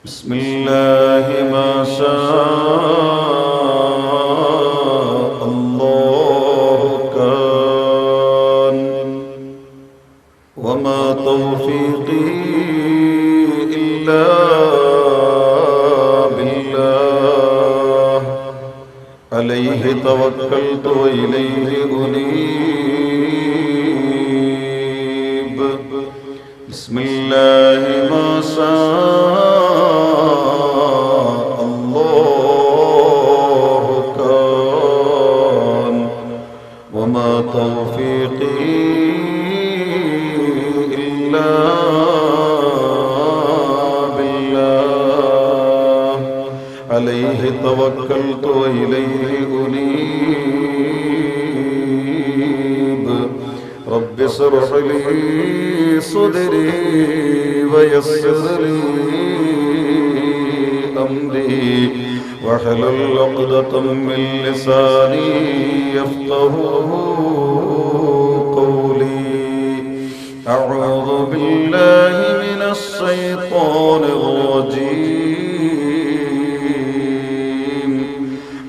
بسم الله ما شاء الله كان وما توفيقي إلا بالله عليه توكلت وإليه أنيب بسم الله ما شاء الله كان وما توفيقي إلا بالله عليه توكلت وإليه أنيب رب اشرح لي صدري ويسر لي أمري واحلل عقدة من لساني يفقهوا قولي أعوذ بالله من الشيطان الرجيم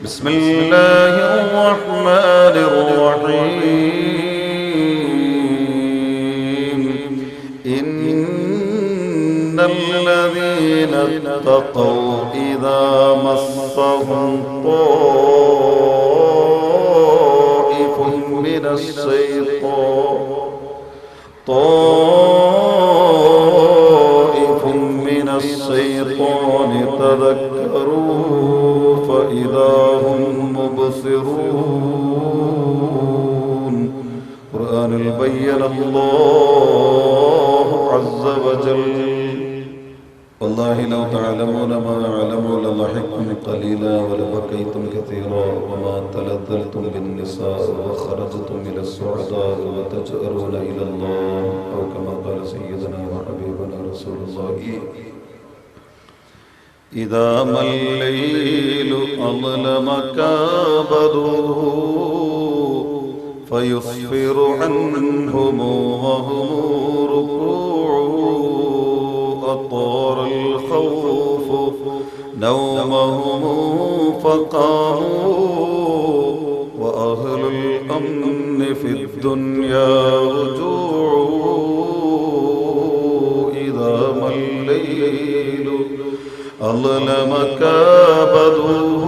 بسم الله الرحمن الرحيم إن الذين اتقوا إذا مسهم طائف من الشيطان تذكروا فإذا هم مبصرون قرآن بين الله عز وجل والله لو تعلمون ما أعلم لضحكتم قليلا ولبكيتم كثيرا وما تلذذتم بالنساء وخرجتم إلى السعداء وتجأرون إلى الله أو كما قال سيدنا وحبيبنا رسول الله إذا ما الليل أظلم كابده فيسفر عنهم وهم ركوع أطار الخوف نومهم فقاموا وأهل الأمن في الدنيا رجوع إذا ما الليل أظلم كابده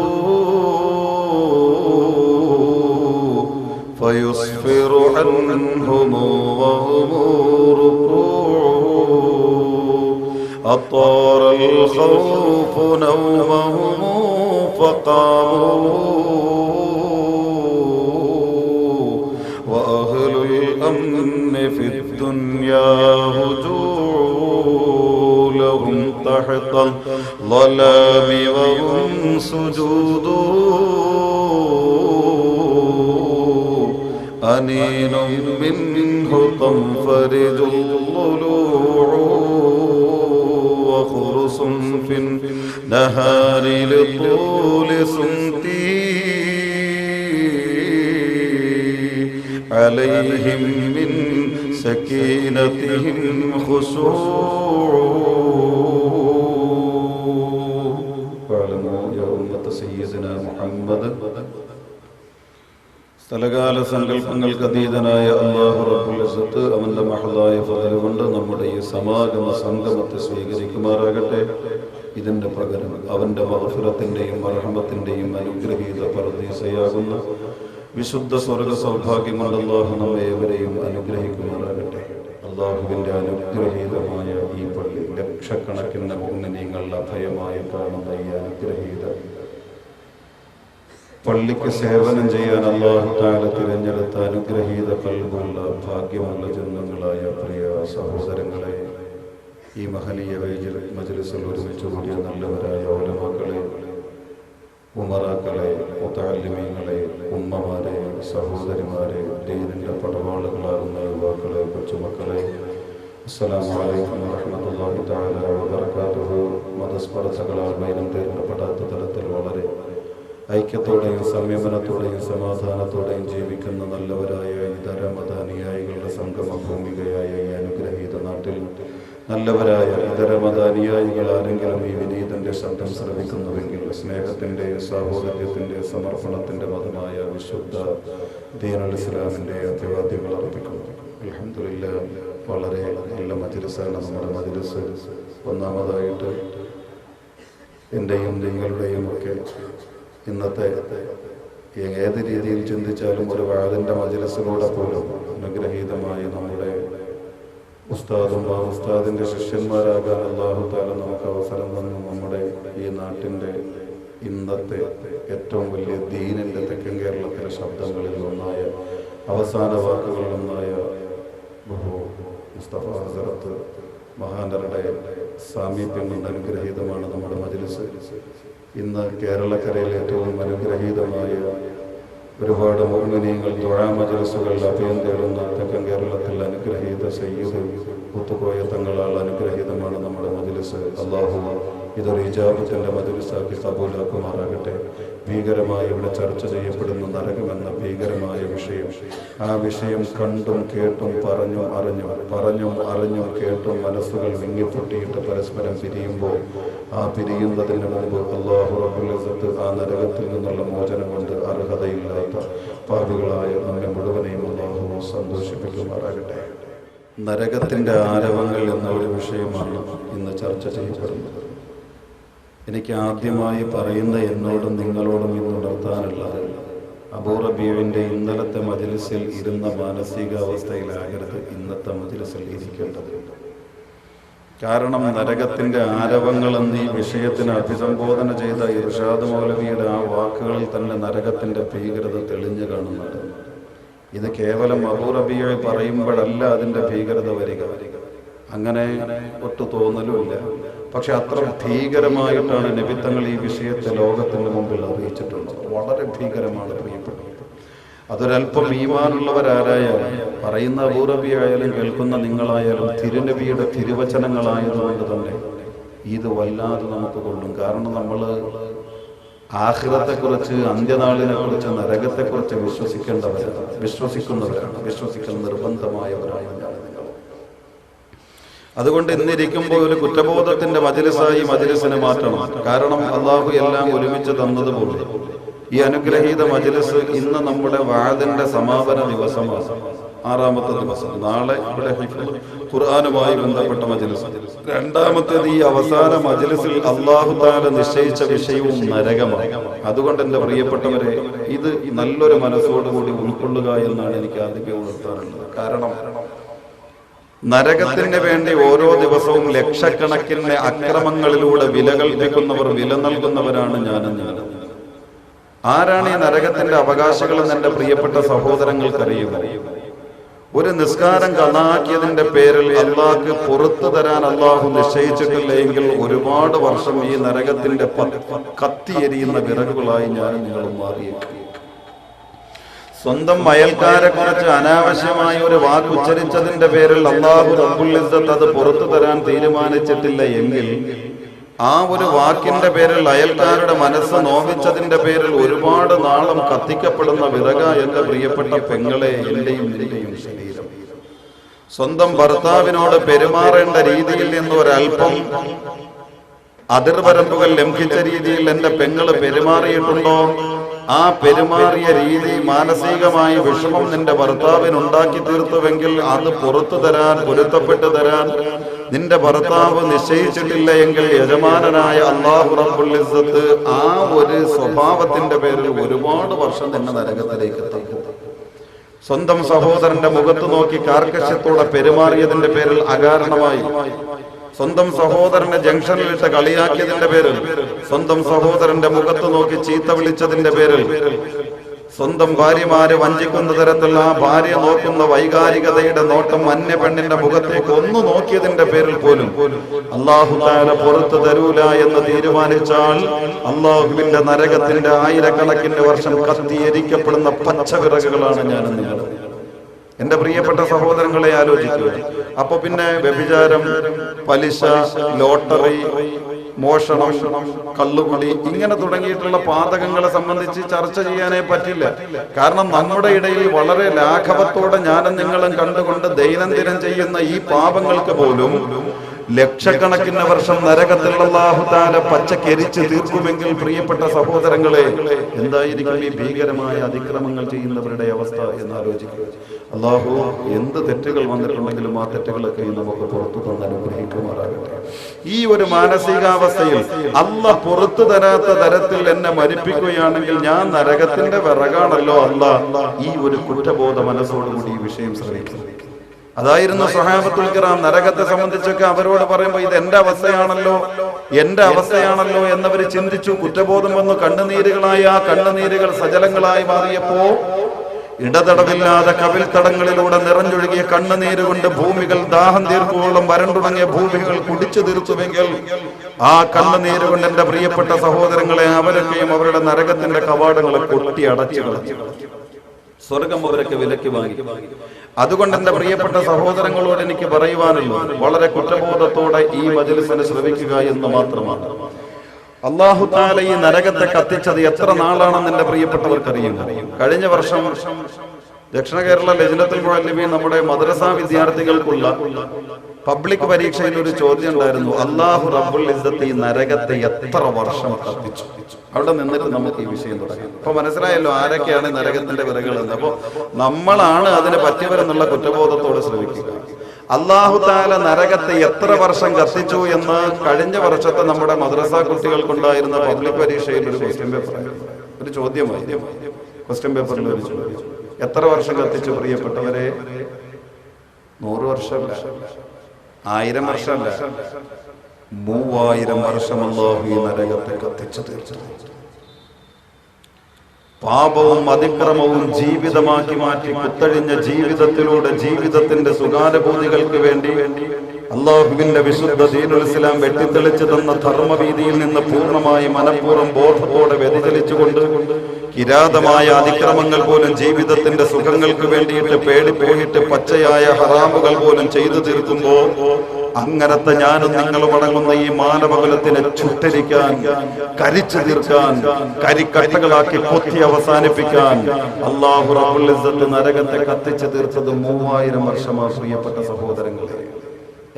فيسفر عنهم وهم ركوع أطار الخوف نومهم فقاموا وأهل الأمن في الدنيا هجوع لهم تحت الظلام وهم سجود أنين منه تنفرج الضلوع وخرص في النهار لطول سمتي عليهم من سكينتهم خشوع واعلموا يا أمة سيدنا محمد സ്ഥലകാല സങ്കല്പങ്ങൾക്ക് അതീതനായ അല്ലാഹു റബ്ബുൽ ഇസ്സത്ത് അവന്റെ മഹദായ ഫള് കൊണ്ട് നമ്മുടെ ഈ സമാഗമ സംഗമത്തെ സ്വീകരിക്കുമാറാകട്ടെ. ഇതിന്റെ പകരം അവന്റെ മഗ്ഫിറത്തിന്റെയും റഹ്മത്തിന്റെയും അനുഗ്രഹീത പർദീസയാകുന്ന വിശുദ്ധ സ്വർഗ സൗഭാഗ്യം കൊണ്ട് അല്ലാഹു നമ്മെ ഏവരെയും അനുഗ്രഹിക്കുമാറാകട്ടെ. അല്ലാഹുവിന്റെ അനുഗ്രഹീതമായ ഈ പള്ളി ലക്ഷക്കണക്കിന് മുഅ്മിനീങ്ങൾ അഭയമായി കാണുന്ന ഈ അനുഗ്രഹീത പള്ളിക്ക് സേവനം ചെയ്യാൻ അല്ലാഹു തആല തിരഞ്ഞെടുത്ത അനുഗ്രഹീത ഖൽബുള്ള ഭാഗ്യമുള്ള ജന്മങ്ങളായ പ്രിയ സഹോദരങ്ങളെ, ഈ മഹനീയ മജ്ലിസിൽ ഒരുമിച്ച് കൂടിയ നല്ലവരായ ഉലമാക്കളെ, ഉമറാക്കളെ, മുതഅല്ലിമീങ്ങളെ, ഉമ്മമാരെ, സഹോദരിമാരെ, ദീനിന്റെ പടവാളുകളാകുന്ന യുവാക്കളെ, കൊച്ചുമക്കളെ, അസ്സലാമു അലൈക്കും വറഹ്മത്തുള്ളാഹി തആല വബറകാതുഹു. മതസ്പർദ്ധകളാൽ വൈരം തീർക്കപ്പെടാത്ത തരത്തിൽ വളരെ ഐക്യത്തോടെയും സംയമനത്തോടെയും സമാധാനത്തോടെയും ജീവിക്കുന്ന നല്ലവരായ ഇതര മതാനുയായികളുടെ സംഗമ ഭൂമികയായ ഈ അനുഗ്രഹീത നാട്ടിൽ നല്ലവരായ ഇതര മതാനുയായികൾ ആരെങ്കിലും ഈ വിനീതന്റെ ശബ്ദം ശ്രവിക്കുന്നുവെങ്കിൽ സ്നേഹത്തിന്റെ സാഹോദര്യത്തിന്റെ സമർപ്പണത്തിന്റെ മതമായ വിശുദ്ധ ദീനുൽ ഇസ്ലാമിന്റെ അഭിവാദ്യങ്ങൾ അർപ്പിക്കുന്നു. അൽഹംദുലില്ലാഹ്, വളരെ നല്ല മജ്‌ലിസാണ് നമ്മുടെ മജ്‌ലിസ്. ഒന്നാമതായിട്ട് എൻ്റെയും നിങ്ങളുടെയും ഒക്കെ ഇന്നത്തെ ഏത് രീതിയിൽ ചിന്തിച്ചാലും ഒരു വാദിന്റെ മജ്‌ലിസിലൂടെ പോലും അനുഗ്രഹീതമായ നമ്മുടെ ഉസ്താദും ആ ഉസ്താദിന്റെ ശിഷ്യന്മാരാകാൻ അല്ലാഹു തആല നമുക്ക് അവസരം തന്നു. നമ്മുടെ ഈ നാട്ടിൻ്റെ ഇന്നത്തെ ഏറ്റവും വലിയ ദീനിന്റെ തെക്കൻ കേരളത്തിലെ ശബ്ദങ്ങളിൽ ഒന്നായ അവസാന വാക്കുകളിലൊന്നായ മുസ്തഫ ഹസരത്ത് മഹാനരുടെ സാമീപ്യം കൊണ്ട് അനുഗ്രഹീതമാണ് നമ്മുടെ മജ്‌ലിസ്. ഇന്ന് കേരളക്കരയിൽ ഏറ്റവും അനുഗ്രഹീതമായ ഒരുപാട് മുഅ്മിനീങ്ങൾ ദുആ മജ്‌ലിസുകൾ അഭയം തേടുന്ന തെക്കൻ കേരളത്തിൽ അനുഗ്രഹീത സയ്യിദ് മുത്തുക്കോയ തങ്ങളാൽ അനുഗ്രഹീതമാണ് നമ്മുടെ മജ്‌ലിസ്. അല്ലാഹു ഇതൊരു ഇജാബത്തിന്റെ മജ്‌ലിസാക്കി കബൂലാക്കുമാറാകട്ടെ. ഭീകരമായി ഇവിടെ ചർച്ച ചെയ്യപ്പെടുന്ന നരകമെന്ന ഭീകരമായ വിഷയം, ആ വിഷയം കണ്ടും കേട്ടും പറഞ്ഞും അറിഞ്ഞും കേട്ടും മനസ്സുകൾ വിങ്ങിപ്പൊട്ടിയിട്ട് പരസ്പരം പിരിയുമ്പോൾ ആ പിരിയുന്നതിന് മുമ്പ് അല്ലാഹു റബ്ബുൽ ഇസ്സത്ത് ആ നരകത്തിൽ നിന്നുള്ള മോചനം കൊണ്ട് അർഹതയില്ലാത്ത പാപികളായ നമ്മെ മുഴുവനെയും അല്ലാഹു സന്തോഷിപ്പിക്കുമാറാകട്ടെ. നരകത്തിന്റെ ആരവങ്ങൾ എന്ന ഒരു വിഷയമാണ് ഇന്ന് ചർച്ച ചെയ്യപ്പെടുന്നത്. എനിക്ക് ആദ്യമായി പറയുന്ന എന്നോടും നിങ്ങളോടും ഇന്ന് ഉണർത്താനുള്ളത്, അബൂ റബീഇന്റെ ഇന്നലത്തെ മജ്‌ലിസിൽ ഇരുന്ന മാനസികാവസ്ഥയിലാകരുത് ഇന്നത്തെ മജ്‌ലിസിൽ ഇരിക്കേണ്ടത്. കാരണം നരകത്തിന്റെ ആരവങ്ങൾ എന്ന ഈ വിഷയത്തിന് അഭിസംബോധന ചെയ്ത ഇർഷാദ് മൗലവിയുടെ ആ വാക്കുകളിൽ തന്നെ നരകത്തിന്റെ ഭീകരത തെളിഞ്ഞു കാണുന്നുണ്ട്. ഇത് കേവലം അബൂ റബീഇ പറയുമ്പോഴല്ല അതിന്റെ ഭീകരത വരിക, അങ്ങനെ ഒട്ടു തോന്നലുമില്ല. പക്ഷെ അത്ര ഭീകരമായിട്ടാണ് നബിത്തങ്ങൾ ഈ വിഷയത്തെ ലോകത്തിന്റെ മുമ്പിൽ അറിയിച്ചിട്ടുള്ളത്. വളരെ ഭീകരമാണ് പ്രിയപ്പെട്ടത്. അതൊരല്പം ഈമാനുള്ളവരാരായാലും, പറയുന്ന അബൂ റബീഇ ആയാലും കേൾക്കുന്ന നിങ്ങളായാലും തിരുനബിയുടെ തിരുവചനങ്ങളായതുകൊണ്ട് തന്നെ ഇത് വല്ലാതെ നമുക്ക് കൊള്ളും. കാരണം നമ്മൾ ആഖിറത്തെക്കുറിച്ച്, അന്ത്യനാളിനെ കുറിച്ച്, നരകത്തെക്കുറിച്ച് വിശ്വസിക്കുന്നവരാണ്, വിശ്വസിക്കൽ നിർബന്ധമായവരാണ് നിങ്ങൾ. അതുകൊണ്ട് ഇന്നിരിക്കുമ്പോൾ ഒരു കുറ്റബോധത്തിന്റെ മജ്‌ലിസായി മജ്‌ലിസിനെ മാറ്റണം. കാരണം അല്ലാഹു എല്ലാം ഒരുമിച്ച് തന്നതുപോലെ ഈ അനുഗ്രഹീത മജ്‌ലിസ് ഇന്ന് നമ്മുടെ വാദിന്റെ സമാപന ദിവസമാണ്, 6ാമത്തെ ദിവസം. നാളെ ഇവിടെ ഖുർആനുമായി ബന്ധപ്പെട്ട മജ്‌ലിസ്. രണ്ടാമത്തേത് ഈ അവസാന മജ്‌ലിസിൽ അല്ലാഹു തആല നിശ്ചയിച്ച വിഷയവും നരകമാണ്. അതുകൊണ്ട് എൻ്റെ പ്രിയപ്പെട്ടവരെ, ഇത് നല്ലൊരു മനസ്സോടുകൂടി ഉൾക്കൊള്ളുക എന്നാണ് എനിക്ക് ആദ്യമേ ഉണർത്താറുള്ളത്. കാരണം നരകത്തിന് വേണ്ടി ഓരോ ദിവസവും ലക്ഷക്കണക്കിന് അക്രമങ്ങളിലൂടെ വില കൽപ്പിക്കുന്നവർ, വില നൽകുന്നവരാണ് ഞാനും നിങ്ങൾ. ആരാണ് ഈ നരകത്തിന്റെ അവകാശികളെന്ന് എൻ്റെ പ്രിയപ്പെട്ട സഹോദരങ്ങൾക്കറിയുക. ഒരു നിസ്കാരം കളാക്കിയതിന്റെ പേരിൽ അള്ളാഹ്ക്ക് പുറത്തു തരാൻ അള്ളാഹു നിശ്ചയിച്ചിട്ടില്ല എങ്കിൽ ഒരുപാട് വർഷം ഈ നരകത്തിന്റെ കത്തിയെരിയുന്ന വിറകുകളായി ഞാനും നിങ്ങളും മാറിയേക്കും. സ്വന്തം അയൽക്കാരെ കുറിച്ച് അനാവശ്യമായ ഒരു വാക്ക് ഉച്ചരിച്ചതിന്റെ പേരിൽ അല്ലാഹു റബ്ബുൽ ഇസ്സത്ത് അത് പുറത്തു തരാൻ തീരുമാനിച്ചിട്ടില്ല എങ്കിൽ ആ ഒരു വാക്കിന്റെ പേരിൽ അയൽക്കാരുടെ മനസ്സ് നോവിച്ചതിന്റെ പേരിൽ ഒരുപാട് നാളം കത്തിക്കപ്പെടുന്ന വിറക എന്റെ പ്രിയപ്പെട്ട പെങ്ങളെ, എന്റെയും നിന്റെയും ശരീരം. സ്വന്തം ഭർത്താവിനോട് പെരുമാറേണ്ട രീതിയിൽ നിന്ന് ഒരൽപ്പം അതിർവരമ്പുകൾ ലംഘിച്ച രീതിയിൽ എന്റെ പെങ്ങള് പെരുമാറിയിട്ടുണ്ടോ? ആ പെരുമാറിയ രീതി മാനസികമായ വിഷമം നിന്റെ ഭർത്താവിന് ഉണ്ടാക്കി തീർത്തുവെങ്കിൽ അത് പുറത്തു തരാൻ, പൊരുത്തപ്പെട്ടു തരാൻ നിന്റെ ഭർത്താവ് നിശ്ചയിച്ചിട്ടില്ല എങ്കിൽ യജമാനനായ അല്ലാഹു റബ്ബുൽ ഇസ്സത്ത് ആ ഒരു സ്വഭാവത്തിന്റെ പേരിൽ ഒരുപാട് വർഷം നിന്നെ നരകത്തിലേക്ക് എത്തിക്കും. സ്വന്തം സഹോദരന്റെ മുഖത്ത് നോക്കി കാർക്കശ്യത്തോടെ പെരുമാറിയതിന്റെ പേരിൽ അകാരണമായി, സ്വന്തം സഹോദരനെ ജംഗ്ഷനിലിട്ട് കളിയാക്കിയതിന്റെ പേരിൽ, സ്വന്തം സഹോദരന്റെ മുഖത്ത് നോക്കി ചീത്ത വിളിച്ചതിന്റെ പേരിൽ, സ്വന്തം ഭാര്യമാരെ വഞ്ചിക്കുന്ന തരത്തിൽ ആ ഭാര്യ നോക്കുന്ന വൈകാരികതയുടെ നോട്ടം അന്യ പെണ്ണിന്റെ മുഖത്തേക്ക് ഒന്ന് നോക്കിയതിന്റെ പേരിൽ പോലും അല്ലാഹു തആല പുറത്തു തരൂല എന്ന് തീരുമാനിച്ചാൽ അല്ലാഹുവിന്റെ നരകത്തിന്റെ ആയിരക്കണക്കിന് വർഷം കത്തിയെരിക്കപ്പെടുന്ന പച്ചവിറകുകളാണ് ഞാനും നിങ്ങൾ. എന്റെ പ്രിയപ്പെട്ട സഹോദരങ്ങളെ ആലോചിക്കുക. അപ്പൊ പിന്നെ വ്യഭിചാരം, പലിശ, ലോട്ടറി, മോഷണം, കള്ളുകുടി ഇങ്ങനെ തുടങ്ങിയിട്ടുള്ള പാതകങ്ങളെ സംബന്ധിച്ച് ചർച്ച ചെയ്യാനേ പറ്റില്ല. കാരണം നമ്മുടെ ഇടയിൽ വളരെ ലാഘവത്തോടെ ഞാനും നിങ്ങളും കണ്ടുകൊണ്ട് ദൈനംദിനം ചെയ്യുന്ന ഈ പാപങ്ങൾക്ക് പോലും ലക്ഷക്കണക്കിന് വർഷം നരകത്തിൽ അല്ലാഹു തആല പച്ചക്കരിച്ച് തീർക്കുമെങ്കിൽ പ്രിയപ്പെട്ട സഹോദരങ്ങളെ, എന്തായിരിക്കും ഈ ഭീകരമായ അതിക്രമങ്ങൾ ചെയ്യുന്നവരുടെ അവസ്ഥ എന്നാലോചിക്കുക. അല്ലാഹു എന്ത് തെറ്റുകൾ വന്നിട്ടുണ്ടെങ്കിലും ആ തെറ്റുകളൊക്കെ നമുക്ക് പുറത്തു തന്ന് അനുഗ്രഹിക്കുമാറാകട്ടെ. ഈ ഒരു മാനസികാവസ്ഥയിൽ അല്ലാഹ് പുറത്തു തരാത്ത തരത്തിൽ എന്നെ മരിപ്പിക്കുകയാണെങ്കിൽ ഞാൻ നരകത്തിന്റെ വിറകാണല്ലോ അല്ലാഹ്, ഈ ഒരു കുറ്റബോധ മനസ്സോടുകൂടി ഈ വിഷയം ശ്രമിക്കുന്നു. അതായിരുന്നു സ്വഹാബത്തുൽ കിറാം. നരകത്തെ സംബന്ധിച്ചൊക്കെ അവരോട് പറയുമ്പോൾ ഇത് എന്റെ അവസ്ഥയാണല്ലോ എന്നവർ ചിന്തിച്ചു. കുറ്റബോധം വന്നു കണ്ണുനീരുകളായി, ആ കണ്ണുനീരുകൾ സജലങ്ങളായി മാറിയപ്പോ ഇടതടവില്ലാതെ കവിൾത്തടങ്ങളിലൂടെ നിറഞ്ഞൊഴുകിയ കണ്ണുനീര് കൊണ്ട് ഭൂമികൾ ദാഹം തീർക്കുവോളം വരണ്ടുണങ്ങിയ ഭൂമികൾ കുടിച്ചു തീർത്തുവെങ്കിൽ ആ കണ്ണുനീര് കൊണ്ട് എന്റെ പ്രിയപ്പെട്ട സഹോദരങ്ങളെ അവരൊക്കെയും അവരുടെ നരകത്തിന്റെ കവാടങ്ങളെ കൊട്ടി അടച്ചു കളഞ്ഞു. സ്വർഗം അവരൊക്കെ വിലക്ക് വാങ്ങി. അതുകൊണ്ട് എന്റെ പ്രിയപ്പെട്ട സഹോദരങ്ങളോട് എനിക്ക് പറയുവാനുള്ളത് വളരെ കുറ്റബോധത്തോടെ ഈ മജ്‌ലിസിനെ ശ്രവിക്കുക എന്ന് മാത്രമാണ്. അല്ലാഹു തആല ഈ നരകത്തെ കത്തിച്ചത് എത്ര നാളാണെന്ന് എന്റെ പ്രിയപ്പെട്ടവർക്കറിയും. കഴിഞ്ഞ വർഷം ദക്ഷിണ കേരള ലജ്നത്തുൽ മുഅല്ലിമീൻ നമ്മുടെ മദ്രസ വിദ്യാർത്ഥികൾക്കുള്ള പബ്ലിക് പരീക്ഷയിൽ ഒരു ചോദ്യം ഉണ്ടായിരുന്നു. അല്ലാഹു റബ്ബുൽ ഇസ്സത്ത് ഈ നരകത്തെ എത്ര വർഷം കത്തിച്ചു? അവിടെ നിന്നിട്ട് നമുക്ക് ഈ വിഷയം തുടങ്ങാം. അപ്പൊ മനസ്സിലായല്ലോ ആരൊക്കെയാണ് നരകത്തിന്റെ വിറകുകൾ എന്ന്. അപ്പൊ നമ്മളാണ് അതിന് പറ്റിയവരെന്നുള്ള കുറ്റബോധത്തോടെ ശ്രമിക്കുക. അല്ലാഹു തആല നരകത്തെ എത്ര വർഷം കത്തിച്ചു എന്ന് കഴിഞ്ഞ വർഷത്തെ നമ്മുടെ മദ്രസ കുട്ടികൾക്കുണ്ടായിരുന്ന പബ്ലിക് പരീക്ഷയിൽ ഒരു ക്വസ്റ്റ്യൻ പേപ്പർ, ഒരു ചോദ്യമായി ക്വസ്റ്റ്യൻ പേപ്പറിൽ ഒരു ചോദ്യം. എത്ര വർഷം കത്തിച്ചു പ്രിയപ്പെട്ടവരെ? 100 വർഷമല്ല, 1000 വർഷമല്ല, 3000 വർഷം അല്ലാഹു ഈ നരകത്തെ കത്തിച്ചു തീർത്തു. പാപവും അതിക്രമവും ജീവിതമാക്കി മാറ്റി കുത്തഴിഞ്ഞ ജീവിതത്തിലൂടെ ജീവിതത്തിന്റെ സുഖാനുഭൂതികൾക്ക് വേണ്ടി അല്ലാഹുവിന്റെ വിശുദ്ധ ദീനുൽ ഇസ്ലാം വെട്ടിത്തെളിച്ചു തന്ന ധർമ്മവീതിയിൽ നിന്ന് പൂർണ്ണമായി മനഃപൂർവ്വം ബോധത്തോടെ വ്യതിചലിച്ചുകൊണ്ട് കിരാതമായ അതിക്രമങ്ങൾ പോലും ജീവിതത്തിന്റെ സുഖങ്ങൾക്ക് വേണ്ടിയിട്ട് പേടിപ്പോയിട്ട് പച്ചയായ ഹറാമുകൾ പോലും ചെയ്തു തീർക്കുമ്പോ അങ്ങനത്തെ ഞാനും നിങ്ങളും അടങ്ങുന്ന ഈ മാനവകുലത്തിനെ ചുട്ടരിക്കാൻ, കരിച്ചു തീർക്കാൻ, കരിക്കട്ടകളാക്കി കൊത്തി അവസാനിപ്പിക്കാൻ അല്ലാഹു റബ്ബുൽ ഇസ്സത്ത് നരകത്തെ കത്തിച്ചു തീർത്തത് 3000 വർഷമാണ് പ്രിയപ്പെട്ട സഹോദരങ്ങളെ.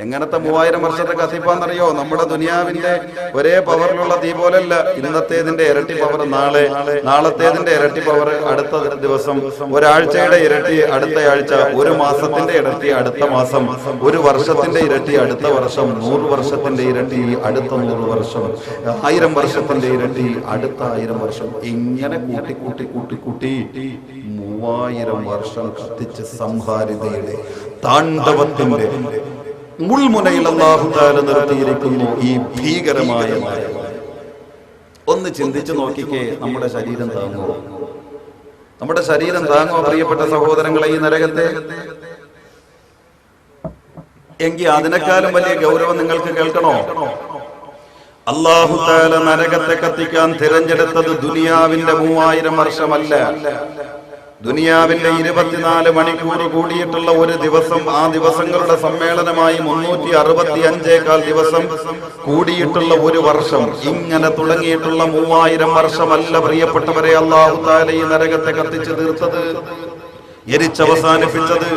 എങ്ങനത്തെ 3000 വർഷത്തെ കത്തിപ്പാന്നറിയോ? നമ്മുടെ ദുനിയാവിന്റെ ഒരേ പവറിലുള്ള തീ പോലല്ല. ഇന്നത്തേതിന്റെ ഇരട്ടി പവർ നാളെ, നാളത്തേതിന്റെ ഇരട്ടി പവർ അടുത്ത ദിവസം, ഒരാഴ്ചയുടെ ഇരട്ടി അടുത്ത ആഴ്ച, ഒരു മാസത്തിന്റെ ഇരട്ടി അടുത്ത മാസം, ഒരു വർഷത്തിന്റെ ഇരട്ടി അടുത്ത വർഷം, 100 വർഷത്തിന്റെ ഇരട്ടി അടുത്ത 100 വർഷം, 1000 വർഷത്തിന്റെ ഇരട്ടി അടുത്ത 1000 വർഷം. ഇങ്ങനെ കൂട്ടി കൂട്ടി കൂട്ടി കൂട്ടി 3000 വർഷം കത്തിച്ച് സംഹാരിതയുടെ താണ്ഡവത്തിന്റെ മുൾമുനയിൽ അല്ലാഹു തആല നിർത്തിയിരിക്കുന്നു ഈ ഭീകരമായ നരകം. ഒന്ന് ചിന്തിച്ചു നോക്കിക്കേ, നമ്മുടെ ശരീരം താങ്ങുമോ? നമ്മുടെ ശരീരം താങ്ങുമോ പ്രിയപ്പെട്ട സഹോദരങ്ങളെ ഈ നരകത്തെ? എങ്കിൽ അതിനേക്കാളും വലിയ ഗൗരവം നിങ്ങൾക്ക് കേൾക്കണോ? അല്ലാഹു തആല നരകത്തെ കത്തിക്കാൻ തിരഞ്ഞെടുത്തത് ദുനിയാവിന്റെ 3000 വർഷമല്ല. ദുനിയാവിന്റെ 24 മണിക്കൂർ കൂടിയിട്ടുള്ള ഒരു ദിവസം, ആ ദിവസങ്ങളുടെ സമ്മേളനമായി 365 ദിവസം കൂടിയിട്ടുള്ള ഒരു വർഷം, ഇങ്ങനെ തുടങ്ങിയിട്ടുള്ള 3000 വർഷമല്ല പ്രിയപ്പെട്ടവരെ അല്ലാഹു തആല ഈ നരകത്തെ കത്തിച്ചു തീർത്തത്, എരിച്ചവസാനിപ്പിച്ചത്.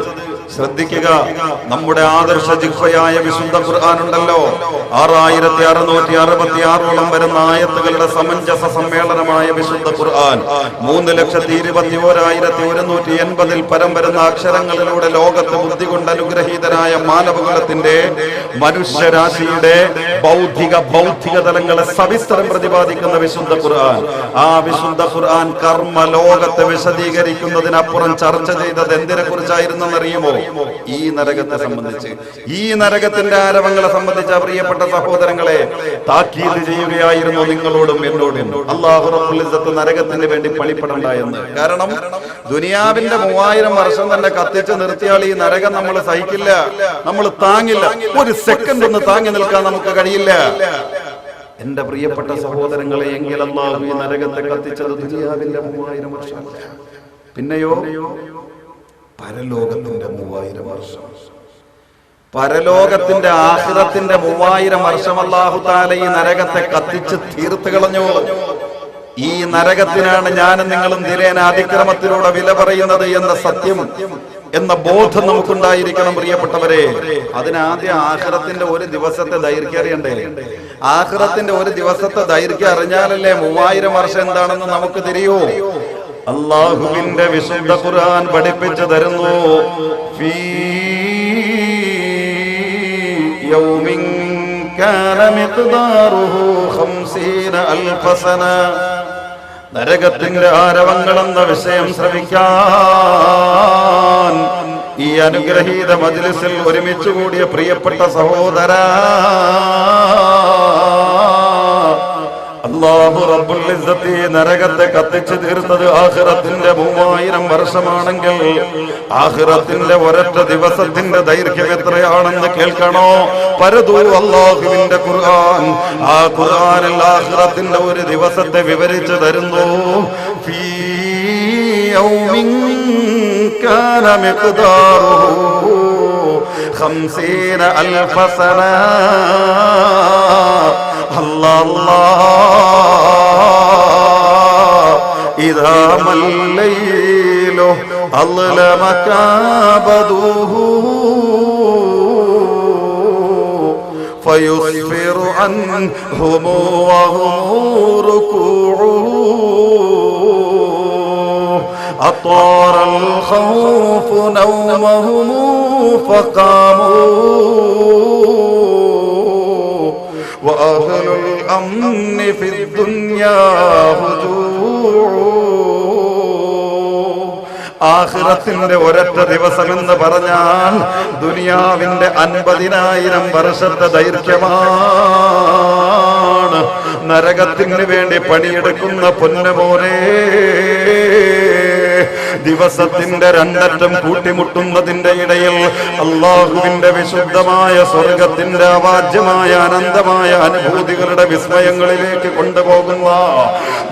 ശ്രദ്ധിക്കുക, നമ്മുടെ ആദർശ ജിഹ്വയായ വിശുദ്ധ ഖുർആൻ ഉണ്ടല്ലോ, 6666 വരുന്ന ആയത്തുകളുടെ സമഞ്ജസ സമ്മേളനമായ വിശുദ്ധ ഖുർആൻ 3,21,180 പരം വരുന്ന അക്ഷരങ്ങളിലൂടെ ലോകത്ത് ബുദ്ധി കൊണ്ട് അനുഗ്രഹീതനായ മാനവകുലത്തിന്റെ മനുഷ്യരാശിയുടെ ഭൗതിക തലങ്ങളെ സവിസ്തരം പ്രതിപാദിക്കുന്ന വിശുദ്ധ ഖുർആൻ. ആ വിശുദ്ധ ഖുർആൻ കർമ്മ ലോകത്തെ വിശദീകരിക്കുന്നതിനപ്പുറം ചർച്ച ചെയ്തത് എന്തിനെ കുറിച്ചായിരുന്നെന്നറിയുമോ? ഈ നരകത്തെ സംബന്ധിച്ച്, ഈ നരകത്തിന്റെ ആരവങ്ങളെ സംബന്ധിച്ച പ്രിയപ്പെട്ട സഹോദരങ്ങളെ താക്കീത് ചെയ്യുകയായിരുന്നു നിങ്ങളോടും എന്നോടും. അല്ലാഹു റബ്ബുൽ ഇസ്സത്ത് നരകത്തിന് വേണ്ടി പണിപ്പെടണ്ട എന്ന്. കാരണം ദുനിയാവിന്റെ 3000 വർഷം തന്നെ കത്തിച്ച് നിർത്തിയാൽ ഈ നരകം നമ്മൾ സഹിക്കില്ല, നമ്മൾ താങ്ങില്ല. ഒരു സെക്കൻഡ് ഒന്ന് താങ്ങി നിൽക്കാൻ നമുക്ക് കഴിയില്ല. എന്റെ പ്രിയപ്പെട്ട സഹോദരങ്ങളെ, എങ്കിൽ അല്ലാഹു ഈ നരകത്തെ കത്തിച്ചത് ദുനിയാവിന്റെ 3000 വർഷം, പിന്നെയോ പരലോകത്തിന്റെ 3000 വർഷം, പരലോകത്തിന്റെ ആഖിറത്തിന്റെ 3000 വർഷം അല്ലാഹു തആല ഈ നരകത്തെ കത്തിച്ച് തീർത്ത് കളഞ്ഞു. ഈ നരകത്തിനാണ് ഞാനും നിങ്ങളും ദിനേന അതിക്രമത്തിലൂടെ വില പറയുന്നത് എന്ന സത്യം എന്ന ബോധം നമുക്കുണ്ടായിരിക്കണം പ്രിയപ്പെട്ടവരെ. അതിനാദ്യം ആഖിറത്തിന്റെ ഒരു ദിവസത്തെ ദൈർഘ്യം അറിയണ്ടേ? ആഖിറത്തിന്റെ ഒരു ദിവസത്തെ ദൈർഘ്യം അറിഞ്ഞാലല്ലേ 3000 വർഷം എന്താണെന്ന് നമുക്ക് തിരിയൂ. അല്ലാഹുവിന്റെ വിശുദ്ധ ഖുർആൻ പഠിപ്പിച്ചു തരുന്നു, ഫീ യൗമിൻ കാന മിഖ്ദാറുഹു 50000 സന. നരകത്തിന്റെ ആരവങ്ങളെന്ന വിഷയം ശ്രവിക്കാൻ ഈ അനുഗ്രഹീത മജ്ലിസിൽ ഒരുമിച്ച് കൂടിയ പ്രിയപ്പെട്ട സഹോദരാ, അല്ലാഹു റബ്ബുൽ ഇസ്സത്തി നരകത്തെ കത്തിച്ചു തീർത്തത് ആഖിറത്തിന്റെ 3000 വർഷമാണെങ്കിൽ ആഖിറത്തിന്റെ ഒരൊറ്റ ദിവസത്തിന്റെ ദൈർഘ്യം എത്രയാണെന്ന് കേൾക്കണോ? പരദൂ അല്ലാഹുവിന്റെ ഖുർആൻ. ആ ഖുർആനിൽ ആഖിറത്തിന്റെ ഒരു ദിവസത്തെ വിവരിച്ചു തരുന്നു. ഫീ യൗമിൻ കാന മിഖ്ദാറുഹു 50000 സന. ഇദാ മല്ലൈലു അളമ കബദുഹു ഫയുസ്ഫിറു അൻഹും വഹും റുകൂഉ അത്വാറൽ ഖൗഫ് നൗമഹും ഫഖാമു وأهل الأمن في الدنيا هجوع. ആഖിറത്തിന്റെ ഒരൊറ്റ ദിവസം എന്ന് പറഞ്ഞാൽ ദുനിയാവിന്റെ 50,000 വർഷത്തെ ദൈർഘ്യമാണ്. നരകത്തിന് വേണ്ടി പണിയെടുക്കുന്ന പൊന്നുമോനെ, ദിവസത്തിന്റെ രണ്ടറ്റം കൂട്ടിമുട്ടുന്നതിന്റെ ഇടയിൽ അല്ലാഹുവിന്റെ വിശുദ്ധമായ സ്വർഗത്തിന്റെ അവാജ്യമായ അനന്തമായ അനുഭൂതികളുടെ വിസ്മയങ്ങളിലേക്ക് കൊണ്ടുപോകുന്ന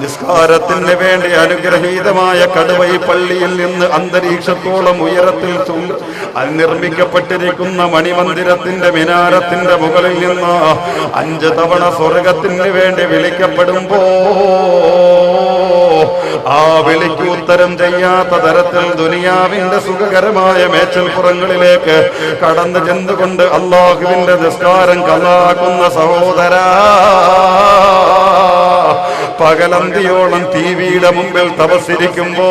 നിസ്കാരത്തിന് വേണ്ടി അനുഗ്രഹീതമായ കടുവൈ പള്ളിയിൽ നിന്ന് അന്തരീക്ഷത്തോളം ഉയരത്തിൽ നിർമ്മിക്കപ്പെട്ടിരിക്കുന്ന മണിമന്ദിരത്തിന്റെ മിനാരത്തിന്റെ മുകളിൽ നിന്ന് 5 തവണ സ്വർഗത്തിന് വേണ്ടി വിളിക്കപ്പെടുമ്പോ ആ വിളിക്ക് ഉത്തരം ചെയ്യാത്ത തരത്തിൽ ദുനിയാവിന്റെ സുഖകരമായ മേച്ചൽപ്പുറങ്ങളിലേക്ക് കടന്നു ചെന്നുകൊണ്ട് അല്ലാഹുവിന്റെ നിസ്കാരം കളാക്കുന്ന സഹോദരാ, പകലന്തിയോളം ടിവിയുടെ മുമ്പിൽ തപസ്സിരിക്കുമ്പോ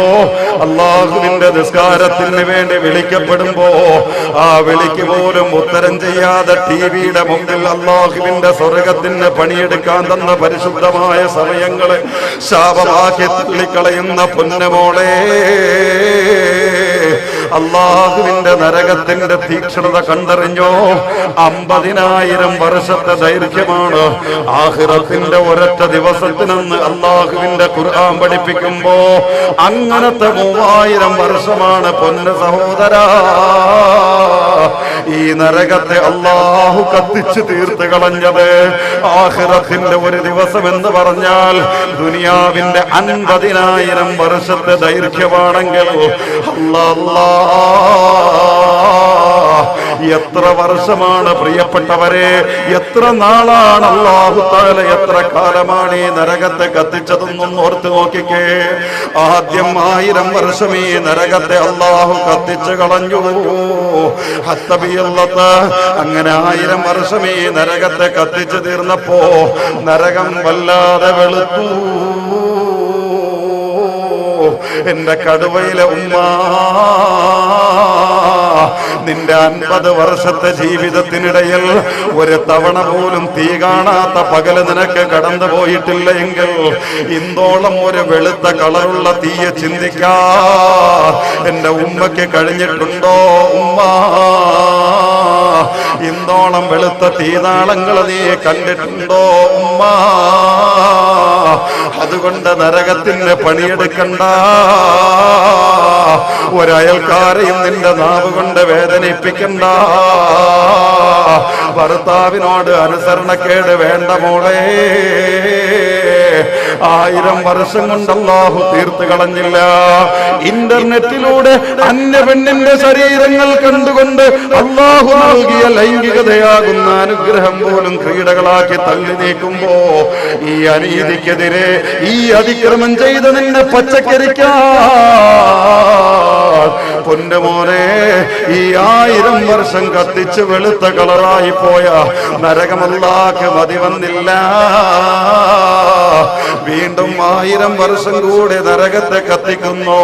അല്ലാഹുവിന്റെ നിസ്കാരത്തിന് വേണ്ടി വിളിക്കപ്പെടുമ്പോ ആ വിളിക്ക് പോലും ഉത്തരം ചെയ്യാതെ ടിവിയുടെ മുമ്പിൽ അല്ലാഹുവിന്റെ സ്വർഗത്തിന് പണിയെടുക്കാൻ തന്ന പരിശുദ്ധമായ സമയങ്ങളെ ശാപമാക്കി തള്ളിക്കളയുന്ന പൊന്നുമോളെ, അല്ലാഹുവിന്റെ നരകത്തിന്റെ തീക്ഷ്ണത കണ്ടറിഞ്ഞോ? 50,000 വർഷത്തെ ദൈർഘ്യമാണ് ആഖിറത്തിന്റെ ഒരൊറ്റ ദിവസത്തിനെന്ന് അല്ലാഹുവിന്റെ ഖുർആൻ പഠിപ്പിക്കുമ്പോ അങ്ങനത്തെ 3000 വർഷമാണ് പൊന്നു സഹോദരാ. ഈ നരകത്തെ അല്ലാഹു കത്തിച്ചു തീർത്ത് കളഞ്ഞത്. ആഖിറത്തിന്റെ ഒരു ദിവസം എന്ന് പറഞ്ഞാൽ ദുനിയാവിന്റെ 50,000 വർഷത്തെ ദൈർഘ്യമാണെങ്കിൽ എത്ര വർഷമാണ് പ്രിയപ്പെട്ടവരെ, എത്ര നാളാണ് അല്ലാഹു തആല, എത്ര കാലമാണ് ഈ നരകത്തെ കത്തിച്ചതെന്നും ഓർത്ത് നോക്കിക്കേ. ആദ്യം 1000 വർഷം ഈ നരകത്തെ അല്ലാഹു കത്തിച്ചു കളഞ്ഞു. അങ്ങനെ 1000 വർഷം ഈ നരകത്തെ കത്തിച്ചു തീർന്നപ്പോ നരകം വല്ലാതെ വെളുത്തു. എന്റെ കടുവയിലെ ഉമ്മ, നിന്റെ 50 വർഷത്തെ ജീവിതത്തിനിടയിൽ ഒരു തവണ പോലും തീ കാണാത്ത പകല് നിനക്ക് കടന്നു പോയിട്ടില്ല എങ്കിൽ ഇന്തോളം ഒരു വെളുത്ത കളറുള്ള തീയെ ചിന്തിക്കാ എന്റെ ഉമ്മയ്ക്ക് കഴിഞ്ഞിട്ടുണ്ടോ? ഉമ്മ, ഇന്നോളം വെളുത്ത തീനാളങ്ങൾ നീ കണ്ടിട്ടുണ്ടോ? ഉമ്മ, അതുകൊണ്ട് നരകത്തിന് പണിയെടുക്കണ്ട. ഒരയൽക്കാരെയും നിന്റെ നാവ് കൊണ്ട് വേദനിപ്പിക്കണ്ട. ഭർത്താവിനോട് അനുസരണക്കേട് വേണ്ട മോളെ. 1000 വർഷം കൊണ്ട് അല്ലാഹു തീർത്തു കളഞ്ഞില്ല. ഇന്റർനെറ്റിലൂടെ അന്യപെണ്ണിന്റെ ശരീരങ്ങൾ കണ്ടുകൊണ്ട് അല്ലാഹു നൽകിയ ലൈംഗികതയാകുന്ന അനുഗ്രഹം പോലും ക്രീഡകളാക്കി തള്ളി നീക്കുമ്പോ ഈ അനീതിക്കെതിരെ, ഈ അതിക്രമം ചെയ്ത് നിന്നെ പച്ചക്കരിക്കാ പൊന്നുമോനെ, ഈ 1000 വർഷം കത്തിച്ച് വെളുത്ത കളറായി പോയ നരകമല്ലാക്ക് മതി വന്നില്ല. വീണ്ടും 1000 വർഷം കൂടെ നരകത്തെ കത്തിക്കുന്നു.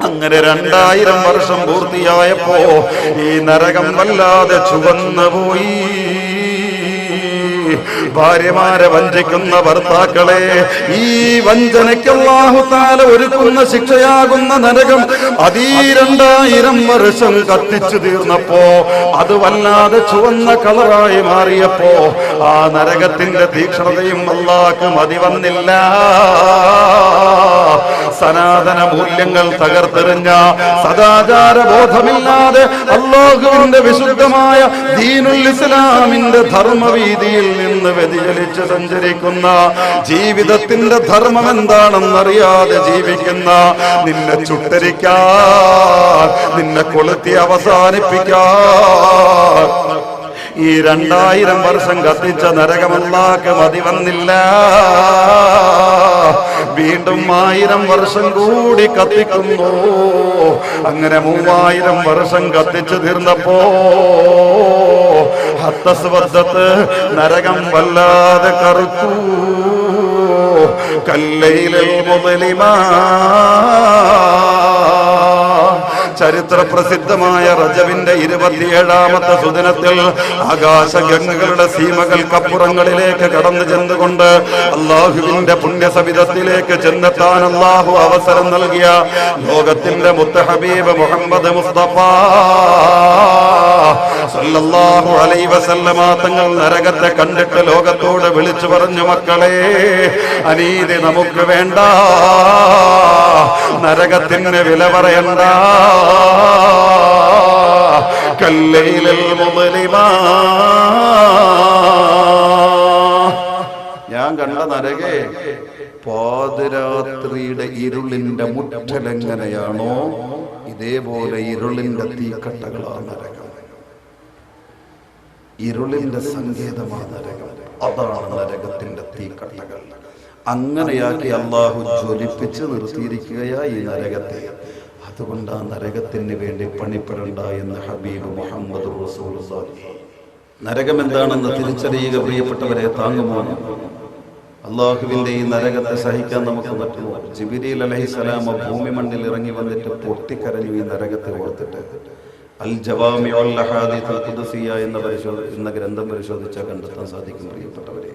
അങ്ങനെ 2000 വർഷം പൂർത്തിയായപ്പോ ഈ നരകം വല്ലാതെ ചുവന്നു പോയി. ഭാര്യമാരെ വഞ്ചിക്കുന്ന ഭർത്താക്കളെ, ഈ വഞ്ചനയ്ക്ക് അല്ലാഹു തആല ഒരുക്കുന്ന ശിക്ഷയാകുന്ന നരകം 2000 വർഷം കത്തിച്ചു തീർന്നപ്പോ, അത് വല്ലാതെ ചുവന്ന കളറായി മാറിയപ്പോ ആ നരകത്തിന്റെ തീക്ഷ്ണതയും അല്ലാഹുക്ക് മതി വന്നില്ല. സനാതന മൂല്യങ്ങൾ തകർത്തെറിഞ്ഞ, സദാചാര ബോധമില്ലാതെ അല്ലാഹുവിന്റെ വിശുദ്ധമായ ദീനുൽ ഇസ്ലാമിന്റെ ധർമ്മവീതിയിൽ നിന്ന് വ്യതിചലിച്ച് സഞ്ചരിക്കുന്ന, ജീവിതത്തിന്റെ ധർമ്മം എന്താണെന്നറിയാതെ ജീവിക്കുന്ന, നിന്നെ ചുട്ടരിക്കാൻ, നിന്നെ കൊളുത്തി അവസാനിപ്പിക്കാൻ ഈ 2000 വർഷം കത്തിച്ച നരകമല്ലാക്ക് മതി വന്നില്ല. വീണ്ടും 1000 വർഷം കൂടി കത്തിക്കുന്നു. അങ്ങനെ 3000 വർഷം കത്തിച്ചു തീർന്നപ്പോ ഹത്തസ്വദ്ദത്ത് നരകം വല്ലാതെ കറുത്തു. കല്ലൈലിൽ മുദ്ലിമാ, ചരിത്ര പ്രസിദ്ധമായ റജബിന്റെ 27ാമത്തെ സുദിനത്തിൽ ആകാശഗംഗകളുടെ സീമകൾക്കപ്പുറങ്ങളിലേക്ക് കടന്നു ചെന്നുകൊണ്ട് അല്ലാഹുവിന്റെ പുണ്യസവിധത്തിലേക്ക് ചെന്നെത്താൻ അല്ലാഹു അവസരം നൽകിയ ലോകത്തിന്റെ മുത്തഹബീബ് മുഹമ്മദ് മുസ്തഫ സല്ലല്ലാഹു അലൈഹി വസല്ലമ തങ്ങൾ നരകത്തെ കണ്ടിട്ട് ലോകത്തോട് വിളിച്ചു പറഞ്ഞു, മക്കളെ, അനീതി നമുക്ക് വേണ്ട, നരകത്തിന് വില പറയണ്ട. കല്ലൈലിൽ മുദ്ലിമാ, ഞാൻ കണ്ട നരകേ, പാതിരാത്രിയുടെ ഇരുളിന്റെ മുറ്റലെങ്ങനെയാണോ ഇതേപോലെ ഇരുളിന്റെ തീക്കട്ടകളാണ് നരകം. ഇരുളിന്റെ സങ്കേതമാണ് നരകം. അതാണ് നരകത്തിന്റെ തീക്കട്ടകൾ. അങ്ങനെയാക്കി അല്ലാഹു ജ്വലിപ്പിച്ച് നിർത്തിയിരിക്കുകയായി ഈ നരകത്തെ. അതുകൊണ്ട് ആ നരകത്തിന് വേണ്ടി പണിപ്പെടണ്ട എന്ന് ഹബീബ് മുഹമ്മദ് റസൂലുള്ളാഹി. നരകം എന്താണെന്ന് തിരിച്ചറിയുക പ്രിയപ്പെട്ടവരെ. താങ്ങുമോ അള്ളാഹുവിന്റെ ഈ നരകത്തെ സഹിക്കാൻ നമുക്ക് പറ്റുമോ? ജിബ്രീൽ അലൈഹിസ്സലാം ഭൂമി മണ്ണിൽ ഇറങ്ങി വന്നിട്ട് പൊട്ടിക്കരഞ്ഞു ഈ നരകത്തെ ഓർത്തിട്ട്. അൽ ജവാമിഉൽ അഹാദീസുൽ ഖുദ്സിയ എന്ന ഗ്രന്ഥം പരിശോധിച്ചാൽ കണ്ടെത്താൻ സാധിക്കും പ്രിയപ്പെട്ടവരെ.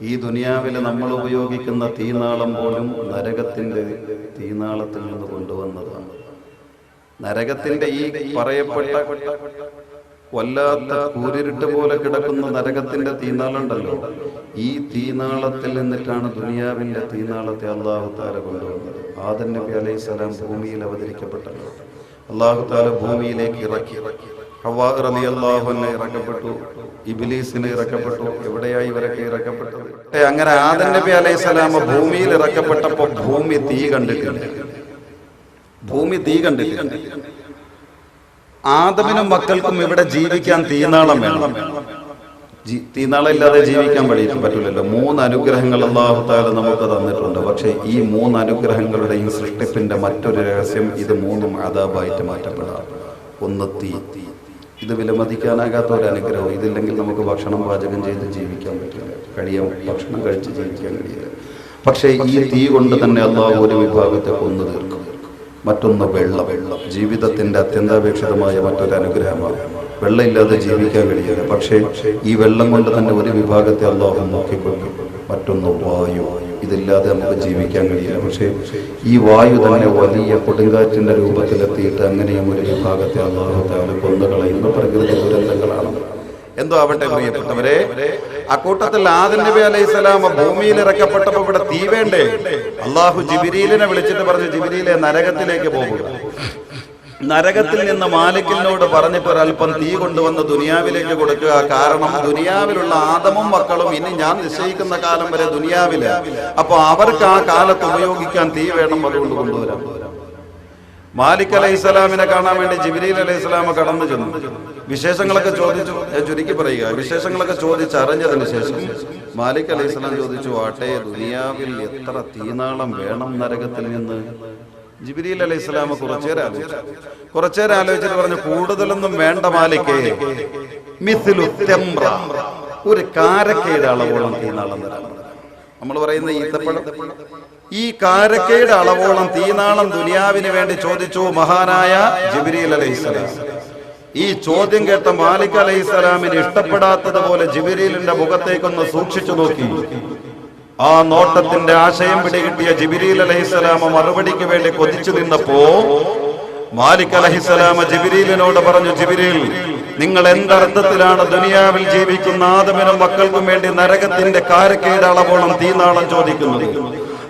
ഈ ദുനിയാവിലെ നമ്മൾ ഉപയോഗിക്കുന്ന തീനാളം പോലും നരകത്തിന്റെ തീനാളത്തിൽ നിന്ന് കൊണ്ടുവന്നതാണ്. നരകത്തിന്റെ ഈ പറയപ്പെട്ട വല്ലാത്ത കൂരിരുട്ട് പോലെ കിടക്കുന്ന നരകത്തിന്റെ തീനാളുണ്ടല്ലോ, ഈ തീനാളത്തിൽ നിന്നിട്ടാണ് ദുനിയാവിന്റെ തീനാളത്തെ അല്ലാഹു തആല കൊണ്ടുവന്നത്. ആദം നബി അലൈഹിസ്സലാം ഭൂമിയിൽ അവതരിക്കപ്പെട്ടല്ലോ, അല്ലാഹു തആല ഭൂമിയിലേക്ക് ഇറക്കി. ഹവ്വാ റളിയല്ലാഹു അൻഹ ഇറക്കപ്പെട്ടു, ഇബ്ലീസിനെ ഇറക്കപ്പെട്ടു. എവിടെയായി ഇവരൊക്കെ ഇറക്കപ്പെട്ടത്? അങ്ങനെ ആദം നബി അലൈഹിസ്സലാം ഭൂമിയിൽ ഇറക്കപ്പെട്ടപ്പോ ഭൂമി തീ കണ്ടിട്ടില്ല. ആദമിനും മക്കൾക്കും ഇവിടെ ജീവിക്കാൻ തീനാളം വേണം. തീനാളം ഇല്ലാതെ ജീവിക്കാൻ പറ്റില്ലല്ലോ. 3 അനുഗ്രഹങ്ങൾ അല്ലാഹു തആല നമുക്ക് തന്നിട്ടുണ്ട്. പക്ഷേ ഈ 3 അനുഗ്രഹങ്ങളുടെയും സൃഷ്ടിപ്പിന്റെ മറ്റൊരു രഹസ്യം, ഇത് 3ഉം അദാബായിട്ട് മാറ്റപ്പെടാം. ഒന്ന് തീ. ഇത് വിലമതിക്കാനാകാത്ത ഒരു അനുഗ്രഹം. ഇതില്ലെങ്കിൽ നമുക്ക് ഭക്ഷണം പാചകം ചെയ്ത് ജീവിക്കാൻ പറ്റില്ല, ഭക്ഷണം കഴിച്ച് ജീവിക്കാൻ കഴിയില്ല. പക്ഷേ ഈ തീ കൊണ്ട് തന്നെ അല്ലാഹു ഒരു വിഭാഗത്തെ കൊന്നു തീർക്കും. മറ്റൊന്ന് വെള്ളം. ജീവിതത്തിന്റെ അത്യന്താപേക്ഷിതമായ മറ്റൊരു അനുഗ്രഹമാണ്. വെള്ളമില്ലാതെ ജീവിക്കാൻ കഴിയില്ല. പക്ഷേ ഈ വെള്ളം കൊണ്ട് തന്നെ ഒരു വിഭാഗത്തെ അല്ലാഹു നോക്കിക്കൊള്ളും. മറ്റൊന്ന് വായു. ഇതില്ലാതെ നമുക്ക് ജീവിക്കാൻ കഴിയില്ല. പക്ഷേ ഈ വായു തന്നെ വലിയ കൊടുങ്കാറ്റിന്റെ രൂപത്തിലെത്തിയിട്ട് അങ്ങനെയും ഒരു വിഭാഗത്തെ അല്ലാഹു തആല കൊന്നുകളയുന്ന പ്രകൃതി ദുരന്തങ്ങളാണ്. എന്തോ ആവട്ടെ പ്രിയപ്പെട്ടവരെ, അക്കൂട്ടത്തിൽ ആദം നബി അലൈഹിസ്സലാം ഭൂമിയിൽ ഇറക്കപ്പെട്ടപ്പോൾ ഇവിടെ തീ വേണ്ടേ? അല്ലാഹു ജിബ്രീലിനെ വിളിച്ചിട്ട് പറഞ്ഞു, ജിബ്രീലെ, നരകത്തിലേക്ക് പോകുക. നരകത്തിൽ നിന്ന് മാലിക്കിനോട് പറഞ്ഞിട്ട് ഒരല്പം തീ കൊണ്ടുവന്ന് ദുനിയാവിലേക്ക് കൊടുക്കുക. കാരണം ദുനിയാവിലുള്ള ആദമും മക്കളും ഇനി ഞാൻ നിശ്ചയിക്കുന്ന കാലം വരെ ദുനിയാവില്, അപ്പൊ അവർക്ക് ആ കാലത്ത് ഉപയോഗിക്കാൻ തീ വേണം, അതുകൊണ്ട് കൊണ്ടുവരാം. മാലിക് അലൈഹിസ്സലാമിനെ കാണാൻ വേണ്ടി ജിബ്രീൽ അലൈഹിസ്സലാം കടന്നു ചെന്നു. വിശേഷങ്ങളൊക്കെ ചോദിച്ചു. ഞാൻ ചുരുക്കി പറയുക, വിശേഷങ്ങളൊക്കെ ചോദിച്ച് അറിഞ്ഞതിന് ശേഷം മാലിക് അലൈഹിസ്സലാം ചോദിച്ചു, ആട്ടെ ദുനിയാവിൽ എത്ര തീനാളം വേണം നരകത്തിൽ നിന്ന്? ജിബ്രീൽ അലൈഹിസ്സലാം കുറച്ചേരം ആലോചിച്ചിട്ട് പറഞ്ഞു, കൂടുതലൊന്നും വേണ്ട മാലിക്കേ, മിസ്ലു തംറ, ഒരു കാരക്കയുടെ അളവോളം തീനാളം തരാം. നമ്മൾ പറയുന്ന ഈത്തപ്പഴം, ഈ കാരക്കയുടെ അളവോളം തീനാളം ദുനിയാവിന് വേണ്ടി ചോദിച്ചു മഹാനായ ജിബ്രീൽ അലൈഹിസ്സലാം. ഈ ചോദ്യം കേട്ട മാലിക് അലൈഹിസ്സലാമിന് ഇഷ്ടപ്പെടാത്തതുപോലെ ജിബ്രീലിന്റെ മുഖത്തേക്കൊന്ന് സൂക്ഷിച്ചു നോക്കി. ആ നോട്ടത്തിന്റെ ആശയം പിടികിട്ടിയ ജിബ്രീൽ അലൈഹിസ്സലാം മറുപടിക്ക് വേണ്ടി കൊതിച്ചു നിന്നപ്പോ മാലിക് അലൈഹിസ്സലാം ജിബ്രീലിനോട് പറഞ്ഞു, ജിബ്രീൽ, നിങ്ങൾ എന്തർത്ഥത്തിലാണ് ദുനിയാവിൽ ജീവിക്കുന്ന ആദമിനും മക്കൾക്കും വേണ്ടി നരകത്തിന്റെ കാരക്കയുടെ അളവോളം തീനാളം ചോദിക്കുന്നത്?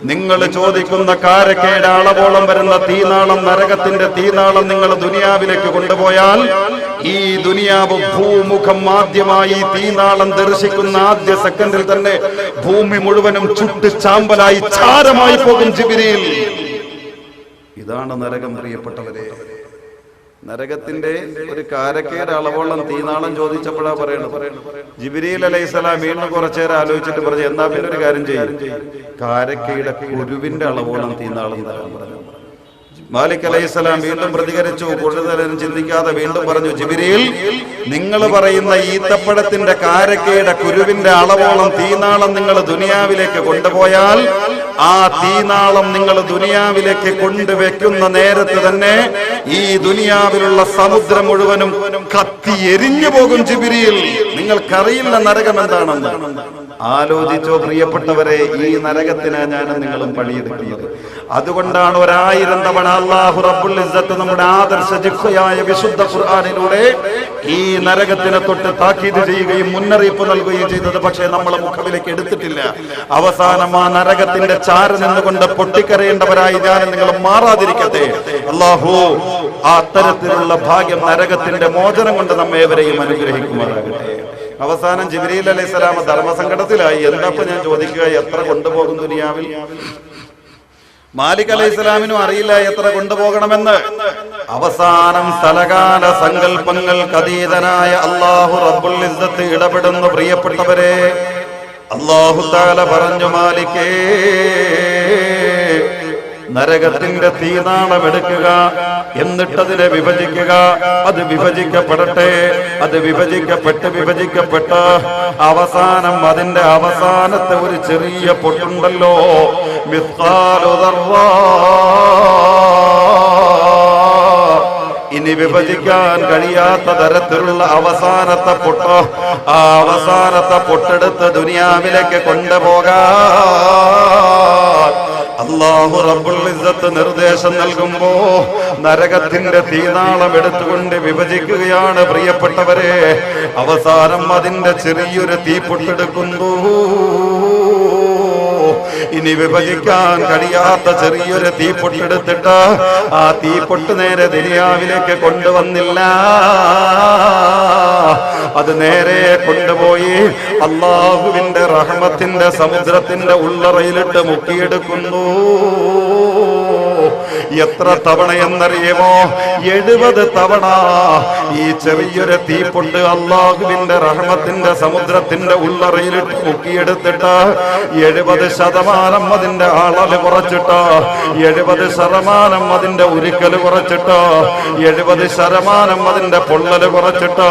നിങ്ങൾ ചോദിക്കുന്ന കാരക്കയുടെ അളവോളം വരുന്ന തീനാളം, നരകത്തിന്റെ തീനാളം നിങ്ങൾ ദുനിയാവിലേക്ക് കൊണ്ടുപോയാൽ ഈ ദുനിയാവ് ഭൂമുഖം ആദ്യമായി തീനാളം ദർശിക്കുന്ന ആദ്യ സെക്കൻഡിൽ തന്നെ ഭൂമി മുഴുവനും ചുട്ട് ചാമ്പലായി ചാരമായി പോകും ജിബ്രീൽ. ഇതാണ് നരകം പ്രിയപ്പെട്ടവരെ. നരകത്തിന്റെ ഒരു കാരക്കയുടെ അളവോളം തീനാളം ചോദിച്ചപ്പോഴാ പറയണത്. ജിബ്രീൽ അലൈഹിസ്സലാം വീണ്ടും കുറച്ചേരം ആലോചിച്ചിട്ട് പറഞ്ഞു, എന്നാ പിന്നെ ഒരു കാര്യം ചെയ്യും, കാരക്കയുടെ കുരുവിന്റെ അളവോളം തീനാളം തരാൻ പറഞ്ഞു. മാലിക് അലൈഹിസ്സലാം വീണ്ടും പ്രതികരിച്ചു. കൂടുതലും ചിന്തിക്കാതെ വീണ്ടും പറഞ്ഞു, ജിബ്രീൽ, നിങ്ങൾ പറയുന്ന ഈത്തപ്പഴത്തിന്റെ കാരക്കയുടെ കുരുവിന്റെ അളവോളം തീനാളം നിങ്ങൾ ദുനിയാവിലേക്ക് കൊണ്ടുപോയാൽ ആ തീനാളം നിങ്ങൾ ദുനിയാവിലേക്ക് കൊണ്ടുവെക്കുന്ന നേരത്ത് തന്നെ ഈ ദുനിയാവിലുള്ള സമുദ്രം മുഴുവനും കത്തി എരിഞ്ഞു പോകും ജിബ്രീൽ. നിങ്ങൾക്കറിയില്ല നരകം എന്താണെന്ന്. ആലോചിച്ചോ പ്രിയപ്പെട്ടവരെ, ഈ നരകത്തിന് ഞാനും നിങ്ങളും പണിയെടുക്കുന്നത്. അതുകൊണ്ടാണ് 1000 തവണ അല്ലാഹു റബ്ബുൽ ഇസ്സത്ത് നമ്മുടെ ആദർശ ജിഹ്വയായ വിശുദ്ധ ഖുർആനിലൂടെ ഈ നരകത്തിനെ തൊട്ട് താക്കീത് ചെയ്യുകയും മുന്നറിയിപ്പ് നൽകുകയും ചെയ്തത്. പക്ഷേ നമ്മൾ മുഖവിലേക്ക് എടുത്തിട്ടില്ല. അവസാനം ആ നരകത്തിന്റെ ചാര നിന്നുകൊണ്ട് പൊട്ടിക്കരയേണ്ടവരായി ഞാനും നിങ്ങളും മാറാതിരിക്കട്ടെ. അല്ലാഹു ആ അത്തരത്തിലുള്ള ഭാഗ്യം നരകത്തിന്റെ മോചനം കൊണ്ട് നമ്മേവരെയും അനുഗ്രഹിക്കുമാറാകട്ടെ. അവസാനം ജിബ്രീൽ അലൈഹിസ്സലാം ധർമ്മസങ്കടത്തിലായി. എന്താ ഞാൻ ചോദിക്കുക, എത്ര കൊണ്ടുപോകും ദുനിയാവിൽ? മാലിക് അലൈഹിസ്സലാമിനും അറിയില്ല എത്ര കൊണ്ടുപോകണമെന്ന്. അവസാനം സ്ഥലകാല സങ്കല്പങ്ങൾക്ക് അതീതനായ അല്ലാഹു റബ്ബുൽ ഇസ്സത്ത് ഇടപെടുന്നു. പ്രിയപ്പെട്ടവരെ, അല്ലാഹു തആല പറഞ്ഞു, മാലിക്കേ, നരകത്തിന്റെ തീനാളം എടുക്കുക, എന്നിട്ടതിനെ വിഭജിക്കുക. അത് വിഭജിക്കപ്പെടട്ടെ. അത് വിഭജിക്കപ്പെട്ട് അവസാനം അതിന്റെ അവസാനത്തെ ഒരു ചെറിയ പൊട്ടുണ്ടല്ലോ, മിസ്ഖാലു ദർറ, ഇനി വിഭജിക്കാൻ കഴിയാത്ത തരത്തിലുള്ള അവസാനത്തെ പൊട്ട്, ആ അവസാനത്തെ പൊട്ടെടുത്ത് ദുനിയാവിലേക്ക് കൊണ്ടുപോകാൻ അല്ലാഹു റബ്ബുൽ ഇസ്സത്ത് നിർദ്ദേശം നൽകുമ്പോ നരകത്തിന്റെ തീനാളം എടുത്തുകൊണ്ട് വിഭജിക്കുകയാണ്. പ്രിയപ്പെട്ടവരെ, അവസാനം അതിന്റെ ചെറിയൊരു തീപ്പൊട്ടെടുക്കുന്നു. ഇനി വിഭജിക്കാൻ കഴിയാത്ത ചെറിയൊരു തീപ്പൊട്ടെടുത്തിട്ട് ആ തീപ്പൊട്ട് നേരെ ദുനിയാവിലേക്ക് കൊണ്ടുവന്നില്ല. അത് നേരെ കൊണ്ടുപോയി അല്ലാഹുവിന്റെ റഹ്മത്തിന്റെ സമുദ്രത്തിന്റെ ഉള്ളറയിലിട്ട് മുക്കിയെടുക്കുന്നു. എത്ര തവണയെന്നറിയുമോ? 70 തവണ ഈ ചെറിയൊരു തീപ്പൊട്ട് അല്ലാഹുവിന്റെ റഹ്മത്തിന്റെ സമുദ്രത്തിന്റെ ഉള്ളറയിലിട്ട് മുക്കിയെടുത്തിട്ട് 70% അതിന്റെ അളവ് കുറച്ചിട്ട്, 70% അതിന്റെ ഉരുക്കല് കുറച്ചിട്ട്, 70% അതിന്റെ പൊള്ളല് കുറച്ചിട്ട്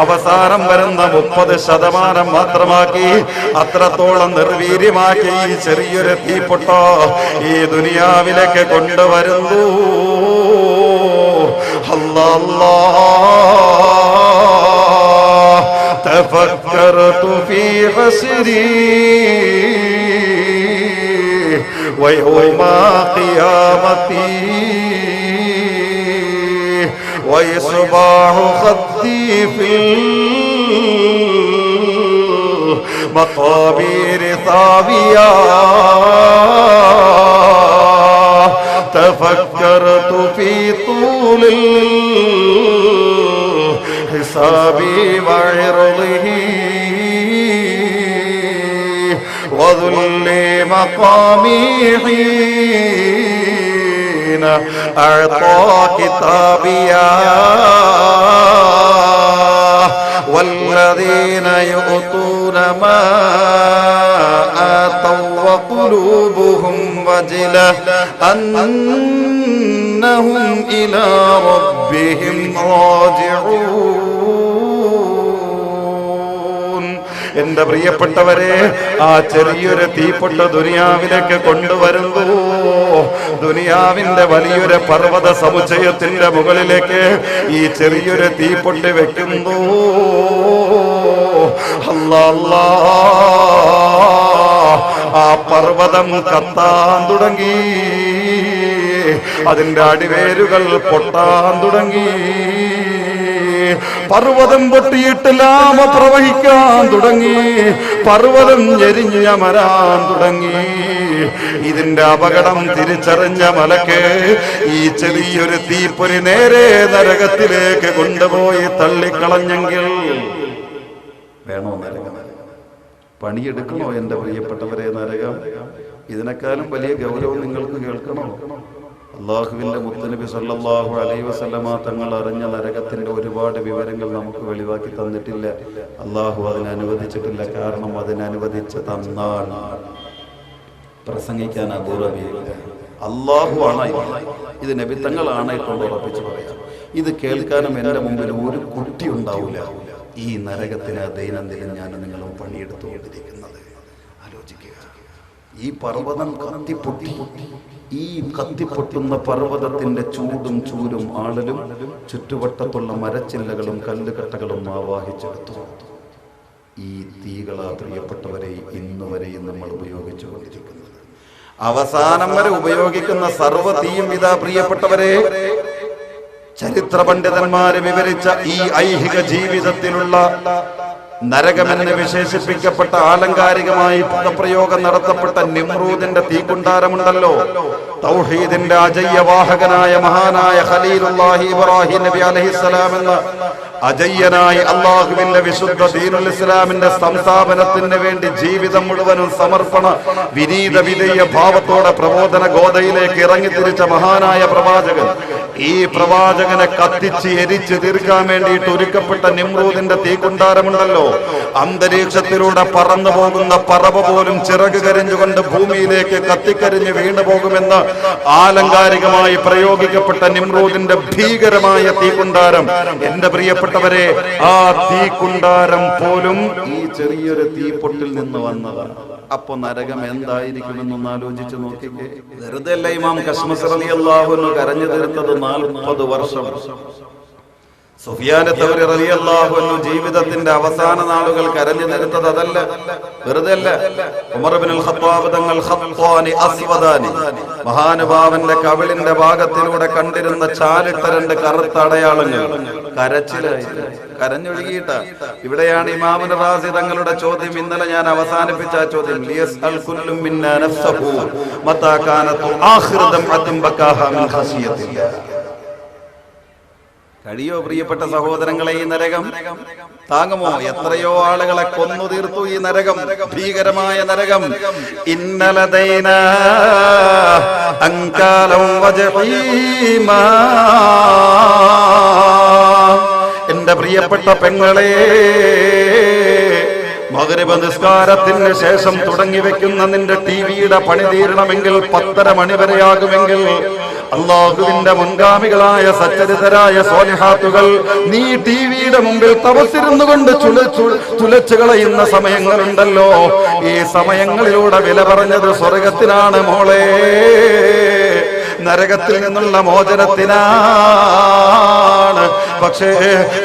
അവസാനം വരുന്ന 30% മാത്രമാക്കി, അത്രത്തോളം നിർവീര്യമാക്കി ഈ ചെറിയൊരു തീപ്പൊട്ട ഈ ദുനിയാവിലേക്ക് കൊണ്ടുവരുന്നു. തഫക്കറതു ഫീ ഹസ്രി വയൗമ ഖിയാമത്തി വയസ്ബഹു ഖദ്ദി ഫിൽ മഖാബിർ സാവിയ. തഫക്കറതു ഫീ തൂലിൽ ഹിസാബി വഇർദിഹി വദുല്ലി മഖാമി ഹീന അഅതാ കിതാബിയാ والذين يؤتون ما آتوا وقلوبهم وجلة أنهم إلى ربهم راجعون. എന്റെ പ്രിയപ്പെട്ടവരെ, ആ ചെറിയൊരു തീപ്പൊട്ട ദുനിയാവിലേക്ക് കൊണ്ടുവരുന്നു. ദുനിയാവിന്റെ വലിയൊരു പർവ്വത സമുച്ചയത്തിന്റെ മുകളിലേക്ക് ഈ ചെറിയൊരു തീപ്പൊട്ടി വെക്കുന്നു. അല്ലാ, ആ പർവ്വതം കത്താൻ തുടങ്ങി, അതിന്റെ അടിവേരുകൾ പൊട്ടാൻ തുടങ്ങി. പർവ്വതം പൊട്ടിയിട്ട് ലാവ പ്രവഹിക്കാൻ തുടങ്ങി, പർവ്വതം എരിഞ്ഞമരാൻ തുടങ്ങി. ഇതിന്റെ അപകടം തിരിച്ചറിഞ്ഞ മലക്ക് ഈ ചെറിയൊരു തീപ്പൊരി നേരെ നരകത്തിലേക്ക് കൊണ്ടുപോയി തള്ളിക്കളഞ്ഞെങ്കിൽ വേണോ നരകം? പണിയെടുക്കണോ എന്റെ പ്രിയപ്പെട്ടവരെ നരകം? ഇതിനേക്കാളും വലിയ ഗൗരവം നിങ്ങൾക്ക് കേൾക്കണോ? അള്ളാഹുവിന്റെ മുത്തനബി സല്ലല്ലാഹു അലൈഹി വസല്ലമ തങ്ങൾ അറിഞ്ഞ നരകത്തിന്റെ ഒരുപാട് വിവരങ്ങൾ നമുക്ക് വെളിവാക്കി തന്നിട്ടില്ല. അള്ളാഹു അതിനനുവദിച്ചിട്ടില്ല. കാരണം അതിനനുവദിച്ച് തന്നാൽ പ്രസംഗിക്കാൻ അപൂർവമില്ല. അള്ളാഹു ആണ് ഇത്, നബി തങ്ങളാണ് ഇപ്പോൾ ഉറപ്പിച്ച് പറയാം. ഇത് കേൾക്കാനും എൻ്റെ മുമ്പിൽ ഒരു കുട്ടി ഉണ്ടാവില്ല. ഈ നരകത്തിന് ദൈനംദിനം ഞാൻ നിങ്ങളും പണിയെടുത്തുകൊണ്ടിരിക്കുന്നത് ആലോചിക്കുക. ഈ പർവ്വതം കത്തിപ്പൊട്ടി, ഈ കത്തിപ്പൊട്ടുന്ന പർവ്വതത്തിന്റെ ചൂടും ചൂരും ആളലും ചുറ്റുവട്ടത്തുള്ള മരച്ചില്ലകളും കല്ലുകട്ടകളും ആവാഹിച്ചെടുത്തു. ഈ തീകളാ പ്രിയപ്പെട്ടവരെ ഇന്നുവരെയും നമ്മൾ ഉപയോഗിച്ചു കൊണ്ടിരിക്കുന്നത്. അവസാനം വരെ ഉപയോഗിക്കുന്ന സർവ്വ തീയും ഇതാ പ്രിയപ്പെട്ടവരെ, ചരിത്ര പണ്ഡിതന്മാര് വിവരിച്ച ഈ ഐഹിക ജീവിതത്തിലുള്ള നരകമെന്ന് വിശേഷിപ്പിക്കപ്പെട്ട ആലങ്കാരികമായി പദപ്രയോഗം നടത്തപ്പെട്ട നിമ്രൂദിന്റെ തീക്കുണ്ടാരമുണ്ടല്ലോ. തൗഹീദിന്റെ അജയ്യവാഹകനായ മഹാനായ ഖലീലുല്ലാഹി ഇബ്രാഹിം നബി അലൈഹിസ്സലാം എന്ന അജയ്യനായി അള്ളാഹുവിന്റെ വിശുദ്ധ ദീനുൽ ഇസ്ലാമിന്റെ സംസ്ഥാപനത്തിന് വേണ്ടി ജീവിതം മുഴുവനും സമർപ്പണ വിനീത വിധേയ ഭാവത്തോടെ പ്രബോധന ഗോതയിലേക്ക് ഇറങ്ങിത്തിരിച്ച മഹാനായ പ്രവാചകൻ, ഈ പ്രവാചകനെ കത്തിച്ച് എരിച്ച് തീർക്കാൻ വേണ്ടിയിട്ട് ഒരുക്കപ്പെട്ട നിമ്രൂദിന്റെ തീക്കുണ്ടാരമുണ്ടല്ലോ, അന്തരീക്ഷത്തിലൂടെ പറന്നു പോകുന്ന പറവ പോലും ചിറക് കരിഞ്ഞുകൊണ്ട് ഭൂമിയിലേക്ക് കത്തിക്കരിഞ്ഞ് വീണു പോകുമെന്ന് ആലങ്കാരികമായി പ്രയോഗിക്കപ്പെട്ട നിമ്രൂദിന്റെ ഭീകരമായ തീക്കുണ്ടാരം, എന്റെ പ്രിയപ്പെട്ടവരെ, ആ തീക്കുണ്ടാരം പോലും ഈ ചെറിയൊരു തീപ്പൊട്ടിൽ നിന്ന് വന്നതാണ്. അപ്പൊ നരകം എന്തായിരിക്കുമെന്നൊന്ന് ആലോചിച്ച് നോക്കിക്കേ. വെറുതെ അല്ല ഇമാം കശ്മസ് റളിയല്ലാഹു അൻഹു കരഞ്ഞു തീർത്തത് 40 വർഷം. സുഫിയാൻ തൗരി റളിയല്ലാഹു അൻഹു ജീവിതത്തിന്റെ അവസാന നാളുകൾ കരഞ്ഞു തീർത്തത് അതല്ല, വെറുതെ അല്ല. ഉമർ ഇബ്നുൽ ഖത്താബ് തങ്ങൾ ഖത്താനി അസ്വദാനി, മഹാനുഭാവന്റെ കവിളിന്റെ ഭാഗത്തിലൂടെ കണ്ടിരുന്ന ചാലിട്ട 2 കറുത്ത അടയാളങ്ങൾ കരച്ചിലായി, കരഞ്ഞൊഴുകിയിട്ട. ഇവിടെയാണ് ഇമാമുൽ റാസി തങ്ങളുടെ ചോദ്യം. ഇന്നലെ ഞാൻ അവസാനിപ്പിച്ച ആ ചോദ്യം, ലിയസ്അൽ കുല്ലു മിന്നാ നഫ്സഹു മതാ കാനതു ആഖിറു ദംഅത്തിൻ ബകാഹ മിൻ ഖശിയത്തില്ലാഹ്. കഴിയോ പ്രിയപ്പെട്ട സഹോദരങ്ങളെ ഈ നരകം? താങ്ങുമോ? എത്രയോ ആളുകളെ കൊന്നു തീർത്തു ഈ നരകം, ഭീകരമായ നരകം. ഇന്നലദൈനാ അൻകാലം വജഈമാ. എന്റെ പ്രിയപ്പെട്ട പെങ്ങളെ, മഗ്രിബ് നിസ്കാരത്തിന് ശേഷം തുടങ്ങി വെക്കുന്ന നിന്റെ ടിവിയുടെ പണി തീരണമെങ്കിൽ 10:30 മണി വരെയാകുമെങ്കിൽ അള്ളാഹുവിന്റെ മുൻഗാമികളായ സച്ചരിതരായ സ്വാലിഹാത്തുകൾ നീ ടിവിയുടെ മുമ്പിൽ തപസ്സിരുന്നുകൊണ്ട് തുലച്ചു കളയുന്ന സമയങ്ങളുണ്ടല്ലോ. ഈ സമയങ്ങളിലൂടെ വില പറഞ്ഞത് സ്വർഗത്തിനാണ് മോളെ, നരകത്തിൽ നിന്നുള്ള മോചനത്തിനാണ്. പക്ഷേ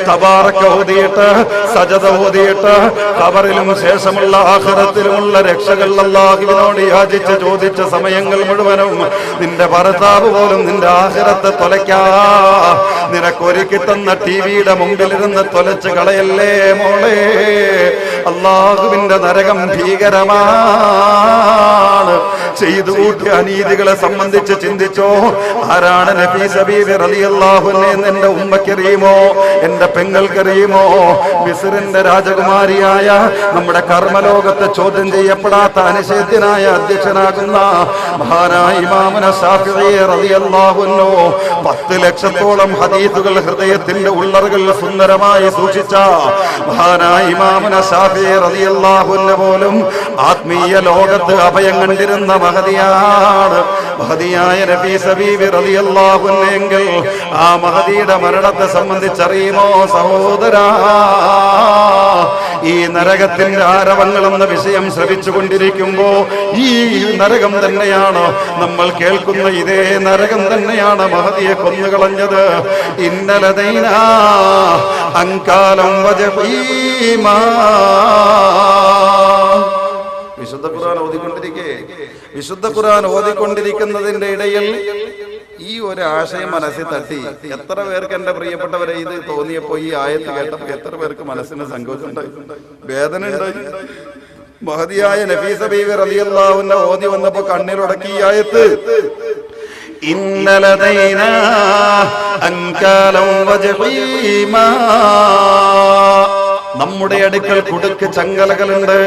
തബാറക ഓതിയിട്ട് സജദ ഓതിയിട്ട് ഖബറിലും ശേഷമുള്ള ആഖിറത്തിലുമുള്ള രക്ഷകൾ അല്ലാഹുവിനോട് യാചിച്ച് ചോദിച്ച സമയങ്ങൾ മുഴുവനും നിന്റെ ഭർത്താവ് പോലും നിന്റെ ആഖിറത്തെ തൊലയ്ക്കാ നിനക്കൊരുക്കി തന്ന ടിവിയുടെ മുമ്പിലിരുന്ന് തൊലച്ച് കളയല്ലേ മോളെ. അല്ലാഹുവിന്റെ നരകം ഭീകരമാണ്. ചെയ്തു കൂട്ടിയ അനീതികളെ സംബന്ധിച്ച് ചിന്തിച്ചോ. ആരാണ് നഫീസ ബീവി റളിയല്ലാഹു അൻഹ എന്ന് എന്റെ ഉമ്മക്കറിയുമോ, എന്റെ പെങ്ങൾക്കറിയുമോ? മിസ്റിന്റെ രാജകുമാരിയായ നമ്മുടെ കർമ്മലോകത്തെ ചോദ്യം ചെയ്യപ്പെടാത്ത അനിഷേധ്യനായ അധ്യക്ഷനാകുന്ന മഹാനായ ഇമാമുന ശാഫിഈ റളിയല്ലാഹു അൻഹു 10 ലക്ഷത്തോളം ഹദീസുകൾ ഹൃദയത്തിന്റെ ഉള്ളറകൾ സുന്ദരമായി സൂക്ഷിച്ച മഹാനായ ഇമാമുന ശാഫിഈ റളിയല്ലാഹു അൻഹു പോലും ആത്മീയ ലോകത്ത് അഭയം കണ്ടിരുന്ന മഹദിയാണ് മഹദിയായ നഫീസ ബീവി റളിയല്ലാഹു അൻഹ. എങ്കിൽ ആ മഹദിയുടെ മരണത്തെ സംബന്ധിച്ചറിയുമോ സഹോദരാ? ഈ നരകത്തിന്റെ ആരവങ്ങൾ എന്ന വിഷയം ശ്രവിച്ചുകൊണ്ടിരിക്കുമ്പോ ഈ നരകം തന്നെയാണ് നമ്മൾ കേൾക്കുന്ന ഇതേ നരകം തന്നെയാണ് മഹദിയെ കൊന്നുകളഞ്ഞത്. ഇന്നലദൈന അങ്കാലം വജഹീമാ. വിശുദ്ധ ഖുർആൻ ഓതിക്കൊണ്ടിരിക്കുന്നതിന്റെ ഇടയിൽ ഈ ഒരു ആശയം മനസ്സിൽ തട്ടി. എത്ര പേർക്ക് എന്റെ പ്രിയപ്പെട്ടവരെ ഇത് തോന്നിയപ്പോ, ഈ ആയത്ത് കേട്ടപ്പോ എത്ര പേർക്ക് മനസ്സിന് സങ്കോചം ഉണ്ടായി, വേദന ഉണ്ടായി? മഹദിയായ നഫീസ ബീവി റളിയല്ലാഹു അൻഹ ഓതി വന്നപ്പോ കണ്ണിലുടക്കി ഈ ആയത്ത്. ഇന്നലദൈന അൻകാലം വജഹീമാ. നമ്മുടെ അടുക്കൽ കുടുക്ക് ചങ്ങലകളുണ്ട്.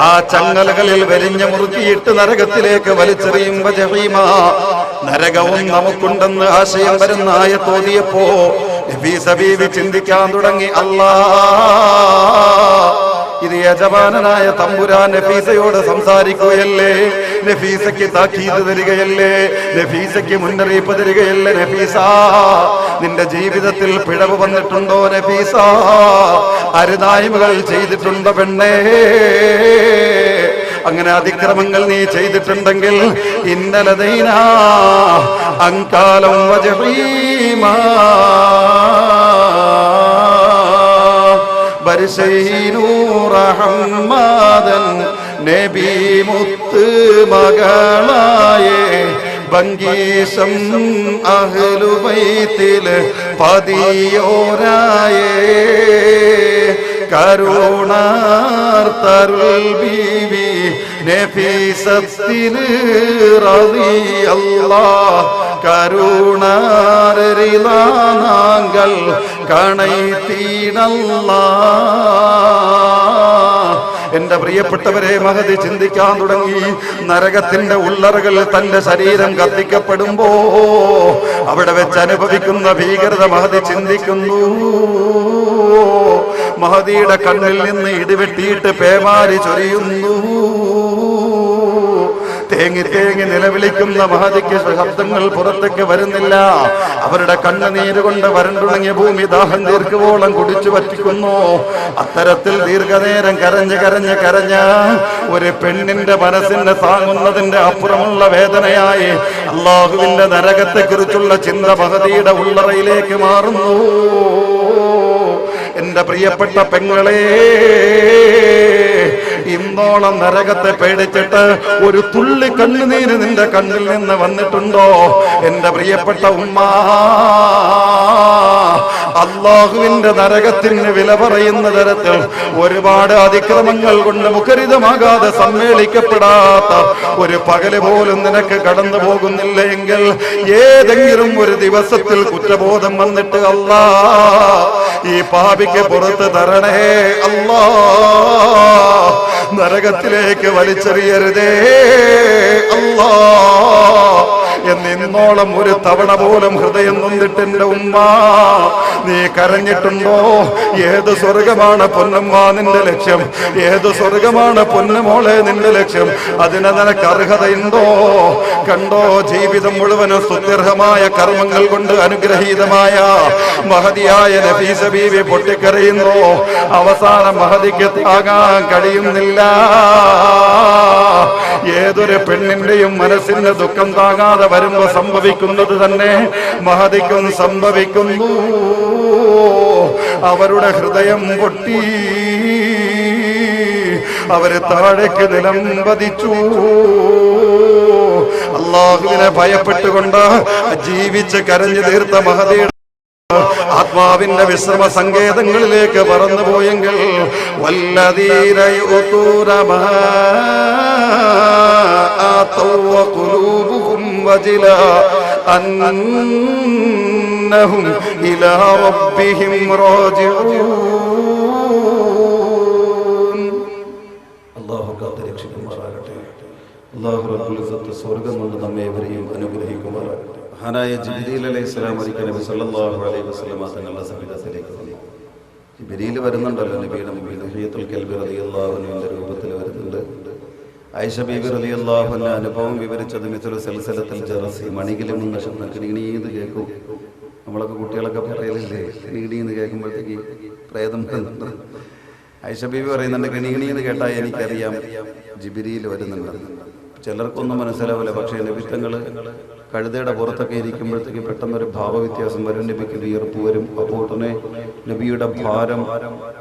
ആ ചങ്ങലകളിൽ വരിഞ്ഞ മുറുക്കിയിട്ട് നരകത്തിലേക്ക് വലിച്ചെറിയുമ്പോ ജഹീമാ, നരകവും നമുക്കുണ്ടെന്ന് ആശയം വരുന്ന ആയത്ത് ഓതിയപ്പോ നഫീസ ബീവി ചിന്തിക്കാൻ തുടങ്ങി. ഇത് യജമാനനായ തമ്പുരാൻ നഫീസയോട് സംസാരിക്കുകയല്ലേ, നഫീസയ്ക്ക് താക്കീത് തരികയല്ലേ, നഫീസയ്ക്ക് മുന്നറിയിപ്പ് തരികയല്ലേ. നഫീസ, നിന്റെ ജീവിതത്തിൽ പിഴവ് വന്നിട്ടുണ്ടോ? നഫീസ, അരുതായ്മകൾ ചെയ്തിട്ടുണ്ടോ പെണ്ണേ? അങ്ങനെ അതിക്രമങ്ങൾ നീ ചെയ്തിട്ടുണ്ടെങ്കിൽ ഇന്നലദൈന അങ്കാലം വജഹീമാ. റഹ്മാദൻ നബി മുത്ത് മകളായേ ബംഗീസം അഹ്ലുബൈത്തിലെ പതിയോരായേ കരുണാർത്തരുൾ ബീവി നഫീസത്തിന് റളിയല്ലാഹ് കരുണാരിലാനാങ്കൾ കണൈത്തീനല്ലാഹ്. എന്റെ പ്രിയപ്പെട്ടവരെ, മഹദി ചിന്തിക്കാൻ തുടങ്ങി. നരകത്തിന്റെ ഉള്ളറകൾ തന്റെ ശരീരം കത്തിക്കപ്പെടുമ്പോ അവിടെ വെച്ച് അനുഭവിക്കുന്ന ഭീകരത മഹദി ചിന്തിക്കുന്നു. മഹദിയുടെ കണ്ണിൽ നിന്ന് ഇടിവെട്ടിയിട്ട് പേമാരി ചൊരിയുന്നു. തേങ്ങി തേങ്ങി നിലവിളിക്കുന്ന മഹദിക്ക് ശബ്ദങ്ങൾ പുറത്തേക്ക് വരുന്നില്ല. അവരുടെ കണ്ണുനീര് കൊണ്ട് വരണ്ടുണങ്ങിയ ഭൂമി ദാഹം ദീർഘവോളം കുടിച്ചു വറ്റിക്കുന്നു. അത്തരത്തിൽ ദീർഘനേരം കരഞ്ഞ് ഒരു പെണ്ണിന്റെ മനസ്സിനെ താങ്ങുന്നതിന്റെ അപ്പുറമുള്ള വേദനയായി അല്ലാഹുവിന്റെ നരകത്തെ കുറിച്ചുള്ള ചിന്ത മഹദിയുടെ ഉള്ളറയിലേക്ക് മാറുന്നു. എന്റെ പ്രിയപ്പെട്ട പെങ്ങളെ, ഇന്നോളം നരകത്തെ പേടിച്ചിട്ട് ഒരു തുള്ളി കണ്ണുനീര് നിന്റെ കണ്ണിൽ നിന്ന് വന്നിട്ടുണ്ടോ? എന്റെ പ്രിയപ്പെട്ട ഉമ്മ, അല്ലാഹുവിന്റെ നരകത്തിന് വില പറയുന്ന തരത്തിൽ ഒരുപാട് അതിക്രമങ്ങൾ കൊണ്ട് മുഖരിതമാകാതെ സമ്മേളിക്കപ്പെടാത്ത ഒരു പകല് പോലും നിനക്ക് കടന്നു പോകുന്നില്ല എങ്കിൽ ഏതെങ്കിലും ഒരു ദിവസത്തിൽ കുറ്റബോധം വന്നിട്ട് അല്ലാ ഈ പാപിക്ക് പുറത്ത് തരണേ അല്ലാ, നരകത്തിലേക്ക് വലിച്ചെറിയരുതേ അല്ലാ എന്നിന്നോളം ഒരു തവണ പോലും ഹൃദയം നൊന്നിട്ട് എന്റെ ഉമ്മ നീ കരഞ്ഞിട്ടുണ്ടോ? ഏത് സ്വർഗമാണ് പൊന്നമ്മ നിന്റെ ലക്ഷ്യം? ഏത് സ്വർഗമാണ് പൊന്നുമോളെ നിന്റെ ലക്ഷ്യം? അതിന് നിനക്ക് അർഹതയുണ്ടോ? കണ്ടോ, ജീവിതം മുഴുവനും സ്തുത്യർഹമായ കർമ്മങ്ങൾ കൊണ്ട് അനുഗ്രഹീതമായ മഹദിയായ നഫീസ ബീവി പൊട്ടിക്കരയുന്നു. അവസാനം മഹദിക്ക് താങ്ങാൻ കഴിയുന്നില്ല. ഏതൊരു പെണ്ണിന്റെയും മനസ്സിന്റെ ദുഃഖം താങ്ങാതെ വരുമ്പോ സംഭവിക്കുന്നത് തന്നെ മഹദിക്കും സംഭവിക്കുന്നു. അവരുടെ ഹൃദയം പൊട്ടി, അവര് താഴേക്ക് നിലം പതിച്ചു. അല്ലാഹുവിനെ ഭയപ്പെട്ടുകൊണ്ട് ജീവിച്ച് കരഞ്ഞു തീർത്ത മഹദിയുടെ ആത്മാവിന്റെ വിശ്രമ സങ്കേതങ്ങളിലേക്ക് പറന്നുപോയെങ്കിൽ വല്ലദീന യുതൂന മാ ആതൗ വഖുലൂബുഹും വജില അന്നഹും ഇലാ റബ്ബിഹിം റാജിഊൻ. അല്ലാഹു കാത്തുരക്ഷിക്കുമാറാകട്ടെ. അല്ലാഹു റബ്ബുൽ ഇസ്സത്ത് സ്വർഗ്ഗം കൊണ്ട് നമ്മെ ഏവരെയും അനുഗ്രഹിക്കുമാറാകട്ടെ. മഹാനായ ജിബ്രീൽ അലൈഹിസ്സലാം ഒരിക്കൽ നബി സല്ലല്ലാഹു അലൈഹി വസല്ലം തങ്ങളുടെ സവിധത്തിലേക്ക് വന്നു. ജിബ്രീൽ വരുന്നുണ്ടല്ലോ നബിയുടെ മുമ്പിൽ. ദഹിയത്തുൽ കൽബി റളിയല്ലാഹു അൻഹുവിന്റെ രൂപത്തിൽ വരുന്നുണ്ട്. ആയിഷ ബീബി റളിയല്ലാഹു അൻഹ അനുഭവം വിവരിച്ചത് മിഥുൽ സൽസലത്തിൽ ജറസി, മണികിലും നിന്ന് ശബ്ദം കിണികിണീന്ന് കേൾക്കും. നമ്മളൊക്കെ കുട്ടികളൊക്കെ പറയലില്ലേ, കിണികിണീന്ന് കേൾക്കുമ്പോഴത്തേക്ക് പ്രേതം വരുന്നുണ്ട്. ആയിഷ ബീബി പറയുന്നുണ്ട്, കിണികിണീന്ന് കേട്ടാൽ എനിക്കറിയാം ജിബ്രീൽ വരുന്നുണ്ട്. ചിലർക്കൊന്നും മനസ്സിലാവില്ല. പക്ഷേ നബിത്തങ്ങള് കഴുതയുടെ പുറത്തൊക്കെ ഇരിക്കുമ്പോഴത്തേക്ക് പെട്ടെന്നൊരു ഭാവവ്യത്യാസം വരും. നബിക്ക് വിയർപ്പ് വരും. അപ്പോൾ തന്നെ നബിയുടെ ഭാരം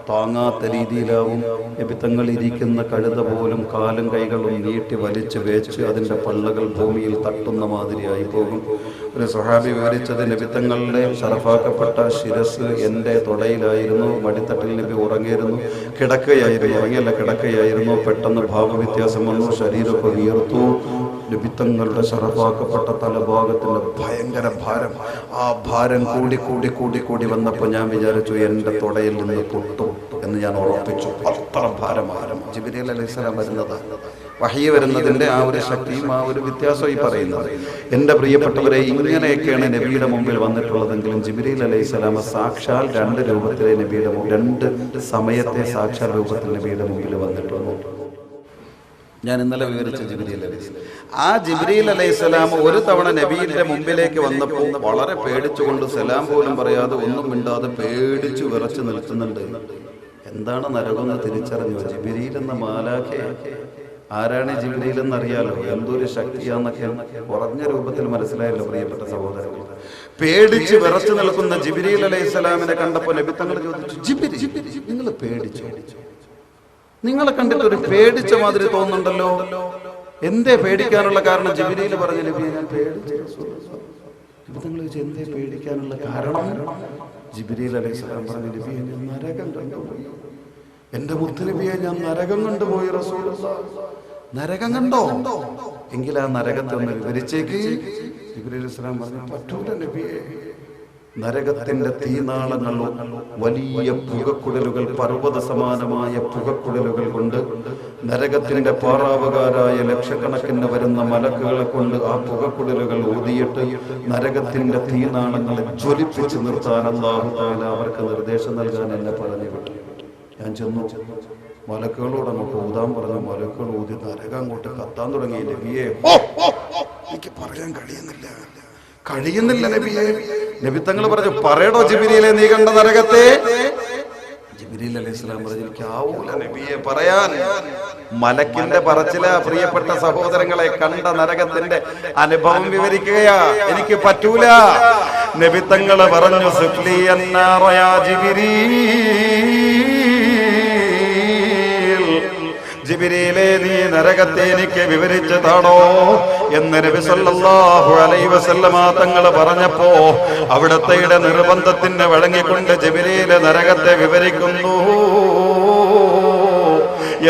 താങ്ങാത്ത രീതിയിലാവും. നബിത്തങ്ങൾ ഇരിക്കുന്ന കഴുത പോലും കാലും കൈകളും നീട്ടി വലിച്ച് വേച്ച് അതിൻ്റെ പള്ളകൾ ഭൂമിയിൽ തട്ടുന്ന മാതിരിയായി പോകും. ഒരു സ്വഹാബി വിവരിച്ചത്, നബിത്തങ്ങളുടെ ശറഫാക്കപ്പെട്ട ശിരസ് എൻ്റെ തൊടയിലായിരുന്നു. മടിത്തട്ടിൽ നബി ഉറങ്ങിയിരുന്നു, കിടക്കുകയായിരുന്നു. പെട്ടെന്ന് ഭാവവ്യത്യാസം വന്നു, ശരീരമൊക്കെ വിയർത്തു. നബിത്തങ്ങളുടെ ശറഫാക്കപ്പെട്ട തലഭാഗത്തിന്റെ ഭയങ്കര ഭാരം, ആ ഭാരം കൂടി വന്നപ്പോൾ ഞാൻ വിചാരിച്ചു എൻ്റെ തൊടയിൽ നിന്ന് പൊട്ടും എന്ന് ഞാൻ ഉറപ്പിച്ചു. അത്ര ഭാരമാരം. ജിബ്രീൽ അലൈഹിസ്സലാം വരുന്നതാണ്. വഹി വരുന്നതിന്റെ ആ ഒരു ശക്തിയും ആ ഒരു വ്യത്യാസവും ഈ പറയുന്നത്. എൻ്റെ പ്രിയപ്പെട്ടവരെ, ഇങ്ങനെയൊക്കെയാണ് നബിയുടെ മുമ്പിൽ വന്നിട്ടുള്ളതെങ്കിലും ജിബ്രീൽ അലൈഹിസ്സലാം സാക്ഷാൽ രണ്ട് രൂപത്തിലെ നബിയുടെ രണ്ട് സമയത്തെ സാക്ഷാൽ രൂപത്തിൽ നബിയുടെ മുമ്പിൽ വന്നിട്ടുള്ളൂ. ഞാൻ ഇന്നലെ വിവരിച്ച ജിബ്രീൽ അലൈഹിസ്സലാം. ആ ജിബ്രീൽ അലൈഹിസ്സലാം ഒരു തവണ നബിയുടെ മുമ്പിലേക്ക് വന്നപ്പോൾ വളരെ പേടിച്ചുകൊണ്ട് സലാം പോലും പറയാതെ ഒന്നും മിണ്ടാതെ പേടിച്ചു വിറച്ചു നിൽക്കുന്നുണ്ട്. എന്താണ് നരകമെന്ന് തിരിച്ചറിഞ്ഞു. ജിബ്രീൽ എന്ന മാലാഖെ ആരാണ് ജിബ്രീൽ എന്നറിയാലോ, എന്തൊരു ശക്തിയാന്നൊക്കെ കുറഞ്ഞ രൂപത്തിൽ മനസ്സിലായല്ലോ പ്രിയപ്പെട്ട സഹോദരങ്ങൾ. പേടിച്ച് വിറച്ചു നിൽക്കുന്ന ജിബ്രീൽ അലൈഹിസ്സലാമിനെ കണ്ടപ്പോൾ നബി തങ്ങൾ ചോദിച്ചു, ജിബ്രീൽ നിങ്ങൾ പേടിച്ചു? നിങ്ങളെ കണ്ടിട്ട് ഒരു പേടിച്ച മാതിരി തോന്നുന്നുണ്ടല്ലോ, എന്തേ പേടിക്കാനുള്ള കാരണം? ജിബ്രീൽ പറഞ്ഞു, നബിയെ ഞാൻ പേടിച്ചു. നിങ്ങൾ ചോദിച്ചു എന്തേ പേടിക്കാനുള്ള കാരണം? ജിബ്രീൽ അലൈഹിസ്സലാം പറഞ്ഞു, നബിയെ ഞാൻ നരകം കണ്ടുപോയി. എന്റെ മുത്തുനബിയെ ഞാൻ നരകം കണ്ടുപോയി. റസൂലുള്ളാഹ് നരകം കണ്ടോ? എങ്കിൽ ആ നരകത്തെ ഒന്ന് വിവരിച്ചേക്ക്. ജിബ്രീൽ അലൈഹിസ്സലാം പറഞ്ഞു, പറ്റൂല നബിയെ. നരകത്തിന്റെ തീനാളങ്ങൾ, വലിയ പുകക്കുടലുകൾ, പർവ്വത സമാനമായ പുകക്കുടലുകൾ കൊണ്ട് നരകത്തിന്റെ പാറാവുകാരായ ലക്ഷക്കണക്കിന് വരുന്ന മലക്കുകളെ കൊണ്ട് ആ പുകക്കുടലുകൾ ഊതിയിട്ട് നരകത്തിന്റെ തീനാളങ്ങളെ ജ്വലിപ്പിച്ച് നിർത്താൻ അല്ലാഹു തആല അവർക്ക് നിർദ്ദേശം നൽകാൻ എന്നെ പറഞ്ഞു വിട്ടു. ഞാൻ ചെന്നു, മലക്കുകളോട് അങ്ങോട്ട് ഊതാൻ പറഞ്ഞു. മലക്കുകൾ ഊതി നരകം അങ്ങോട്ട് കത്താൻ തുടങ്ങി. നബിയെ എനിക്ക് പറയാൻ കഴിയുന്നില്ല നബിയെ. നബി തങ്ങൾ പറഞ്ഞു, പറയടോ ജിബ്രീലെ, നീ കണ്ട നരകത്തെ? ജിബ്രീൽ അലൈഹിസ്സലാം പറഞ്ഞു, എനിക്ക് ആവൂല നബിയെ പറയാൻ. മലക്കിന്റെ പറച്ചില പ്രിയപ്പെട്ട സഹോദരങ്ങളെ, കണ്ട നരകത്തിന്റെ അനുഭവം വിവരിക്കുകയാ, എനിക്ക് പറ്റൂല. നബി തങ്ങൾ പറഞ്ഞു, സുഖ്ലിയൻ നാറ യാ ജിബ്രീൽ, ജിബ്രീലേ നീ നരകത്തെ എനിക്ക് വിവരിച്ചു താടോ എന്ന് നബി സല്ലല്ലാഹു അലൈഹി വസല്ലമ തങ്ങൾ പറഞ്ഞപ്പോ അവിടത്തെയുടെ നിർബന്ധത്തിന് വഴങ്ങിക്കൊണ്ട് ജിബ്രീൽ നരകത്തെ വിവരിക്കുന്നു.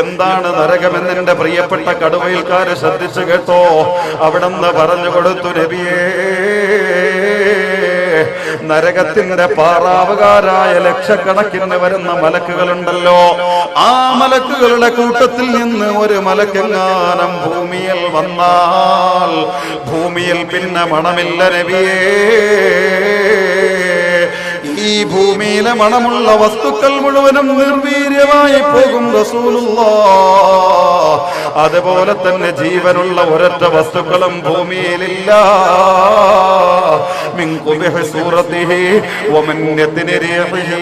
എന്താണ് നരകമെന്ന് എന്റെ പ്രിയപ്പെട്ട കടുവയിൽക്കാര് ശ്രദ്ധിച്ചു കേട്ടോ. അവിടെന്ന് പറഞ്ഞു കൊടുത്തു, നബിയേ, നരകത്തിന്റെ പാറാവുകാരായ ലക്ഷക്കണക്കിന് വരുന്ന മലക്കുകളുണ്ടല്ലോ, ആ മലക്കുകളുടെ കൂട്ടത്തിൽ നിന്ന് ഒരു മലക്കെങ്ങാനം ഭൂമിയിൽ വന്നാൽ ഭൂമിയിൽ പിന്നെ മണമില്ല നബിയേ. ഈ ഭൂമിയിലെ മണമുള്ള വസ്തുക്കൾ മുഴുവനും നിർവീര്യമായി പോകും റസൂലുള്ളാഹ്. അതുപോലെ തന്നെ ജീവനുള്ള ഒരൊറ്റ വസ്തുക്കളും ഭൂമിയിലില്ല. മിൻ ഖുബഹി സൂറത്തിഹി വമിൻ യത്നി റീഹിഹി.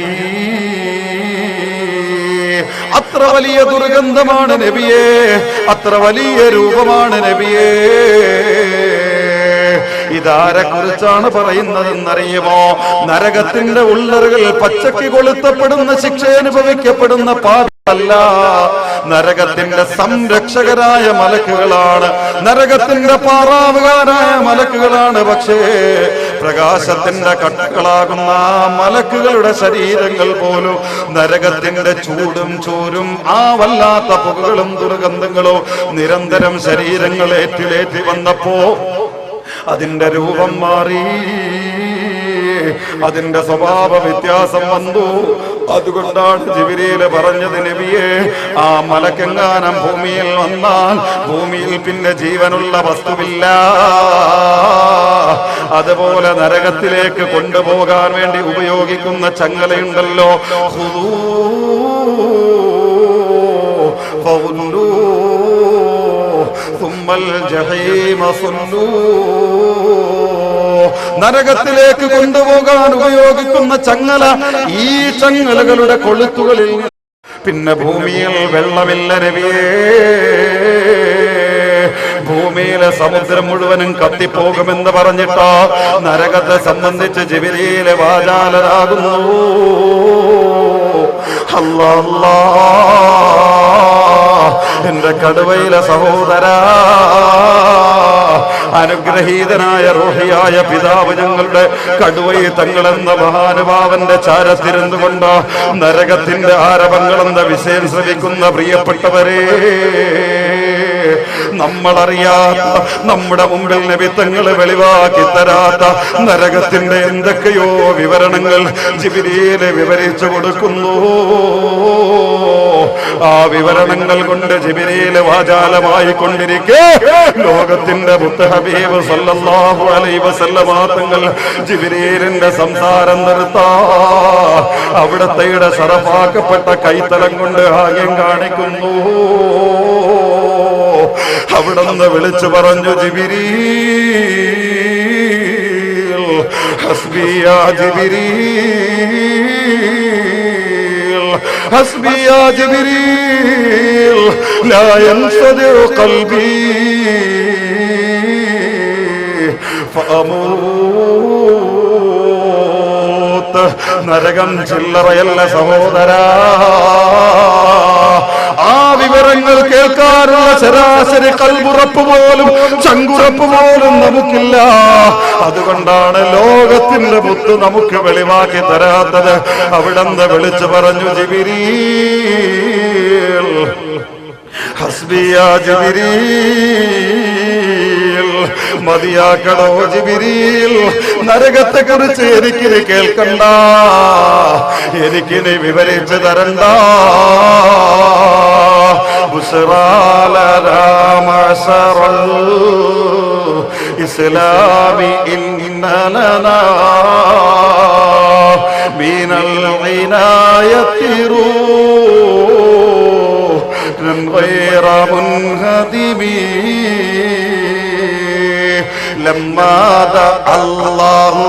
അത്ര വലിയ ദുർഗന്ധമാണ് നബിയേ, അത്ര വലിയ രൂപമാണ് നബിയേ. ഇതാരെ കുറിച്ചാണ് പറയുന്നതെന്നറിയുമോ? നരകത്തിന്റെ ഉള്ളറുകൾ പച്ചക്ക് കൊളുത്തപ്പെടുന്ന ശിക്ഷ അനുഭവിക്കപ്പെടുന്ന പാതല്ല, നരകത്തിന്റെ സംരക്ഷകരായ മലക്കുകളാണ്, നരകത്തിന്റെ പാറാവുകാരായ മലക്കുകളാണ്. പക്ഷേ പ്രകാശത്തിന്റെ കട്ടകളാകുന്ന ആ മലക്കുകളുടെ ശരീരങ്ങൾ പോലും നരകത്തിന്റെ ചൂടും ചോരും ആ വല്ലാത്ത പുകകളും ദുർഗന്ധങ്ങളോ നിരന്തരം ശരീരങ്ങൾ ഏറ്റിലേറ്റി വന്നപ്പോ അതിന്റെ രൂപം മാറി, അതിന്റെ സ്വഭാവ വ്യത്യാസം വന്നു. അതുകൊണ്ടാണ് ജിബ്രീൽ പറഞ്ഞത്, നബിയെ, ആ മലക്കെങ്ങാനം ഭൂമിയിൽ വന്നാൽ ഭൂമിയിൽ പിന്നെ ജീവനുള്ള വസ്തുവില്ല. അതുപോലെ നരകത്തിലേക്ക് കൊണ്ടുപോകാൻ വേണ്ടി ഉപയോഗിക്കുന്ന ചങ്ങലയുണ്ടല്ലോ, നരകത്തിലേക്ക് കൊണ്ടുപോകാൻ ഉപയോഗിക്കുന്ന ചങ്ങല, ഈ ചങ്ങലകളുടെ കൊളുത്തുകളിൽ പിന്നെ ഭൂമിയിൽ വെള്ളമില്ല നബിയേ. ഭൂമിയിലെ സമുദ്രം മുഴുവനും കത്തിപ്പോകുമെന്ന് പറഞ്ഞിട്ടോ നരകത്തെ സംബന്ധിച്ച് ജിബ്രീൽ വാചാലരാകുന്നു. അല്ലാ, എന്റെ കടുവയിലെ സഹോദരാ, അനുഗ്രഹീതനായ റൂഹിയായ പിതാവ് ഞങ്ങളുടെ കടുവയിൽ തങ്ങളെന്ന മഹാനുഭാവന്റെ ചാരത്തിരുന്നുകൊണ്ട് നരകത്തിന്റെ ആരവങ്ങളെന്ന വിഷയം ശ്രവിക്കുന്ന പ്രിയപ്പെട്ടവരെ, നമ്മളറിയാത്ത, നമ്മുടെ മുമ്പിൽ നബിത്തങ്ങൾ വെളിവാക്കി തരാത്ത നരകത്തിന്റെ എന്തൊക്കെയോ വിവരണങ്ങൾ ജിബ്രീൽ വിവരിച്ചു കൊടുക്കുന്നു. ആ വിവരണങ്ങൾ കൊണ്ട് ജിബ്രീൽ വാചാലമായി കൊണ്ടിരിക്കെ ലോകത്തിന്റെ മുത്ത് ഹബീബ് സല്ലല്ലാഹു അലൈഹി വസല്ലമ തങ്ങൾ ജിബ്രീലിന്റെ സംസാരം നിർത്താ അവിടത്തെ ശറഫാക്കപ്പെട്ട കൈത്തലം കൊണ്ട് ആംഗ്യം കാണിക്കുന്നു. അവിടുന്ന് വിളിച്ചു പറഞ്ഞു, ജിബ്രീൽ ഹസ്ബി യാ ജിബ്രീൽ, ഹസ്ബി യാ ജിബ്രീൽ, ലാ യൻസദു ഖൽബി ഫഅമൂത്. നരകം ചില്ലറയല്ല സഹോദരാ. ആ വിവരങ്ങൾ കേൾക്കാനുള്ള ശരാശരി കൽബുറപ്പ് പോലും ചങ്കുറപ്പ് പോലും നമുക്കില്ല. അതുകൊണ്ടാണ് ലോകത്തിന്റെ മുത്ത് നമുക്ക് വെളിവാക്കി തരാത്തത്. അവിടെന്ന് വിളിച്ചു പറഞ്ഞു, ജിബ്രീൽ ഹസ്ബി യാ ജിബ്രീൽ, മതിയാക്കണോ ജിബ്രീൽ, നരകത്തെ കുറിച്ച് എനിക്കിനി കേൾക്കണ്ട, എനിക്കിനി വിവരിച്ചു തരണ്ട. ഇസ്ലാമി ഇന്നലനാ ബിനൽ ഇനായത്തി റൂഹൻ ഗൈറ മുൻഹദിബി ലമ്മാ ദഅ അല്ലാഹു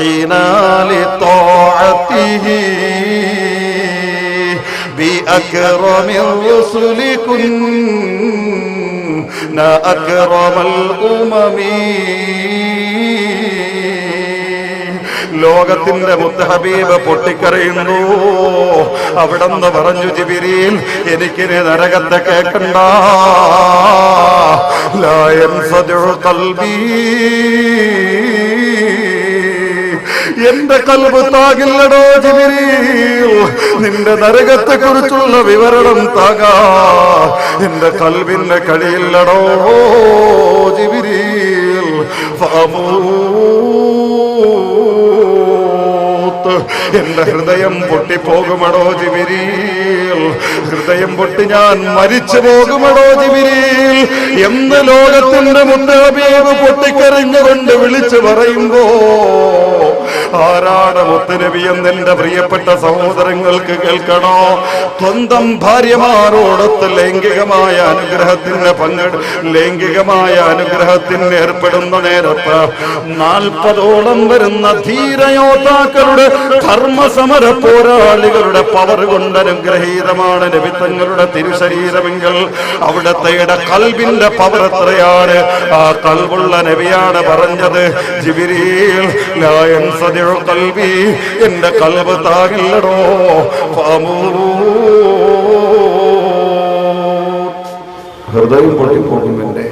ദാഇനാ ലിതാഅതിഹി بأكرم الرسل كنا أكرم الأمم. ലോകത്തിന്റെ മുത്ത് ഹബീബ് പൊട്ടിക്കരയുന്നു. അവിടെന്ന് പറഞ്ഞു, ജിബ്രീൽ എനിക്കിനി നരകത്തെ കേൾക്കണ്ട. ലാ യൻസദു ഖൽബി, എന്റെ കൽബ് താകില്ലടോ ജിബ്രീൽ, നിന്റെ നരകത്തെ കുറിച്ചുള്ള വിവരണം താകാ എന്റെ കൽബിന്റെ കഴിയില്ലടോ ജിബ്രീൽ. എന്റെ ഹൃദയം പൊട്ടിപ്പോകുമടോ ജിബ്രീൽ, ഹൃദയം പൊട്ടി ഞാൻ മരിച്ചു പോകുമടോ ജിബ്രീൽ എന്ന് ലോകത്തിന്റെ മുത്ത് ഹബീബ് പൊട്ടിക്കരഞ്ഞുകൊണ്ട് വിളിച്ചു പറയുമ്പോ ആരാണ് മുത്തുനബി എന്ന് എന്റെ പ്രിയപ്പെട്ട സഹോദരങ്ങൾക്ക് കേൾക്കണോ? സ്വന്തം ഭാര്യമാരോടൊത്ത് ലൈംഗികമായ അനുഗ്രഹത്തിന് ഏർപ്പെടുന്ന നേരത്ത് 40ഓളം വരുന്ന ധീരയോദ്ധാക്കളുടെ ധർമ്മസമര പോരാളികളുടെ പവർ കൊണ്ട് അനുഗ്രഹീതമാണ് നബി തങ്ങളുടെ തിരുശരീരമെങ്കിൽ അവിടത്തെ കൽബിന്റെ പവർ എത്രയാണ്? ആ കൽബുള്ള നബിയാണ് പറഞ്ഞത്, ജിബ്രീൽ ലാ യൻസദു ഖൽബി, എന്റെ കൽബ് താകില്ലടോ. ഹൃദയം പൊട്ടിപ്പോകും എന്റെ.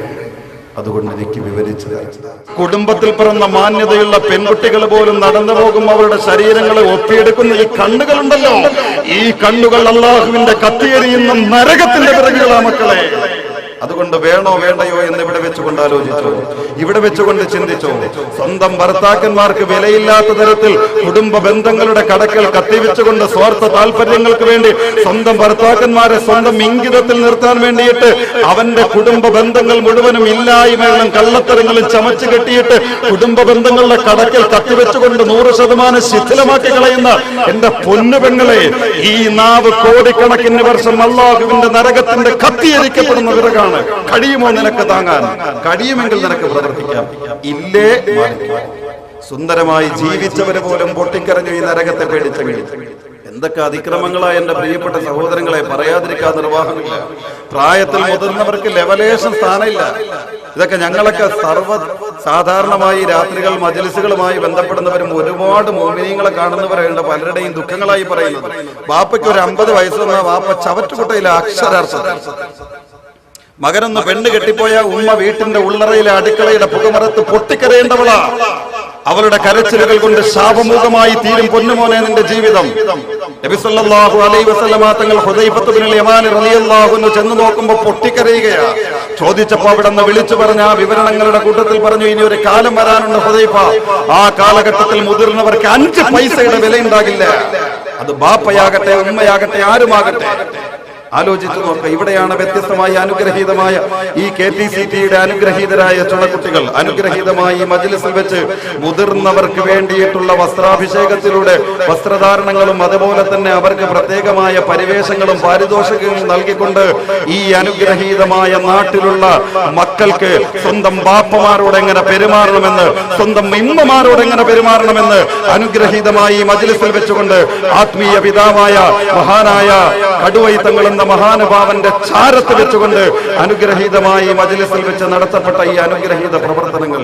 അതുകൊണ്ട് എനിക്ക് വിവരിച്ചു തരാം. കുടുംബത്തിൽ പിറന്ന മാന്യതയുള്ള പെൺകുട്ടികൾ പോലും നടന്നു പോകുമ്പോൾ അവരുടെ ശരീരങ്ങളെ ഒപ്പിയെടുക്കുന്ന ഈ കണ്ണുകളുണ്ടല്ലോ, ഈ കണ്ണുകൾ അള്ളാഹുവിന്റെ കത്തിയെരിയുന്ന നരകത്തിന്റെ പിറകുകളാ മക്കളെ. അതുകൊണ്ട് വേണോ വേണ്ടയോ എന്ന് ഇവിടെ വെച്ചുകൊണ്ട് ആലോചിച്ചോ, ഇവിടെ വെച്ചുകൊണ്ട് ചിന്തിച്ചോ. സ്വന്തം ഭർത്താക്കന്മാർക്ക് വിലയില്ലാത്ത തരത്തിൽ കുടുംബ ബന്ധങ്ങളുടെ കടക്കൽ കത്തിവെച്ചുകൊണ്ട് സ്വാർത്ഥ താല്പര്യങ്ങൾക്ക് വേണ്ടി സ്വന്തം ഭർത്താക്കന്മാരെ സ്വന്തം ഇംഗിതത്തിൽ നിർത്താൻ വേണ്ടിയിട്ട് അവന്റെ കുടുംബ ബന്ധങ്ങൾ മുഴുവനും ഇല്ലായ്മകളും കള്ളത്തരങ്ങളും ചമച്ചു കെട്ടിയിട്ട് കുടുംബ ബന്ധങ്ങളുടെ കടക്കൽ കത്തിവെച്ചുകൊണ്ട് 100% ശിഥിലമാക്കി കളയുന്ന എന്റെ പൊന്നുപെങ്ങളെ, ഈ നാവ് കോടിക്കണക്കിന് വർഷം അല്ലാഹുവിന്റെ നരകത്തിന്റെ കത്തിയരിക്കപ്പെടുന്ന വിറകാണ്. കഴിയുമോ നിനക്ക് താങ്ങാൻ? കഴിയുമെങ്കിൽ നിനക്ക് പ്രവർത്തിക്കാം, ഇല്ലേ സുന്ദരമായി ജീവിച്ചവര് പോലും പൊട്ടിക്കരഞ്ഞു ഈ നരകത്തെ പേടിച്ചെങ്കിൽ. എന്തൊക്കെ അതിക്രമങ്ങളായ എന്റെ പ്രിയപ്പെട്ട സഹോദരങ്ങളെ, പറയാതിരിക്കാൻ നിർവാഹമില്ല. പ്രായത്തിൽ മുതിർന്നവർക്ക് ലെവലേഷൻ സ്ഥാനമില്ല. ഇതൊക്കെ ഞങ്ങളൊക്കെ സാധാരണമായി രാത്രികൾ മജ്‌ലിസുകളുമായി ബന്ധപ്പെടുന്നവരും ഒരുപാട് മോമിനീങ്ങളെ കാണുന്നവരുണ്ട്. പലരുടെയും ദുഃഖങ്ങളായി പറയുന്നത്, വാപ്പയ്ക്ക് ഒരു 50 വയസ്സ് വന്ന വാപ്പ ചവറ്റുകുട്ടയിലെ അക്ഷരാർത്ഥം. മകനൊന്ന് പെണ്ണ് കെട്ടിപ്പോയ ഉമ്മ വീട്ടിന്റെ ഉള്ളറയിലെ അടുക്കളയുടെ പുകമറത്ത് പൊട്ടിക്കരയേണ്ടവളാ. അവളുടെ കരച്ചിലുകൾ കൊണ്ട് ശാപമുഖമായി തീരും പൊന്നുമോനെ നിന്റെ ജീവിതം. നബി സല്ലല്ലാഹു അലൈഹി വസല്ലമ തങ്ങൾ ഹുദൈഫത്ത് ബിൻ യമാൻ റളിയല്ലാഹു അൻഹു ചെന്ന് നോക്കുമ്പോൾ പൊട്ടിക്കരയുകയാ. ചോദിച്ചപ്പോൾ അവിടെ നിന്ന് വിളിച്ചു പറഞ്ഞ ആ വിവരണങ്ങളുടെ കൂട്ടത്തിൽ പറഞ്ഞു, ഇനി ഒരു കാലം വരാനുണ്ട് ഹുദൈഫ, ആ കാലഘട്ടത്തിൽ മുതിർന്നവർക്ക് 5 പൈസയുടെ വില ഉണ്ടാകില്ല. അത് ബാപ്പയാകട്ടെ ഉമ്മയാകട്ടെ ആരുമാകട്ടെ. ആലോചിച്ചു നോക്കുക. ഇവിടെയാണ് വ്യത്യസ്തമായ അനുഗ്രഹീതമായ ഈ KTCTയുടെ അനുഗ്രഹീതരായ ചുണക്കുട്ടികൾ അനുഗ്രഹീതമായ ഈ മജ്‌ലിസിൽ വെച്ച് മുതിർന്നവർക്ക് വേണ്ടിയിട്ടുള്ള വസ്ത്രാഭിഷേകത്തിലൂടെ വസ്ത്രധാരണങ്ങളും അതുപോലെ തന്നെ അവർക്ക് പ്രത്യേകമായ പരിവേഷങ്ങളും പാരിതോഷികങ്ങളും നൽകിക്കൊണ്ട് ഈ അനുഗ്രഹീതമായ നാട്ടിലുള്ള മക്കൾക്ക് സ്വന്തം ബാപ്പമാരോട് എങ്ങനെ പെരുമാറണമെന്ന്, സ്വന്തം ഇമ്മമാരോട് എങ്ങനെ പെരുമാറണമെന്ന് അനുഗ്രഹീതമായി ഈ മജ്‌ലിസിൽ വെച്ചുകൊണ്ട് ആത്മീയ പിതാവായ മഹാനായ കടുവൈത്തങ്ങൾ എന്ന മഹാനുഭാവന്റെ ചാരത്ത് വെച്ചുകൊണ്ട് അനുഗ്രഹീതമായി മജ്‌ലിസിൽ വെച്ച് നടത്തപ്പെട്ട ഈ അനുഗ്രഹീത പ്രവർത്തനങ്ങൾ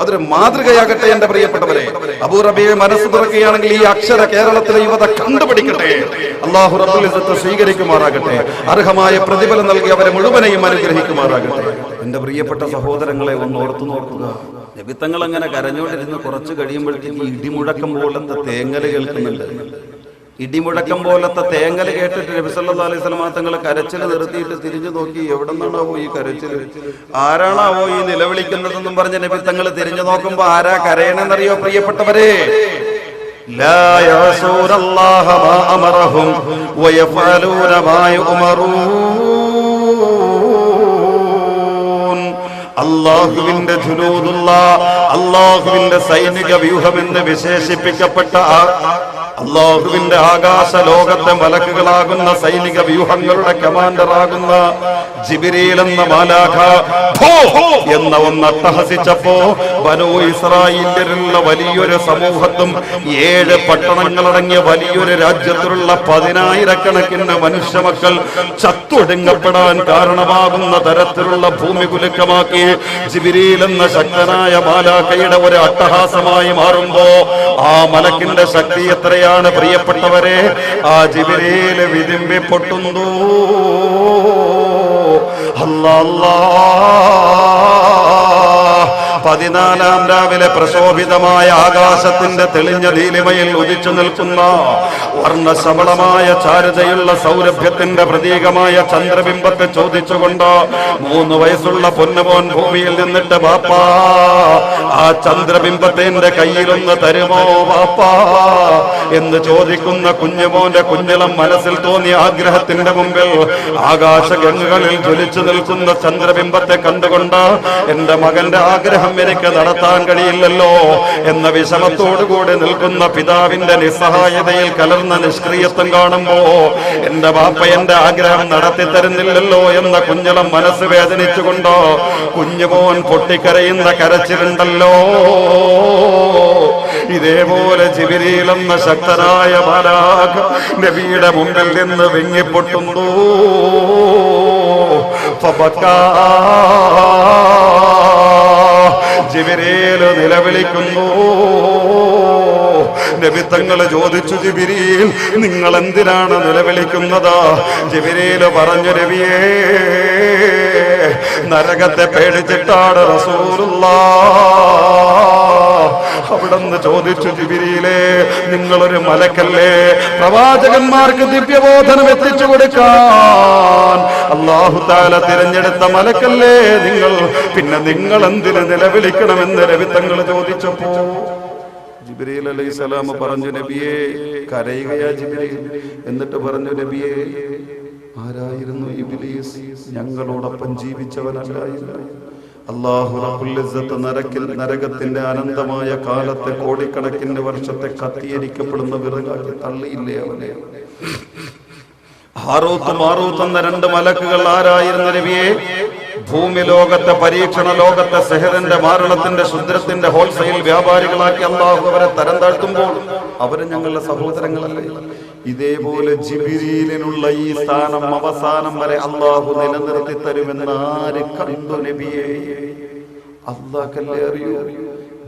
അതൊരു മാതൃകയാകട്ടെ എന്റെ പ്രിയപ്പെട്ടവരെ. അബൂ റബീഅ മനസ്സ് തുറക്കുകയാണെങ്കിൽ ഈ അക്ഷര കേരളത്തിലെ യുവത കണ്ടുപിടിക്കട്ടെ. അല്ലാഹു റബ്ബുൽ ഇസ്സത്ത് സ്വീകരിക്കുമാറാകട്ടെ. അർഹമായ പ്രതിഫലം നൽകി അവരെ മുഴുവനെയും അനുഗ്രഹിക്കുമാറാകട്ടെ. എന്റെ പ്രിയപ്പെട്ട സഹോദരങ്ങളെ, ഒന്ന് ഓർത്തു നോക്കുക. നബിത്തങ്ങൾ അങ്ങനെ കരഞ്ഞുകൊണ്ടിരുന്ന് കുറച്ച് കഴിയുമ്പോഴത്തേക്ക് ഇടിമുഴക്കം പോലത്തെ തേങ്ങല് കേൾക്കുന്നുണ്ട്. ഇടിമുഴക്കം പോലത്തെ തേങ്ങൽ കേട്ടിട്ട് നബി സല്ലല്ലാഹു അലൈഹി വസല്ലം തങ്ങൾ കരച്ചിൽ നിർത്തിയിട്ട് തിരിഞ്ഞു നോക്കി, എവിടെ നിന്നാണാവോ ഈ കരച്ചിൽ, ആരാണാവോ ഈ നിലവിളിക്കുന്നതെന്നും പറഞ്ഞ് നബി തങ്ങൾ തിരിഞ്ഞു നോക്കുമ്പോ ആരാ കരയണെന്നറിയോ പ്രിയപ്പെട്ടവരെ? ലാ യഅസൂനല്ലാഹ മാ അമറഹും വയഫഅലൂന മാ യുമറൂൻ. അല്ലാഹുവിന്റെ ജുനൂദുള്ള, അല്ലാഹുവിന്റെ സൈനിക വ്യൂഹം എന്ന് വിശേഷിപ്പിക്കപ്പെട്ട അല്ലാഹുവിന്റെ ആകാശ ലോകത്തെ മലക്കുകളാകുന്ന സൈനിക വ്യൂഹങ്ങളുടെ കമാൻഡറാകുന്ന ജിബ്രീൽ എന്ന മാലാഖ എന്ന ഒന്ന് അട്ടഹസിച്ചപ്പോ ബനൂ ഇസ്രായേലിലുള്ള വലിയൊരു സമൂഹത്തും 7 പട്ടണങ്ങളടങ്ങിയ വലിയൊരു രാജ്യത്തിലുള്ള 10,000-കണക്കിന് മനുഷ്യമക്കൾ ചത്തൊടുങ്ങപ്പെടാൻ കാരണമാകുന്ന തരത്തിലുള്ള ഭൂമി കുലുക്കമാക്കി ജിബ്രീൽ എന്ന ശക്തനായ മാലാഖയുടെ ഒരു അട്ടഹാസമായി മാറുമ്പോ ആ മലക്കിന്റെ ശക്തി എത്രയാണ് പ്രിയപ്പെട്ടവരെ? ആ ജിബ്രീൽ വിതുമ്പി പൊട്ടുന്നു. അല്ലാഹ് 14-ാം രാവിലെ പ്രശോഭിതമായ ആകാശത്തിന്റെ തെളിഞ്ഞ നീലിമയിൽ ഉദിച്ചു നിൽക്കുന്ന വർണ്ണശബളമായ ചാരുതയുള്ള സൗരഭ്യത്തിന്റെ പ്രതീകമായ ചന്ദ്രബിംബത്തെ ചോദിച്ചുകൊണ്ട് 3 വയസ്സുള്ള പൊന്നുമോൻ ഭൂമിയിൽ നിന്നിട്ട്, ബാപ്പാ ആ ചന്ദ്രബിംബത്തെ എന്റെ കയ്യിലൊന്ന് തരുമോ ബാപ്പാ എന്ന് ചോദിക്കുന്ന കുഞ്ഞുമോന്റെ കുഞ്ഞിളം മനസ്സിൽ തോന്നിയ ആഗ്രഹത്തിന്റെ മുമ്പിൽ ആകാശഗംഗകളിൽ ജ്വലിച്ചു നിൽക്കുന്ന ചന്ദ്രബിംബത്തെ കണ്ടുകൊണ്ട് എന്റെ മകന്റെ ആഗ്രഹം എനിക്ക് നടത്താൻ കഴിയില്ലല്ലോ എന്ന വിഷമത്തോടുകൂടി നിൽക്കുന്ന പിതാവിന്റെ നിസ്സഹായതയിൽ കലർന്ന നിഷ്ക്രിയത്വം കാണുമ്പോ എന്റെ ബാപ്പ എന്റെ ആഗ്രഹം നടത്തി തരുന്നില്ലല്ലോ എന്ന കുഞ്ഞിളം മനസ്സ് വേദനിച്ചുകൊണ്ടോ കുഞ്ഞുമോൻ പൊട്ടിക്കരയുന്ന കരച്ചിലുണ്ടല്ലോ. ഇതേപോലെ ജിബ്രീൽ എന്ന ശക്തനായ മാലാഖ നബിയുടെ മുമ്പിൽ നിന്ന് വിങ്ങിപ്പൊട്ടുന്നു. ജിബ്രീൽ നിലവിളിക്കുന്നു, നബി തങ്ങൾ ചോദിച്ചു, ജിബ്രീൽ നിങ്ങൾ എന്തിനാണ് നിലവിളിക്കുന്നത്? ജിബ്രീൽ പറഞ്ഞു, നബിയേ നരകത്തെ പേടിച്ചിട്ടാണ് റസൂലുള്ളാഹ്. അവിടുന്ന് ചോദിച്ചു, ജിബ്രീലേ നിങ്ങളൊരു മലക്കല്ലേ? പ്രവാചകന്മാർക്ക് ദിവ്യബോധനം എത്തിച്ചു കൊടുക്കാൻ അല്ലാഹു തആല തിരഞ്ഞെടുത്ത മലക്കല്ലേ നിങ്ങൾ? പിന്നെ നിങ്ങൾ എന്തിന് നിലവിളിക്കണമെന്ന് നബി തങ്ങൾ ചോദിച്ചപ്പോ ജിബ്രീൽ അലൈഹിസ്സലാം പറഞ്ഞു, നബിയേ കരയുകയാ ജിബ്രീൽ. എന്നിട്ട് പറഞ്ഞു, നബിയേ ആരായിരുന്നു ഇബ്ലീസ്? ഞങ്ങളോടൊപ്പം ജീവിച്ചവനല്ലായിരുന്നു. അല്ലാഹു റബ്ബുൽ ഇസ്സത്ത് നരകത്തിന്റെ അനന്തമായ കാലത്തെ കോടിക്കണക്കിന് വർഷത്തെ കത്തിയിരിക്കപ്പെടുന്ന വിറകാക്കി തള്ളിയില്ലേ അവനെ? ഹാറൂത്ത് മാറൂത്ത് എന്ന രണ്ട് മലക്കുകൾ ആരായിരുന്നു നബിയെ? ഭൂമി ലോകത്തെ പരീക്ഷണ ലോകത്തെ സെഹറിന്റെ മാരണത്തിന്റെ ശുദ്രത്തിന്റെ ഹോൾസെയിൽ വ്യാപാരികളാക്കി അല്ലാഹു അവരെ തരം താഴ്ത്തുമ്പോൾ അവര് ഞങ്ങളുടെ സഹോദരങ്ങളല്ലേ? ഇതേപോലെ ജിബ്രീലിനുള്ള ഈ സ്ഥാനം അവസാനം വരെ അല്ലാഹു നിലനിർത്തി തരുമെന്ന് ആര് കണ്ടു നബിയെ? അല്ലാഹുവല്ലേ അറിയൂ.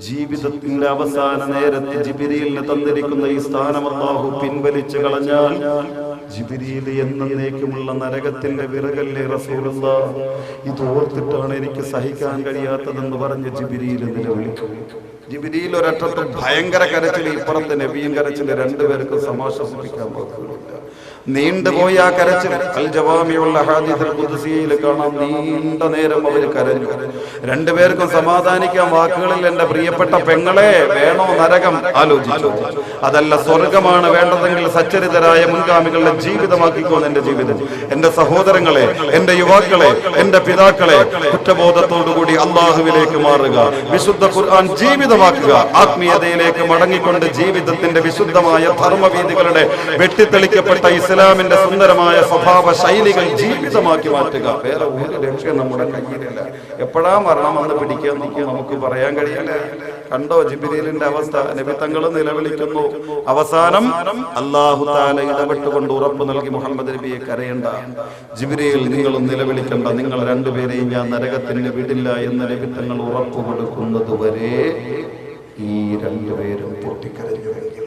ജീവിതത്തിന്റെ അവസാന നേരത്ത് ജിബ്രീലിന് തന്നിരിക്കുന്ന ഈ സ്ഥാനം അല്ലാഹു പിൻവലിച്ചു കളഞ്ഞാൽ ജിബ്രീൽ എന്നേക്കുമുള്ള നരകത്തിന്റെ വിറകല്ലേ റസൂലുള്ളാഹ്? ഇത് ഓർത്തിട്ടാണ് എനിക്ക് സഹിക്കാൻ കഴിയാത്തതെന്ന് പറഞ്ഞ് ജിബ്രീൽ നിലവിളിക്കും. ജിബ്രീൽ ഒരറ്റത്ത് ഭയങ്കര കരച്ചിൽ, ഇപ്പുറത്ത് നബിയും കരച്ചിൽ. രണ്ടുപേർക്ക് സമാശ്വസിപ്പിക്കാൻ പറ്റില്ല. നീണ്ടുപോയ ആ കരച്ചിൽ അൽ ജവാമിഉൽ അഹാദീസുൽ ഖുദ്സിയിൽ കാണാം. നീണ്ട നേരം അവർ കരഞ്ഞു. രണ്ടുപേർക്കും സമാധാനിക്കാൻ വാക്കുകളിൽ എന്റെ പ്രിയപ്പെട്ട പെങ്ങളെ വേണോ നരകം ആലോചിച്ചു, അതല്ല സ്വർഗമാണ് വേണ്ടതെങ്കിൽ സച്ചരിതരായ മുൻഗാമികളുടെ ജീവിതമാക്കിക്കോ എന്റെ ജീവിതം. എന്റെ സഹോദരങ്ങളെ, എന്റെ യുവാക്കളെ, എന്റെ പിതാക്കളെ, കുറ്റബോധത്തോടുകൂടി അള്ളാഹുവിലേക്ക് മാറുക, വിശുദ്ധ ഖുർആൻ ജീവിതമാക്കുക, ആത്മീയതയിലേക്ക് മടങ്ങിക്കൊണ്ട് ജീവിതത്തിന്റെ വിശുദ്ധമായ ധർമ്മവീതികളുടെ വെട്ടിത്തെളിക്കപ്പെട്ട ഇസ്ലാമിന്റെ സുന്ദരമായ സ്വഭാവ ശൈലികൾ ജീവിതമാക്കി മാറ്റുക. വേറെ ഒരു ലക്ഷ്യം നമ്മുടെ കയ്യിലില്ല. എപ്പോഴാ മരണമെന്ന് പിടിക്കാൻ നമുക്ക് പറയാൻ കഴിയില്ല. കണ്ടോ ജിബ്രീലിന്റെ അവസ്ഥ? നബി തങ്ങൾ നിലവിളിക്കുന്നു. അവസാനം അല്ലാഹു തആല ഇടപെട്ടുകൊണ്ട് ഉറപ്പ് നൽകി, മുഹമ്മദ് നബിയെ കരയണ്ട, ജിബ്രീൽ നിങ്ങളും നിലവിളിക്കണ്ട, നിങ്ങൾ രണ്ടുപേരെയും ഞാൻ നരകത്തിന് വിടില്ല എന്ന് നബി തങ്ങൾ ഉറപ്പ് കൊടുക്കുന്നത് വരെ ഈ രണ്ടുപേരും പൊട്ടിക്കരഞ്ഞുവെങ്കിൽ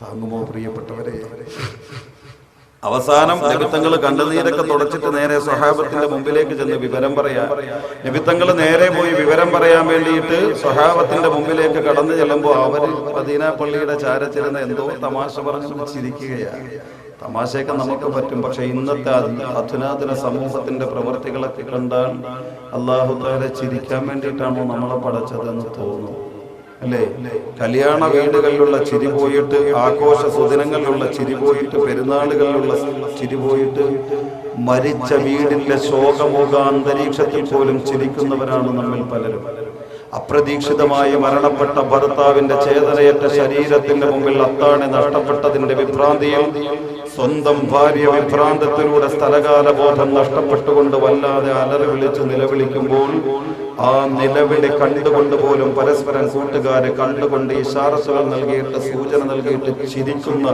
താങ്ങുമോ പ്രിയപ്പെട്ടവരെ? അവസാനം നബിത്തങ്ങൾ കണ്ണുനീരൊക്കെ തുടച്ചിട്ട് നേരെ സ്വഹാബത്തിന്റെ മുമ്പിലേക്ക് ചെന്ന് വിവരം പറയാൻ. നബിത്തങ്ങൾ നേരെ പോയി വിവരം പറയാൻ വേണ്ടിയിട്ട് സ്വഹാബത്തിന്റെ മുമ്പിലേക്ക് കടന്നു ചെല്ലുമ്പോൾ അവര് മദീന പള്ളിയുടെ ചാരച്ചിരുന്ന എന്തോ തമാശ പറഞ്ഞു ചിരിക്കുകയാണ്. തമാശയൊക്കെ നമുക്ക് പറ്റും, പക്ഷെ ഇന്നത്തെ അധുനാതന സമൂഹത്തിന്റെ പ്രവർത്തികളൊക്കെ കണ്ടാൽ അല്ലാഹു തആല ചിരിക്കാൻ വേണ്ടിയിട്ടാണോ നമ്മളെ പടച്ചതെന്ന് തോന്നുന്നു, അല്ലേ? കല്യാണ വീടുകളിലുള്ള ചിരി പോയിട്ട്, ആഘോഷ സുദിനങ്ങളിലുള്ള ചിരി പോയിട്ട്, പെരുന്നാളുകളിലുള്ള ചിരി പോയിട്ട്, മരിച്ച വീടിന്റെ ശോകമോക അന്തരീക്ഷത്തിൽ പോലും ചിരിക്കുന്നവരാണ് നമ്മിൽ പലരും. അപ്രതീക്ഷിതമായി മരണപ്പെട്ട ഭർത്താവിന്റെ ചേതനയേറ്റ ശരീരത്തിന്റെ മുമ്പിൽ അത്താണി നഷ്ടപ്പെട്ടതിന്റെ വിഭ്രാന്തിയും, സ്വന്തം ഭാര്യ വിഭ്രാന്തത്തിലൂടെ സ്ഥലകാല ബോധം നഷ്ടപ്പെട്ടുകൊണ്ട് വല്ലാതെ അലറി വിളിച്ച് നിലവിളിക്കുമ്പോൾ ആ നിലവിളി കണ്ടുകൊണ്ട് പോലും പരസ്പരം കൂട്ടുകാരെ കണ്ടുകൊണ്ട് ഇശാറത്തുകൾ നൽകിയിട്ട്, സൂചന നൽകിയിട്ട് ചിരിക്കുന്ന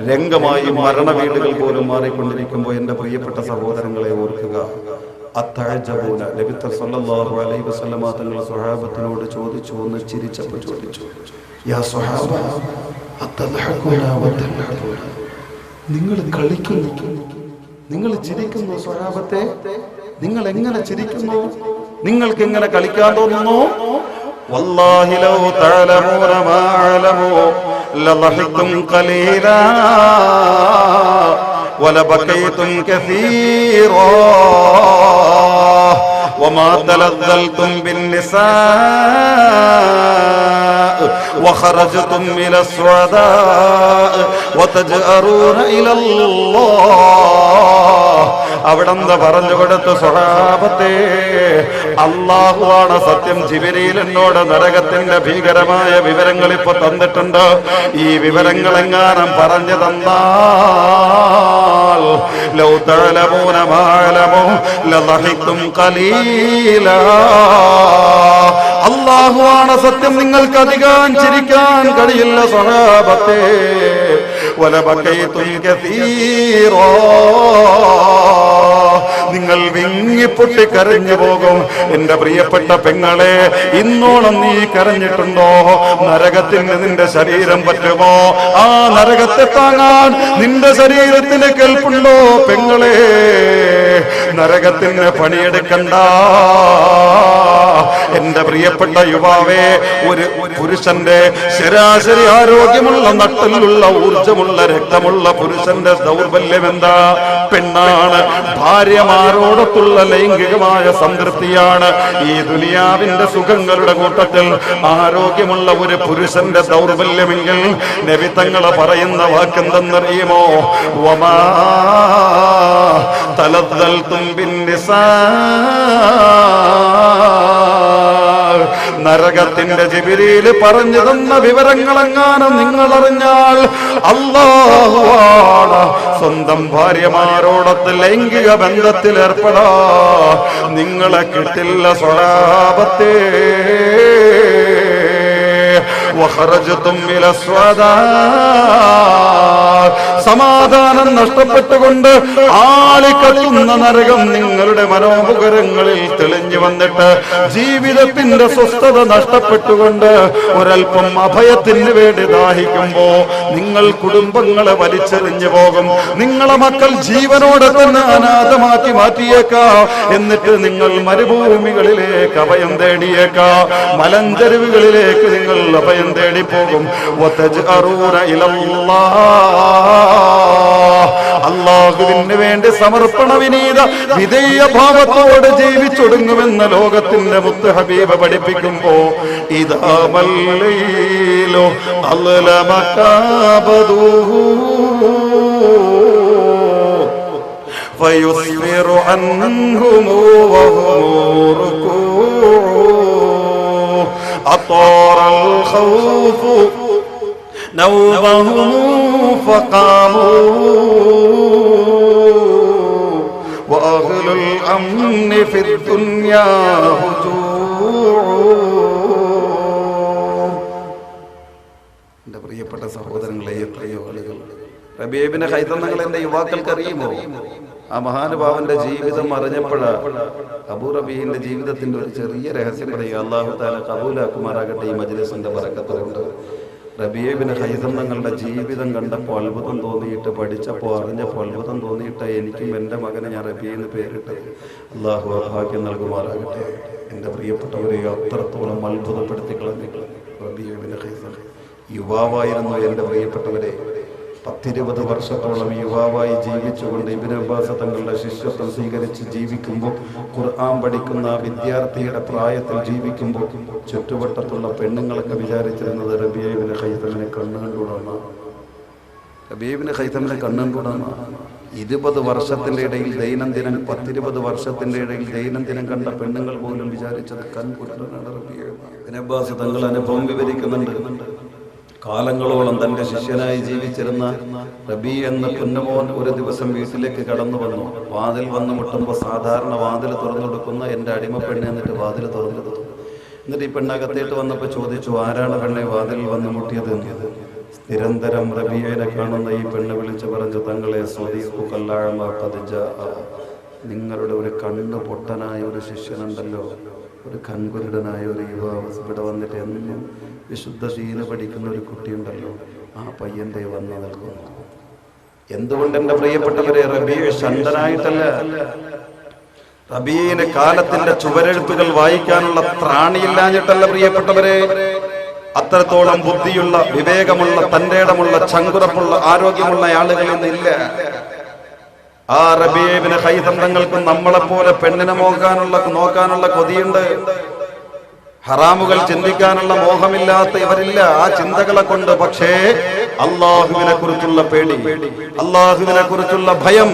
രംഗമായി മരണവീടുകൾ പോലും മാറിക്കൊണ്ടിരിക്കുമ്പോൾ എന്റെ പ്രിയപ്പെട്ട സഹോദരങ്ങളെ ഓർക്കുക. അത്തഅജബൂന, നബി സല്ലല്ലാഹു അലൈഹി വസല്ലമ തങ്ങൾ സ്വഹാബത്തിനോട് ചോദിച്ചു, ഒന്ന് ചിരിച്ചപ്പോൾ ചോദിച്ചു, യാ സ്വഹാബ അത്തദ്ഹഖൂന വതൽഹഖൂന, നിങ്ങൾ കളിക്കുന്നു, നിങ്ങൾ ചിരിക്കുന്നു. സ്വഹാബത്തെ, നിങ്ങൾ എങ്ങനെ ചിരിക്കുന്നു? നിങ്ങൾക്ക് എങ്ങനെ കളിക്കാൻ തോന്നുന്നു? വല്ലാഹി ലൗ തഅലമൂന മാ അലമു ലളഹിഖ്തും ഖലീലാ വലബകൈതും കസീറാ വമാ തലദ്ദൽതും ബിന്നിസാ വഖറജ്തും ഇലസ്വദാ വതജ്അറൂന ഇലല്ലാഹ്. അവിടെന്താ പറഞ്ഞു കൊടുത്തു? സ്വഹാബത്തെ, അല്ലാഹുവാണ് സത്യം. ജിബ്രീൽ എന്നോട് നരകത്തിന്റെ ഭീകരമായ വിവരങ്ങൾ ഇപ്പൊ തന്നിട്ടുണ്ട്. ഈ വിവരങ്ങൾ എങ്ങാനും പറഞ്ഞു തന്നാൽ ലൗ തഅലമൂന മാ അലമു ലളഹിഖ്തും ഖലീലാ, അല്ലാഹുവാണ് സത്യം, നിങ്ങൾക്ക് അധികം ചിരിക്കാൻ കഴിയില്ല സ്വഹാബത്തെ. വലബകൈതും കസീറാ, നിങ്ങൾ വിങ്ങി പൊട്ടി കരഞ്ഞു പോകും. എന്റെ പ്രിയപ്പെട്ട പെങ്ങളെ, ഇന്നോളം നീ കരഞ്ഞിട്ടുണ്ടോ? നരകത്തിന് നിന്റെ ശരീരം പറ്റുമോ? ആ നരകത്തെ താങ്ങാൻ നിന്റെ ശരീരത്തിന് കേൾപ്പുണ്ടോ? പെങ്ങളെ, നരകത്തിന് പണിയെടുക്കണ്ട. എന്റെ പ്രിയപ്പെട്ട യുവാവേ, ഒരു പുരുഷന്റെ ശരാശരി ആരോഗ്യമുള്ള നട്ടലുള്ള ഊർജമുള്ള രക്തമുള്ള പുരുഷന്റെ ദൗർബല്യം എന്താ? പെണ്ണാണ്. ഭാര്യമാരോടൊത്തുള്ള ലൈംഗികമായ സംതൃപ്തിയാണ് ഈ ദുനിയാവിന്റെ സുഖങ്ങളുടെ കൂട്ടത്തിൽ ആരോഗ്യമുള്ള ഒരു പുരുഷന്റെ ദൗർബല്യമെങ്കിൽ നബി തങ്ങൾ പറയുന്ന വാക്കെന്തെന്നറിയുമോ? വമാ തലദ്ദൽതും ബിന്നിസാ. നരകത്തിന്റെ ജിബ്രീൽ പറഞ്ഞു തന്ന വിവരങ്ങളെങ്ങാനും നിങ്ങൾ അറിഞ്ഞാൽ, അല്ലാഹുവാണ് സ്വന്തം ഭാര്യമാരോടൊത്ത് ലൈംഗിക ബന്ധത്തിൽ ഏർപ്പെടാ നിങ്ങളെ കിട്ടില്ല സ്വഹാബത്തേ. സമാധാനം നഷ്ടപ്പെട്ടുകൊണ്ട് ആളിക്കത്തുന്ന നരകം നിങ്ങളുടെ മനോമുഖരങ്ങളിൽ തെളിഞ്ഞു വന്നിട്ട് ജീവിതത്തിന്റെ സ്വസ്ഥത നഷ്ടപ്പെട്ടുകൊണ്ട് ഒരൽപ്പം അഭയത്തിന് വേണ്ടി ദാഹിക്കുമ്പോ നിങ്ങൾ കുടുംബങ്ങളെ വലിച്ചെറിഞ്ഞു പോകും. നിങ്ങളെ മക്കൾ ജീവനോടെ തന്നെ അനാഥമാക്കി മാറ്റിയേക്കാം. എന്നിട്ട് നിങ്ങൾ മരുഭൂമികളിലേക്ക് അഭയം തേടിയേക്കാം. മലഞ്ചെരുവുകളിലേക്ക് നിങ്ങൾ അഭയം തേടി പോകും. അല്ലാഹുവിന് വേണ്ടി സമർപ്പണ വിനീത വിധേയ ഭാവത്തോട് ജീവിച്ചൊടുങ്ങുമെന്ന് ലോകത്തിന്റെ മുത്ത് ഹബീബ് പഠിപ്പിക്കുമ്പോ, ഇദാ മല്ലൈലു അൽലമകാബദുഹു ഫയുസ്ഫിറു അൻഹും വഹും റുകൂഉ أطار الخوف نوبهم فقاموا وأهل الأمن في الدنيا هجوع. എൻ്റെ പ്രിയപ്പെട്ട സഹോദരങ്ങളെ, എത്രയോ ആളുകൾ റബീഅ ഇബ്നു ഖൈതം തങ്ങൾ എൻ്റെ യുവാക്കൾക്ക് അറിയുമോ? ആ മഹാനുഭാവന്റെ ജീവിതം അറിഞ്ഞപ്പോഴാണ് അബൂ റബീഹിന്റെ ജീവിതത്തിന്റെ ഒരു ചെറിയ രഹസ്യം പറയുക. അല്ലാഹു തആല ഖബൂലാക്കുമാറാകട്ടെ ഈ മജ്ലിസിന്റെ ബറക്കത്തുകൊണ്ട്. റബീഅ ഇബ്നു ഖൈതം തങ്ങളുടെ ജീവിതം കണ്ടപ്പോൾ അത്ഭുതം തോന്നിയിട്ട്, പഠിച്ചപ്പോൾ അറിഞ്ഞപ്പോൾ അത്ഭുതം തോന്നിയിട്ട് എനിക്കും എൻ്റെ മകനെ ഞാൻ റബീഅ എന്ന് പേരിട്ടത്. അല്ലാഹു ഭാഗ്യം നൽകുമാറാകട്ടെ. എൻ്റെ പ്രിയപ്പെട്ടവരെ, അത്രത്തോളം അത്ഭുതപ്പെടുത്തി കളഞ്ഞിട്ട് റബീഅ ഇബ്നു ഖൈതം യുവാവായിരുന്നു. എൻ്റെ പ്രിയപ്പെട്ടവരെ, 10-20 വർഷത്തോളം യുവാവായി ജീവിച്ചുകൊണ്ട് ഇബ്നു അബ്ബാസ് തങ്ങളുടെ ശിഷ്യത്വം സ്വീകരിച്ച് ജീവിക്കുമ്പോൾ, ഖുർആൻ പഠിക്കുന്ന വിദ്യാർത്ഥിയുടെ പ്രായത്തിൽ ജീവിക്കുമ്പോൾ ചുറ്റുവട്ടത്തുള്ള പെണ്ണുങ്ങളൊക്കെ വിചാരിച്ചിരുന്നത് റബീഅ ഇബ്നു ഖൈതമിനെ കണ്ണുകൊണ്ടുകൂടാണ്. റബീഅ ഇബ്നു ഖൈതമിനെ കണ്ണുകൊണ്ടുകൂടാണ്. 20 വർഷത്തിന്റെ ഇടയിൽ ദൈനംദിനം 10-20 വർഷത്തിന്റെ ഇടയിൽ ദൈനംദിനം കണ്ട പെണ്ണുങ്ങൾ പോലും വിചാരിച്ചത് കൺകുരുടനാണ് റബീഅ. ഇബ്നു അബ്ബാസ് തങ്ങൾ അനുഭവം വിവരിക്കുന്നുണ്ട്. കാലങ്ങളോളം തന്റെ ശിഷ്യനായി ജീവിച്ചിരുന്ന റബീഅ എന്ന കുഞ്ഞുമോൻ ഒരു ദിവസം വീട്ടിലേക്ക് കടന്നു വന്നു. വാതിൽ വന്നു മുട്ടുമ്പോൾ സാധാരണ വാതിൽ തുറന്നു കൊടുക്കുന്ന എൻ്റെ അടിമ പെണ്ണ് എന്നിട്ട് വാതിൽ തുറന്നു കൊടുത്തു. എന്നിട്ട് ഈ പെണ്ണകത്തേട്ട് വന്നപ്പോൾ ചോദിച്ചു, ആരാണ് പെണ്ണെ വാതിൽ വന്ന് മുട്ടിയത്? നിരന്തരം റബീഅനെ കാണുന്ന ഈ പെണ്ണ് വിളിച്ചു പറഞ്ഞു, തങ്ങളെ നിങ്ങളുടെ ഒരു കണ്ണ് പൊട്ടനായ ഒരു ശിഷ്യനുണ്ടല്ലോ, ഒരു കൺകുരുടനായ ഒരു യുവാവ് ഇവിടെ വന്നിട്ട് എന്നും വിശുദ്ധ ദീന പഠിക്കുന്ന ഒരു കുട്ടിയുണ്ടല്ലോ, ആ പയ്യന്റെ വന്ന് നിൽക്കുന്നു. എന്തുകൊണ്ട് എൻ്റെ പ്രിയപ്പെട്ടവരെ, റബീഅ ശണ്ടനായിട്ടല്ല, റബീഅന് കാലത്തിന്റെ ചുവരെഴുത്തുകൾ വായിക്കാനുള്ള ത്രാണിയില്ലാഞ്ഞിട്ടല്ല പ്രിയപ്പെട്ടവരെ. അത്രത്തോളം ബുദ്ധിയുള്ള, വിവേകമുള്ള, തന്റേടമുള്ള, ചങ്കുറപ്പുള്ള, ആരോഗ്യമുള്ള ആളുകൾ ഇന്നില്ല. ആ റബീഅ ഇബ്നു ഖൈതം തങ്ങൾക്ക് നമ്മളെപ്പോലെ പെണ്ണിനെ നോക്കാനുള്ള കൊതിയുണ്ട്. ഹറാമുകൾ ചിന്തിക്കാനുള്ള മോഹമില്ലാത്ത ഇവരില്ല. ആ ചിന്തകളെ കൊണ്ട് പക്ഷേ അല്ലാഹുവിനെ കുറിച്ചുള്ള പേടി, അല്ലാഹുവിനെ കുറിച്ചുള്ള ഭയം.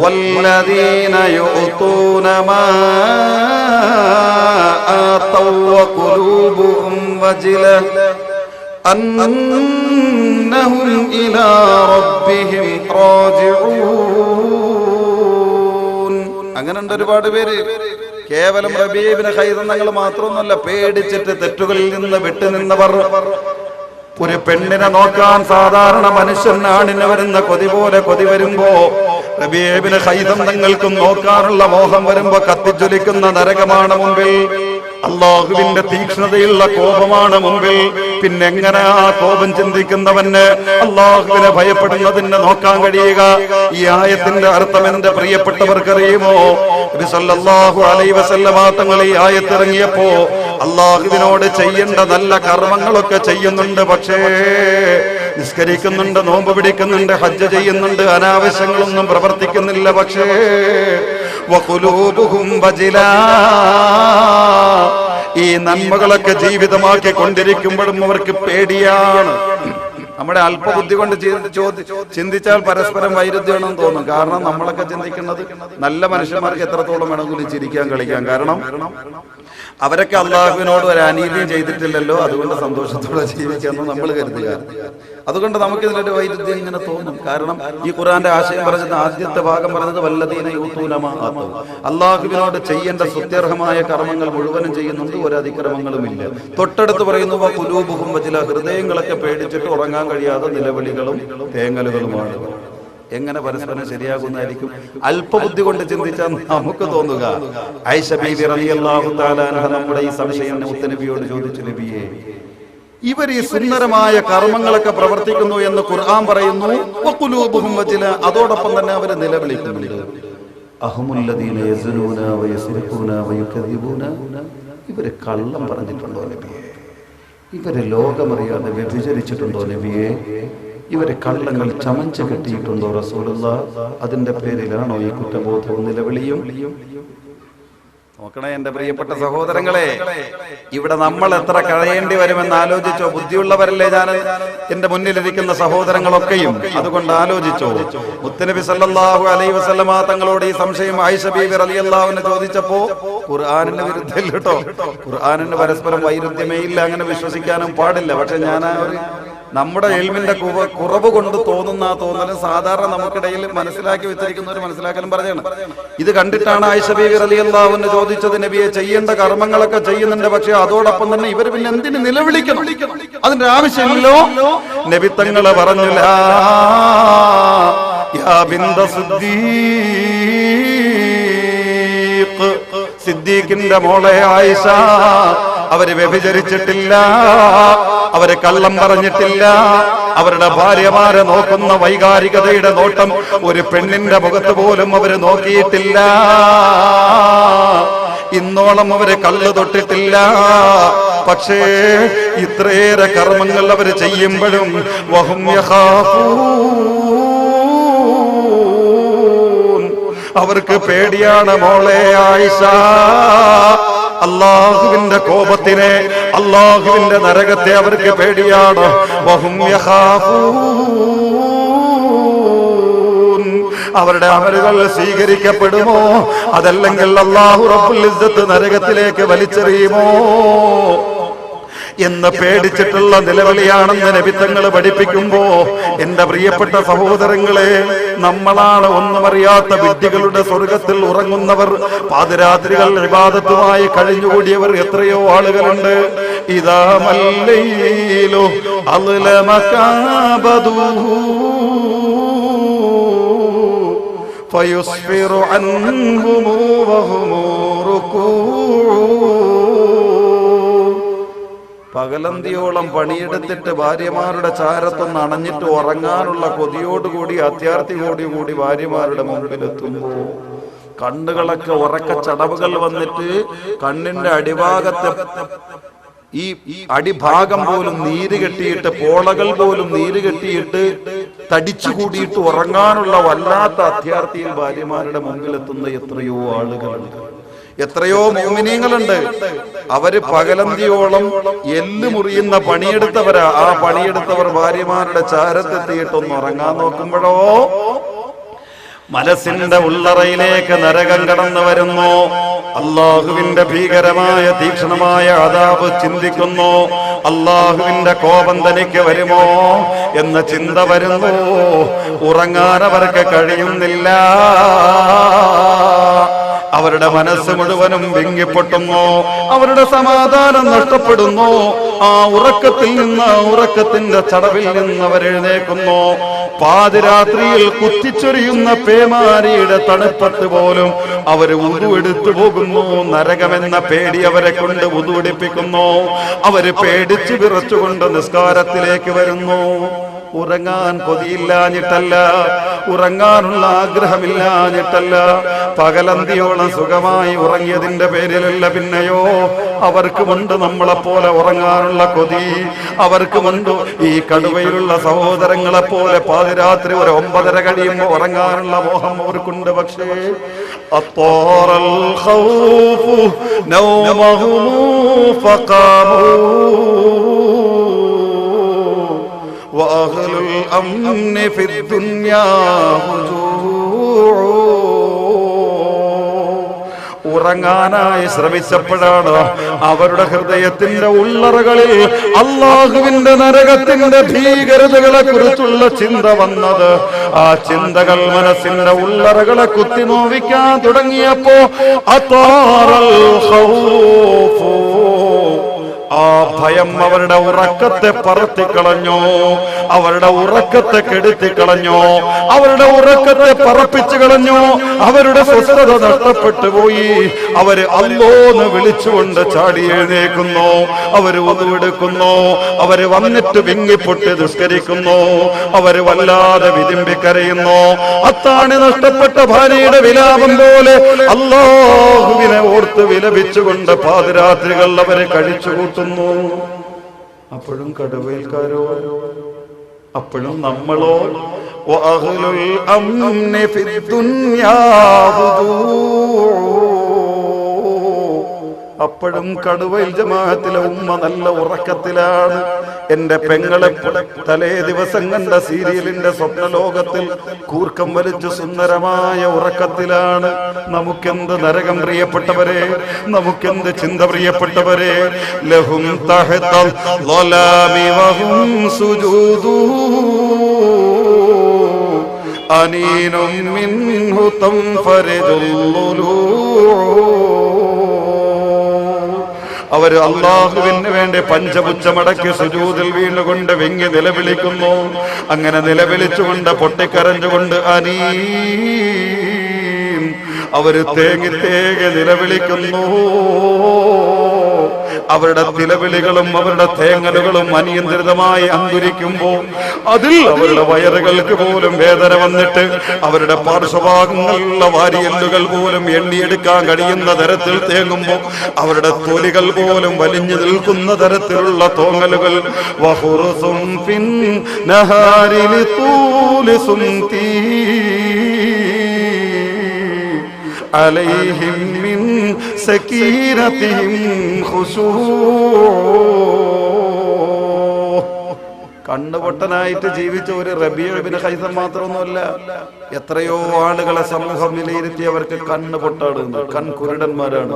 വല്ലദീന യുഅതൂന മാ ആതൗ വഖുലൂബുഹും വജില അന്നഹും ഇലാ റബ്ബിഹിം റാജിഊൻ. അങ്ങനെയുണ്ട് ഒരുപാട് പേര്. കേവലം റബീഅ ഇബ്നു ഖൈതം തങ്ങൾ മാത്രമൊന്നുമല്ല, പേടിച്ചിട്ട് തെറ്റുകളിൽ നിന്ന് വിട്ടുനിന്നവർ. ഒരു പെണ്ണിനെ നോക്കാൻ സാധാരണ മനുഷ്യനാണിന് വരുന്ന കൊതി പോലെ കൊതി വരുമ്പോ റബീഅ ഇബ്നു ഖൈദം തങ്ങൾക്കും നോക്കാനുള്ള മോഹം വരുമ്പോ കത്തിജ്വലിക്കുന്ന നരകമാണ് മുമ്പിൽ, അള്ളാഹുവിന്റെ തീക്ഷ്ണതയുള്ള കോപമാണ് മുമ്പിൽ. പിന്നെ എങ്ങനെ ആ കോപം ചിന്തിക്കുന്നവന് അള്ളാഹുവിനെ ഭയപ്പെടുന്നതിന് നോക്കാൻ കഴിയുക? ഈ ആയത്തിന്റെ അർത്ഥം എന്റെ പ്രിയപ്പെട്ടവർക്കറിയുമോ? നബി സല്ലല്ലാഹു അലൈഹി വസല്ലമ തങ്ങൾ ഈ ആയത്ത് ഇറങ്ങിയപ്പോ അള്ളാഹുവിനോട് ചെയ്യേണ്ട നല്ല കർമ്മങ്ങളൊക്കെ ചെയ്യുന്നുണ്ട്, പക്ഷേ നിസ്കരിക്കുന്നുണ്ട്, നോമ്പ് പിടിക്കുന്നുണ്ട്, ഹജ്ജ് ചെയ്യുന്നുണ്ട്, അനാവശ്യങ്ങളൊന്നും പ്രവർത്തിക്കുന്നില്ല. പക്ഷേ വഖുലൂബുഹും വജിലാ, ഈ നന്മകളൊക്കെ ജീവിതമാക്കി കൊണ്ടിരിക്കുമ്പോഴും അവർക്ക് പേടിയാണ്. നമ്മുടെ അല്പബുദ്ധി കൊണ്ട് ചിന്തിച്ചാൽ പരസ്പരം വൈരുദ്ധ്യമാണെന്ന് തോന്നും. കാരണം നമ്മളൊക്കെ ചിന്തിക്കുന്നത് നല്ല മനുഷ്യന്മാർക്ക് എത്രത്തോളം വേണമെങ്കിലും ചിരിക്കാൻ കളിക്കാം. കാരണം അവരൊക്കെ അള്ളാഹുവിനോട് ഒരു അനീതിയും ചെയ്തിട്ടില്ലല്ലോ, അതുകൊണ്ട് സന്തോഷത്തോടെ ജീവിക്കാമെന്ന് നമ്മൾ കരുതുക. അതുകൊണ്ട് നമുക്ക് ഇതിലൊരു വൈരുദ്ധ്യം ഇങ്ങനെ തോന്നും. കാരണം ഈ ഖുർആന്റെ ആശയം പറഞ്ഞത്, ആദ്യത്തെ ഭാഗം പറഞ്ഞത് വല്ലദീന യൂതൂന മാ ആതൂ, അള്ളാഹുവിനോട് ചെയ്യേണ്ട സ്തുത്യർഹമായ കർമ്മങ്ങൾ മുഴുവനും ചെയ്യുന്നുണ്ട്, ഒരു അതിക്രമങ്ങളുമില്ല. തൊട്ടടുത്ത് പറയുന്നു ഖുലൂബുഹും വജില, ഹൃദയങ്ങളൊക്കെ പേടിച്ചിട്ട് ഉറങ്ങാൻ കഴിയാതെ നിലവിളികളും തേങ്ങലുകളുമാണ്. എങ്ങനെ പരസ്പരം ശരിയാകുന്നതായിരിക്കും? അല്പബുദ്ധി കൊണ്ട് ചിന്തിച്ചാൽ നമുക്ക് തോന്നുക. ആയിഷ ബീവി റളിയല്ലാഹു തആല അൻഹ നമ്മുടെ ഈ സംശയം മുത്തനബിയോട് ചോദിച്ചു, നബിയേ, ഇവർ ഈ സുന്ദരമായ കർമ്മങ്ങളൊക്കെ പ്രവർത്തിക്കുന്നു എന്ന് ഖുർആൻ പറയുന്നു, വഖുലൂബുഹും വജില, അതോടൊപ്പം തന്നെ അവർ നിലവിളിക്കുന്നുണ്ട്. അഹുമുല്ലദീന യസ്നൂന വയസ്രിഖൂന വയുകദിബൂന, ഇവര് കള്ളം പറഞ്ഞിട്ടുണ്ടോ നബിയേ? ഇവര് ലോകമറിയാതെ വ്യഭിചരിച്ചിട്ടുണ്ടോ നബിയേ? ഇവരെ കള്ളങ്ങൾ ചമച്ച് കെട്ടിയിട്ടുണ്ടോ റസൂലുള്ളാഹ്? അതിന്റെ പേരിലാണോ ഈ കുറ്റബോധവും നിലവിളിയും? നോക്കണേ എന്റെ പ്രിയപ്പെട്ട സഹോദരങ്ങളെ, ഇവിടെ നമ്മൾ എത്ര കഴിയേണ്ടി വരുമെന്ന് ആലോചിച്ചോ? ബുദ്ധിയുള്ളവരല്ലേ ഞാൻ, എന്റെ മുന്നിലിരിക്കുന്ന സഹോദരങ്ങളൊക്കെയും. അതുകൊണ്ട് ആലോചിച്ചോ. മുത്തനബി സല്ലല്ലാഹു അലൈഹി വസല്ലമ തങ്ങളോട് ഈ സംശയം ആയിഷ ബീവി റളിയല്ലാഹു അൻഹ ചോദിച്ചപ്പോ ഖുർആനിന് വിരുദ്ധമില്ല കേട്ടോ. ഖുർആനിന് പരസ്പരം വൈരുദ്ധ്യമേ ഇല്ല, അങ്ങനെ വിശ്വസിക്കാനും പാടില്ല. പക്ഷെ ഞാൻ ആ ഒരു നമ്മുടെ എൽമിന്റെ കുറവ് കൊണ്ട് തോന്നുന്ന ആ തോന്നലും സാധാരണ നമുക്കിടയിൽ മനസ്സിലാക്കി വെച്ചിരിക്കുന്ന ഒരു മനസ്സിലാക്കലും പറഞ്ഞാണ്. ഇത് കണ്ടിട്ടാണ് ആയിഷ ബീവി റളിയല്ലാഹു അൻഹ ചോദിച്ചത്, നബിയെ, ചെയ്യേണ്ട കർമ്മങ്ങളൊക്കെ ചെയ്യുന്നുണ്ട്, പക്ഷെ അതോടൊപ്പം തന്നെ ഇവർ പിന്നെ എന്തിന് നിലവിളിക്കണം? അതിന്റെ ആവശ്യമില്ലല്ലോ. നബി തങ്ങള് പറഞ്ഞില്ല, യാ ബിന്ത സിദ്ദീഖ്, സിദ്ദീഖിന്റെ മോളെ ആയിഷ, അവര് വ്യഭിചരിച്ചിട്ടില്ല, അവര് കള്ളം പറഞ്ഞിട്ടില്ല. അവരുടെ ഭാര്യമാരെ നോക്കുന്ന വൈകാരികതയുടെ നോട്ടം ഒരു പെണ്ണിന്റെ മുഖത്ത് പോലും അവര് നോക്കിയിട്ടില്ല. ഇന്നോളം അവര് കള്ള് തൊട്ടിട്ടില്ല. പക്ഷേ ഇത്രയേറെ കർമ്മങ്ങൾ അവര് ചെയ്യുമ്പോഴും വഹും യഖാഫൂൻ, അവർക്ക് പേടിയാണ് മോളെ ആയിഷ. അള്ളാഹുവിന്റെ കോപത്തിനെ, അള്ളാഹുവിന്റെ നരകത്തെ അവർക്ക് പേടിയാണ്. വഹും യഖാഫൂൻ, അവരുടെ അമലുകൾ സ്വീകരിക്കപ്പെടുമോ, അതല്ലെങ്കിൽ അല്ലാഹു റബ്ബുൽ ഇസ്സത്ത് നരകത്തിലേക്ക് വലിച്ചെറിയുമോ എന്ന് പേടിച്ചിട്ടുള്ള നിലവിളിയാണെന്ന് നബി തങ്ങൾ പഠിപ്പിക്കുമ്പോ, എന്റെ പ്രിയപ്പെട്ട സഹോദരങ്ങളെ, നമ്മളാണ് ഒന്നുമറിയാത്ത വിഡ്ഢികളുടെ സ്വർഗത്തിൽ ഉറങ്ങുന്നവർ. പാതിരാത്രികൾ ഇബാദത്തുമായി കഴിഞ്ഞുകൂടിയവർ എത്രയോ ആളുകളുണ്ട്. ഇദാ മല്ലൈലു അളമകാബദുഹു ഫയുസ്ഫിറു അൻഹും വഹും റുകൂ, പകലന്തിയോളം പണിയെടുത്തിട്ട് ഭാര്യമാരുടെ ചാരത്തൊന്ന് അണഞ്ഞിട്ട് ഉറങ്ങാനുള്ള കൊതിയോടുകൂടി, അത്യാർത്ഥിയോടുകൂടി ഭാര്യമാരുടെ മുമ്പിലെത്തുമ്പോ കണ്ണുകളൊക്കെ ഉറക്ക ചടവുകൾ വന്നിട്ട് കണ്ണിന്റെ അടിഭാഗത്തെ ഈ അടിഭാഗം പോലും നീര് കെട്ടിയിട്ട്, പോളകൾ പോലും നീര് കെട്ടിയിട്ട് തടിച്ചു കൂടിയിട്ട് ഉറങ്ങാനുള്ള വല്ലാത്ത അത്യാർത്ഥിയിൽ ഭാര്യമാരുടെ മുമ്പിലെത്തുന്ന എത്രയോ ആളുകളുണ്ട്, എത്രയോ മുഅ്മിനീങ്ങളുണ്ട്. അവര് പകലന്തിയോളം എല്ല് മുറിയുന്ന പണിയെടുത്തവരാ. ആ പണിയെടുത്തവർ ഭാര്യമാരുടെ ചാരത്തെത്തിയിട്ടൊന്ന് ഉറങ്ങാൻ നോക്കുമ്പോഴോ മനസ്സിന്റെ ഉള്ളറയിലേക്ക് നരകം കടന്നു വരുന്നു. അള്ളാഹുവിന്റെ ഭീകരമായ തീക്ഷ്ണമായ അദാബ് ചിന്തിക്കുന്നു. അള്ളാഹുവിന്റെ കോപം തനിക്ക് വരുമോ എന്ന ചിന്ത വരുന്നു. ഉറങ്ങാൻ അവർക്ക് കഴിയുന്നില്ല. അവരുടെ അവരുടെ മനസ്സ് മുഴുവനും വിങ്ങിപ്പൊട്ടുന്നു, അവരുടെ സമാധാനം നഷ്ടപ്പെടുന്നു. ആ ഉറക്കത്തിൽ നിന്ന്, ഉറക്കത്തിന്റെ ചടവിൽ നിന്ന് അവരെഴുന്നേക്കുന്നു. പാതിരാത്രിയിൽ കുത്തിച്ചൊരിയുന്ന പേമാരിയുടെ തണുപ്പത്ത് പോലും അവർ ഉരുവെടുത്തു പോകുന്നു. നരകമെന്ന പേടി അവരെ കൊണ്ട് ഉരുവെടുപ്പിക്കുന്നു. അവര് പേടിച്ചു വിറച്ചുകൊണ്ട് നിസ്കാരത്തിലേക്ക് വരുന്നു. ഉറങ്ങാൻ കൊതിയില്ലാഞ്ഞിട്ടല്ല, ഉറങ്ങാനുള്ള ആഗ്രഹമില്ലാഞ്ഞിട്ടല്ല, പകലന്തിയോളം സുഖമായി ഉറങ്ങിയതിന്റെ പേരിലല്ല. പിന്നെയോ അവർക്കുമുണ്ട് നമ്മളെപ്പോലെ ഉറങ്ങാനുള്ള കൊതി, അവർക്കുമുണ്ട് ഈ കടുവയിലുള്ള സഹോദരങ്ങളെ പോലെ പാതിരാത്രി ഒരു 9:30 കഴിയുമ്പോൾ ഉറങ്ങാനുള്ള മോഹം അവർക്കുണ്ട്. പക്ഷേ അത്തോറൽ ഖൗഫു നൗമഹും ഫഖാമു وأهل الأمن في الدنيا هجوع. ഉറങ്ങാനായി ശ്രമിച്ചപ്പോഴാണ് അവരുടെ ഹൃദയത്തിന്റെ ഉള്ളറകളിൽ അള്ളാഹുവിന്റെ നരകത്തിന്റെ ഭീകരതകളെ കുറിച്ചുള്ള ചിന്ത വന്നത്. ആ ചിന്തകൾ മനസ്സിന്റെ ഉള്ളറകളെ കുത്തി നോവിക്കാൻ തുടങ്ങിയപ്പോ അതാറൽ ഖൗഫു, ആ ഭയം അവരുടെ ഉറക്കത്തെ പറത്തിക്കളഞ്ഞു, അവരുടെ ഉറക്കത്തെ കെടുത്തിക്കളഞ്ഞു, അവരുടെ ഉറക്കത്തെ പറപ്പിച്ചു കളഞ്ഞു. അവരുടെ സ്വസ്ഥത നഷ്ടപ്പെട്ടു പോയി. അവര് അല്ലാഹുവിനെ വിളിച്ചുകൊണ്ട് ചാടി എഴുന്നേൽക്കുന്നു, അവര് ഉതുവെടുക്കുന്നു, അവര് വന്നിട്ട് വിങ്ങിപ്പൊട്ടി നിസ്കരിക്കുന്നു, അവര് വല്ലാതെ വിതുമ്പിക്കരയുന്നു. അത്താണി നഷ്ടപ്പെട്ട ഭാര്യയുടെ വിലാപം പോലെ അല്ലാഹുവിനെ ഓർത്ത് വിലപിച്ചുകൊണ്ട് പാതിരാത്രികൾ അവരെ കഴിച്ചുകൂട്ടുന്നു. അപ്പോഴും കടുവയിൽക്കാരോ, അപ്പോഴും നമ്മളോ വഅഹ്ലുൽ അംനി ഫിദ്ദുനിയാ ഹുദൂ. അപ്പോഴും കടുവയിൽ ജമാഅത്തിലെ ഉമ്മ നല്ല ഉറക്കത്തിലാണ്. എന്റെ പെങ്ങളെ തലേ ദിവസം കണ്ട സീരിയലിന്റെ സ്വപ്നലോകത്തിൽ കൂർക്കം വലിച്ച് സുന്ദരമായ ഉറക്കത്തിലാണ്. നമുക്കെന്ത് നരകം പ്രിയപ്പെട്ടവരെ, നമുക്കെന്ത് ചിന്ത പ്രിയപ്പെട്ടവരെ. ലഹും തഹ്തൽ ളലാമി വഹും സുജൂദു അനീനും മിൻഹു തൻഫരിജുൽ ളുലൂ. അവർ അള്ളാഹുവിന് വേണ്ടി പഞ്ചപുച്ഛമടക്കി സുജൂദിൽ വീണുകൊണ്ട് വിങ്ങി നിലവിളിക്കുന്നു. അങ്ങനെ നിലവിളിച്ചുകൊണ്ട് പൊട്ടിക്കരഞ്ഞുകൊണ്ട് അനീം, അവര് തേങ്ങി തേങ്ങി നിലവിളിക്കുന്നു. അവരുടെ നിലവിളികളും അവരുടെ തേങ്ങലുകളും അനിയന്ത്രിതമായി അങ്കുരിക്കുമ്പോൾ അതിൽ അവരുടെ വയറുകൾക്ക് പോലും വേദന വന്നിട്ട് അവരുടെ പാർശ്വഭാഗങ്ങളിലുള്ള വാരിയല്ലുകൾ പോലും എണ്ണിയെടുക്കാൻ കഴിയുന്ന തരത്തിൽ തേങ്ങുമ്പോൾ അവരുടെ തൊലികൾ പോലും വലിഞ്ഞു നിൽക്കുന്ന തരത്തിലുള്ള തോങ്ങലുകൾ. വഹുറുസും ഫിൻ നഹാരിലി തൂലി സുംതി അലൈഹിം മിൻ സകീനതിഹിം ഖുശൂ. കണ്ണുപൊട്ടനായിട്ട് ജീവിച്ച ഒരു റബീഉ ഇബ്നു ഖൈസം മാത്രമൊന്നുമല്ല, എത്രയോ ആളുകളെ സമൂഹം വിലയിരുത്തിയവർക്ക് കണ്ണുപൊട്ടാണ്, കൺകുരുടന്മാരാണ്.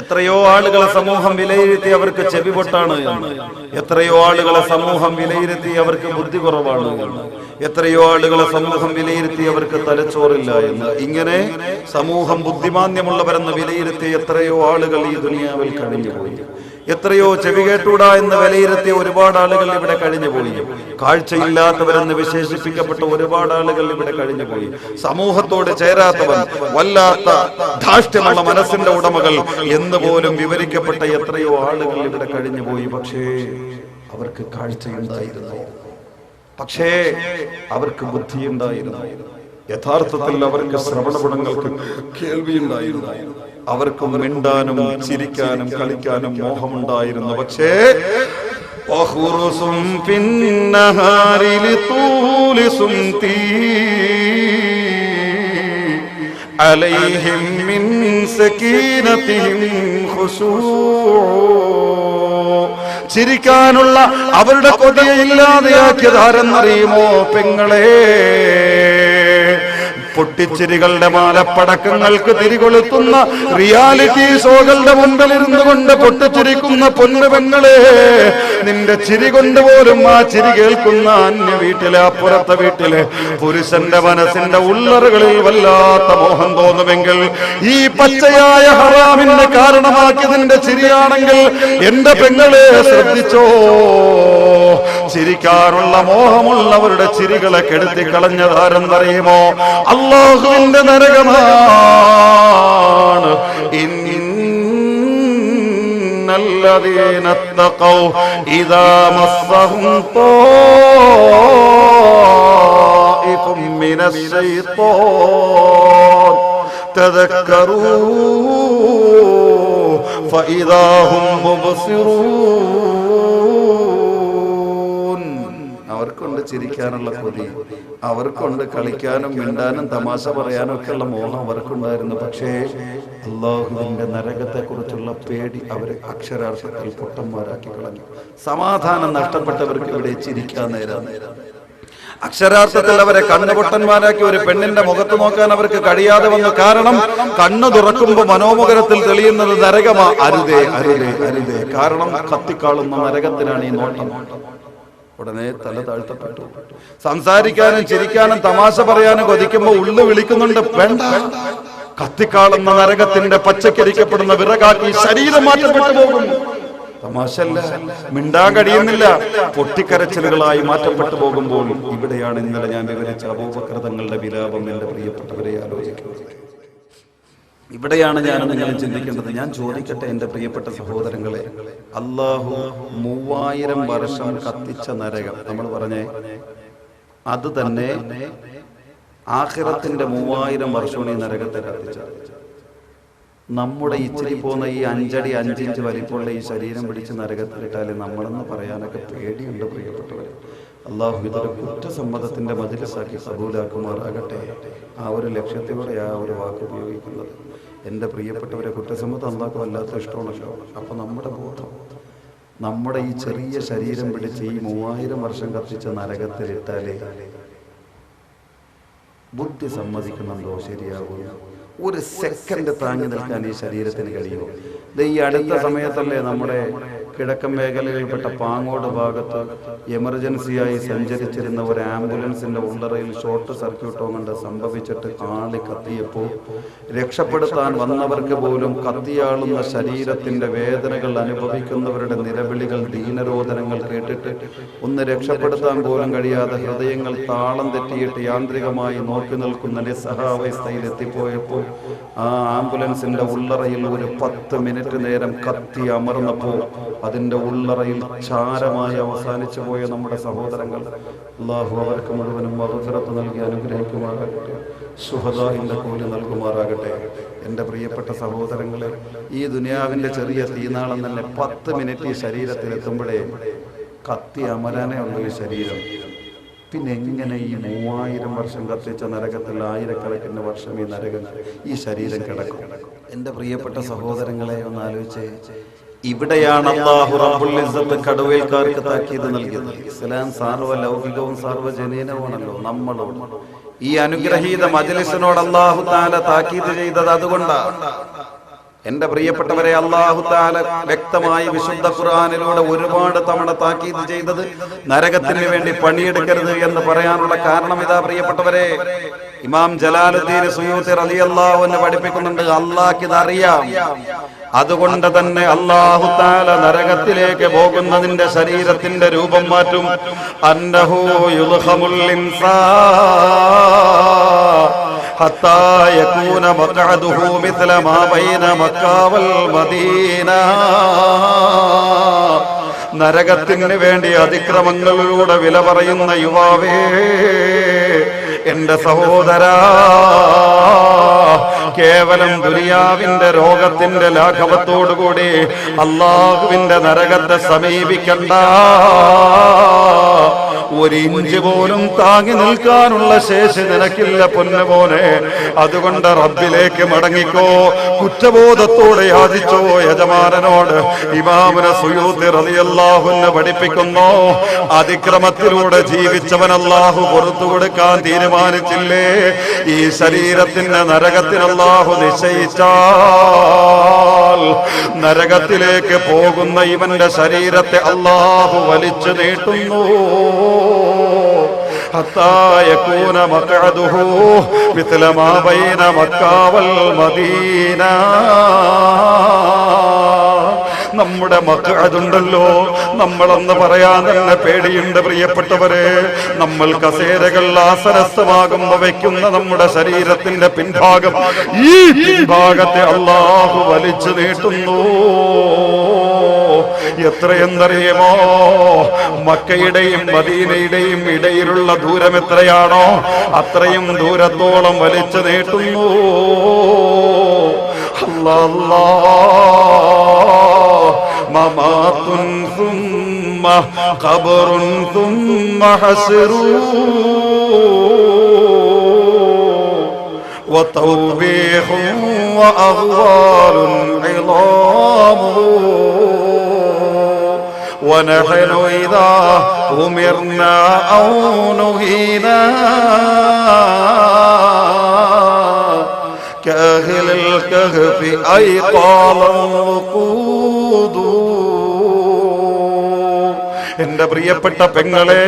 എത്രയോ ആളുകളെ സമൂഹം വിലയിരുത്തി അവർക്ക് ചെവി പൊട്ടാണ് എന്ന്, എത്രയോ ആളുകളെ സമൂഹം വിലയിരുത്തി അവർക്ക് ബുദ്ധി കുറവാണ് എന്ന്, എത്രയോ ആളുകളെ സമൂഹം വിലയിരുത്തി അവർക്ക് തലച്ചോറില്ല എന്ന്. ഇങ്ങനെ സമൂഹം ബുദ്ധിമാന്യമുള്ളവരെന്ന് വിലയിരുത്തി എത്രയോ ആളുകൾ ഈ ദുനിയാവിൽ കഴിഞ്ഞുപോയി. എത്രയോ ചെവി കേട്ടൂടാ എന്ന് വിലയിരുത്തിയ ഒരുപാട് ആളുകൾ ഇവിടെ കഴിഞ്ഞുപോയി. കാഴ്ചയില്ലാത്തവരെന്ന് വിശേഷിപ്പിക്കപ്പെട്ട ഒരുപാട് ആളുകൾ ഇവിടെ കഴിഞ്ഞുപോയി. സമൂഹത്തോട് ചേരാത്തവൻ, വല്ലാത്ത ധാർഷ്ട്യമുള്ള മനസ്സിന്റെ ഉടമകൾ എന്ന് പോലും വിവരിക്കപ്പെട്ട എത്രയോ ആളുകൾ ഇവിടെ കഴിഞ്ഞുപോയി. പക്ഷേ അവർക്ക് കാഴ്ചയുണ്ടായിരുന്നു, പക്ഷേ അവർക്ക് ബുദ്ധിയുണ്ടായിരുന്നു. യഥാർത്ഥത്തിൽ അവർക്ക് ശ്രവണഗുണങ്ങൾക്ക് കേൾവിയുണ്ടായിരുന്നു. അവർക്ക് മിണ്ടാനും ചിരിക്കാനും കളിക്കാനും മോഹമുണ്ടായിരുന്നു. പക്ഷേ അലൈഹിം മിൻ സകീനതിഹിം ഖുശൂ. ചിരിക്കാനുള്ള അവരുടെ കൊതിയെ ഇല്ലാതെയാക്കിയത് ആരെന്നറിയുമോ പെങ്ങളെ? പൊട്ടിച്ചിരികളുടെ മാലപ്പടക്കങ്ങൾക്ക് തിരികൊളുത്തുന്ന റിയാലിറ്റി ഷോകളുടെ മുമ്പിൽ ഇരുന്നു കൊണ്ട് പൊട്ടിച്ചിരിക്കുന്ന പൊന്നു പെങ്ങളെ, നിന്റെ ചിരി കൊണ്ടുപോലും ആ ചിരി കേൾക്കുന്ന അന്യ വീട്ടിലെ അപ്പുറത്തെ വീട്ടിലെ പുരുഷന്റെ മനസ്സിന്റെ ഉള്ളറുകളിൽ വല്ലാത്ത മോഹം തോന്നുമെങ്കിൽ ഈ പച്ചയായ ഹറാമിന്റെ കാരണമാക്കിയതിന്റെ ചിരിയാണെങ്കിൽ എന്റെ പെങ്ങളെ ശ്രദ്ധിച്ചോ, ചിരിക്കാനുള്ള മോഹമുള്ളവരുടെ ചിരികളെ കെടുത്തി കളഞ്ഞതാരെന്നറിയുമോ? അല്ലാഹുവിന്റെ നരകമാണ്. ഇന്നല്ലദീന തഖൗ ഇദാ മസ്സഹും ത്വായിഫും മിനശ് ശൈത്വാൻ തദക്കറൂ ഫഇദാ ഹും മുബ്സിറൂൻ. അവർക്കുണ്ട് ചിരിക്കാനുള്ള കൊതി, അവർക്കുണ്ട് കളിക്കാനും മിണ്ടാനും തമാശ പറയാനും ഒക്കെയുള്ള മോഹം അവർക്കുണ്ടായിരുന്നു. പക്ഷേ അല്ലാഹുവിന്റെ നരകത്തെ കുറിച്ചുള്ള പേടി അവരെ അക്ഷരാർത്ഥത്തിൽ പൊട്ടന്മാരാക്കി കളഞ്ഞു. സമാധാനം നഷ്ടപ്പെട്ടവർക്ക് ഇവിടെ ചിരിക്കാൻ നേരം. അക്ഷരാർത്ഥത്തിൽ അവരെ കണ്ണുപൊട്ടന്മാരാക്കി. ഒരു പെണ്ണിന്റെ മുഖത്ത് നോക്കാൻ അവർക്ക് കഴിയാതെ വന്നു. കാരണം കണ്ണു തുറക്കുമ്പോ മനോമുഖരത്തിൽ തെളിയുന്നത് നരകമാ. അരുതേ അരുതേ അരുതേ. കാരണം കത്തിക്കാളുന്ന നരകത്തിനാണ് ഈ നോട്ടം. ഉടനെ തല താഴ്ത്തപ്പെട്ടു. സംസാരിക്കാനും ചിരിക്കാനും തമാശ പറയാനും കൊതിക്കുമ്പോ ഉള്ളു വിളിക്കുന്നുണ്ട്, വേണ്ട. കത്തിക്കാളുന്ന നരകത്തിന്റെ പച്ചക്കരിക്കപ്പെടുന്ന വിറകാക്കി ശരീരം മാറ്റപ്പെട്ടു പോകും. തമാശല്ല, മിണ്ടാൻ കഴിയുന്നില്ല, പൊട്ടിക്കരച്ചിലുകളായി മാറ്റപ്പെട്ടു പോകുമ്പോൾ ഇവിടെയാണ് ഇന്നലെ ഞാൻ വിവരിച്ച അബൂബക്കർ തങ്ങളുടെ വിലാപം. എന്റെ പ്രിയപ്പെട്ടവരെ ആലോചിക്കുന്നത് ഇവിടെയാണ് ഞാൻ നിങ്ങൾ ചിന്തിക്കേണ്ടത്. ഞാൻ ചോദിക്കട്ടെ എന്റെ പ്രിയപ്പെട്ട സഹോദരങ്ങളെ, അല്ലാഹു 3000 വർഷം കത്തിച്ച നരകം നമ്മൾ പറഞ്ഞേ, അത് തന്നെ ആഖിറത്തിന്റെ 3000 വർഷമാണ് ഈ നരകത്തെ കത്തിച്ചത്. നമ്മുടെ ഇച്ചിരി പോകുന്ന ഈ 5 അടി 5 ഇഞ്ച് വലിപ്പമുള്ള ഈ ശരീരം പിടിച്ച് നരകത്തിലിട്ടാല് നമ്മളെന്ന് പറയാനൊക്കെ പേടിയുണ്ട് പ്രിയപ്പെട്ടവരെ. അള്ളാഹു ഇതൊരു കുറ്റസമ്മതത്തിന്റെ മജ്‌ലിസാക്കി കബൂലാക്കുമാറാകട്ടെ. ആ ഒരു ലക്ഷ്യത്തോടെ ആ ഒരു വാക്ക് ഉപയോഗിക്കുന്നത്. എൻ്റെ പ്രിയപ്പെട്ടവരെ, കുറ്റസമ്മതം അള്ളാഹു വല്ലാത്ത ഇഷ്ടമാണല്ലോ. അപ്പൊ നമ്മുടെ ബോധം, നമ്മുടെ ഈ ചെറിയ ശരീരം പിടിച്ച് ഈ 3000 വർഷം കത്തിച്ച നരകത്തിലിട്ടാലേ ബുദ്ധി സമ്മതിക്കുന്നുണ്ടോ? ശരിയാകും. ഒരു സെക്കൻഡ് താങ്ങി നിൽക്കാൻ ഈ ശരീരത്തിന് കഴിയുമോ? ഈ അടുത്ത സമയത്തല്ലേ നമ്മുടെ കിഴക്കൻ മേഖലയിൽപ്പെട്ട പാങ്ങോട് ഭാഗത്ത് എമർജൻസിയായി സഞ്ചരിച്ചിരുന്ന ഒരു ആംബുലൻസിന്റെ ഉള്ളറയിൽ ഷോർട്ട് സർക്യൂട്ടോ കൊണ്ട് സംഭവിച്ചിട്ട് ആളി കത്തിയപ്പോൾ രക്ഷപ്പെടുത്താൻ വന്നവർക്ക് പോലും കത്തിയാളുന്ന ശരീരത്തിന്റെ വേദനകൾ അനുഭവിക്കുന്നവരുടെ നിലവിളികൾ, ദീനരോധനങ്ങൾ കേട്ടിട്ട് ഒന്ന് രക്ഷപ്പെടുത്താൻ പോലും കഴിയാതെ ഹൃദയങ്ങൾ താളം തെറ്റിയിട്ട് യാന്ത്രികമായി നോക്കി നിൽക്കുന്ന നിസ്സഹാവസ്ഥയിൽ എത്തിപ്പോയപ്പോൾ ആ ആംബുലൻസിന്റെ ഉള്ളറയിൽ ഒരു 10 മിനിറ്റ് നേരം കത്തി അമർന്നപ്പോൾ അതിന്റെ ഉള്ളറയിൽ ചാരമായി അവസാനിച്ചു പോയ നമ്മുടെ സഹോദരങ്ങൾ, അല്ലാഹു അവർക്ക് മുഴുവനും മഗ്ഫിറത്ത് നൽകി അനുഗ്രഹിക്കുമാറാകട്ടെ. ശുഹദാഇന്റെ കൂലി നൽകുമാറാകട്ടെ. എൻ്റെ പ്രിയപ്പെട്ട സഹോദരങ്ങളെ, ഈ ദുനിയാവിന്റെ ചെറിയ തീനാളം തന്നെ 10 മിനിറ്റ് ഈ ശരീരത്തിലെത്തുമ്പോഴേ കത്തി അമരാനേ ഉള്ളൂ ഈ ശരീരം. പിന്നെ എങ്ങനെ ഈ 3000 വർഷം കത്തിച്ച നരകത്തിൽ ആയിരക്കണക്കിന് വർഷം ഈ നരകം ഈ ശരീരം കിടക്കും? എൻ്റെ പ്രിയപ്പെട്ട സഹോദരങ്ങളെ ഒന്ന് ആലോചിച്ചേ. ഇവിടെയാണ് അല്ലാഹു റബ്ബുൽ ഇസ്സത്ത് കടുവയിൽക്കാർക്ക് താക്കീത് നൽകിയത്. ഇസ്ലാം സാർവലൗകികവും സാർവജനീനവുമാണല്ലോ. നമ്മളോട് ഈ അനുഗ്രഹീത മജ്‌ലിസിനോട് അല്ലാഹു തആല താക്കീത് ചെയ്തത് അതുകൊണ്ടാണ്. എന്റെ പ്രിയപ്പെട്ടവരെ, അല്ലാഹു തആല വ്യക്തമായി വിശുദ്ധ ഖുർആനിലൂടെ ഒരുപാട് തവണ താക്കീത് ചെയ്തത് നരകത്തിന് വേണ്ടി പണിയെടുക്കരുത് എന്ന് പറയാനുള്ള കാരണം ഇതാ പ്രിയപ്പെട്ടവരെ. ഇമാം ജലാലുദ്ദീൻ സുയൂത്തി റളിയല്ലാഹു അൻഹു പഠിപ്പിക്കുന്നുണ്ട്, അല്ലാഹ്ക്ക് ഇതറിയാം, അതുകൊണ്ട് തന്നെ അല്ലാഹു തആല നരകത്തിലേക്ക് പോകുന്നതിന്റെ ശരീരത്തിന്റെ രൂപം മാറ്റും. അന്നഹു യുൽഖമുൽ ഇൻസാൻ ഹത്താ യകൂന മഖഅദുഹു മിസ്ല മാ ബൈന മക്ക വൽ മദീന. നരകത്തിന് വേണ്ടി അതിക്രമങ്ങളിലൂടെ വില പറയുന്ന യുവാവേ, എന്റെ സഹോദരാ, കേവലം ദുനിയാവിന്റെ രോഗത്തിന്റെ ലാഘവത്തോടുകൂടി അല്ലാഹുവിന്റെ നരകത്തെ സമീപിക്കണ്ട. ഒരു ഇഞ്ച് പോലും താങ്ങി നിൽക്കാനുള്ള ശേഷി നിനക്കില്ല പൊന്നുമോനെ. അതുകൊണ്ട് റബ്ബിലേക്ക് മടങ്ങിക്കോ, കുറ്റബോധത്തോടെ യാചിച്ചോ യജമാനനോട്. ഇമാമുന സുയൂത്തി റളിയല്ലാഹു അൻഹു പഠിപ്പിക്കുന്നു, അതിക്രമത്തിലൂടെ ജീവിച്ചവൻ അല്ലാഹു പുറത്തു കൊടുക്കാൻ തീരുമാനിച്ചില്ലേ, ഈ ശരീരത്തിന്റെ നരകത്തിന് അല്ലാഹു നിശ്ചയിച്ചാൽ നരകത്തിലേക്ക് പോകുന്ന ഇവന്റെ ശരീരത്തെ അല്ലാഹു വലിച്ചു നീട്ടുന്നു. ഹത്താ യകൂന മഖഅദുഹു മിത്ല മാ ബൈന മക്ക വൽ മദീന. നമ്മുടെ മഖഅദുണ്ടല്ലോ, നമ്മളെന്ന് പറയാൻ തന്നെ പേടിയുണ്ട് പ്രിയപ്പെട്ടവരെ. നമ്മൾ കസേരകൾ ആസനസ്ഥമാകുമ്പോ വയ്ക്കുന്ന നമ്മുടെ ശരീരത്തിന്റെ പിൻഭാഗം, ഈ പിൻഭാഗത്തെ അല്ലാഹു വലിച്ചു നീട്ടുന്നു. എത്രയെന്നറിയുമോ? മക്കയുടെയും മദീനയുടെയും ഇടയിലുള്ള ദൂരം എത്രയാണോ അത്രയും ദൂരത്തോളം വലിച്ചു നീട്ടുന്നു. അല്ലാ, മമാതുൻ സുമ്മ ഖബറുൻ സുമ്മ ഹസ്റു വതൗബീഹു വഅഗ്വാലുൻ ഇളാമു ونحن إذا أمرنا أو نهينا كأهل الكهف أيقاظا وقود. എന്റെ പ്രിയപ്പെട്ട പെങ്ങളെ,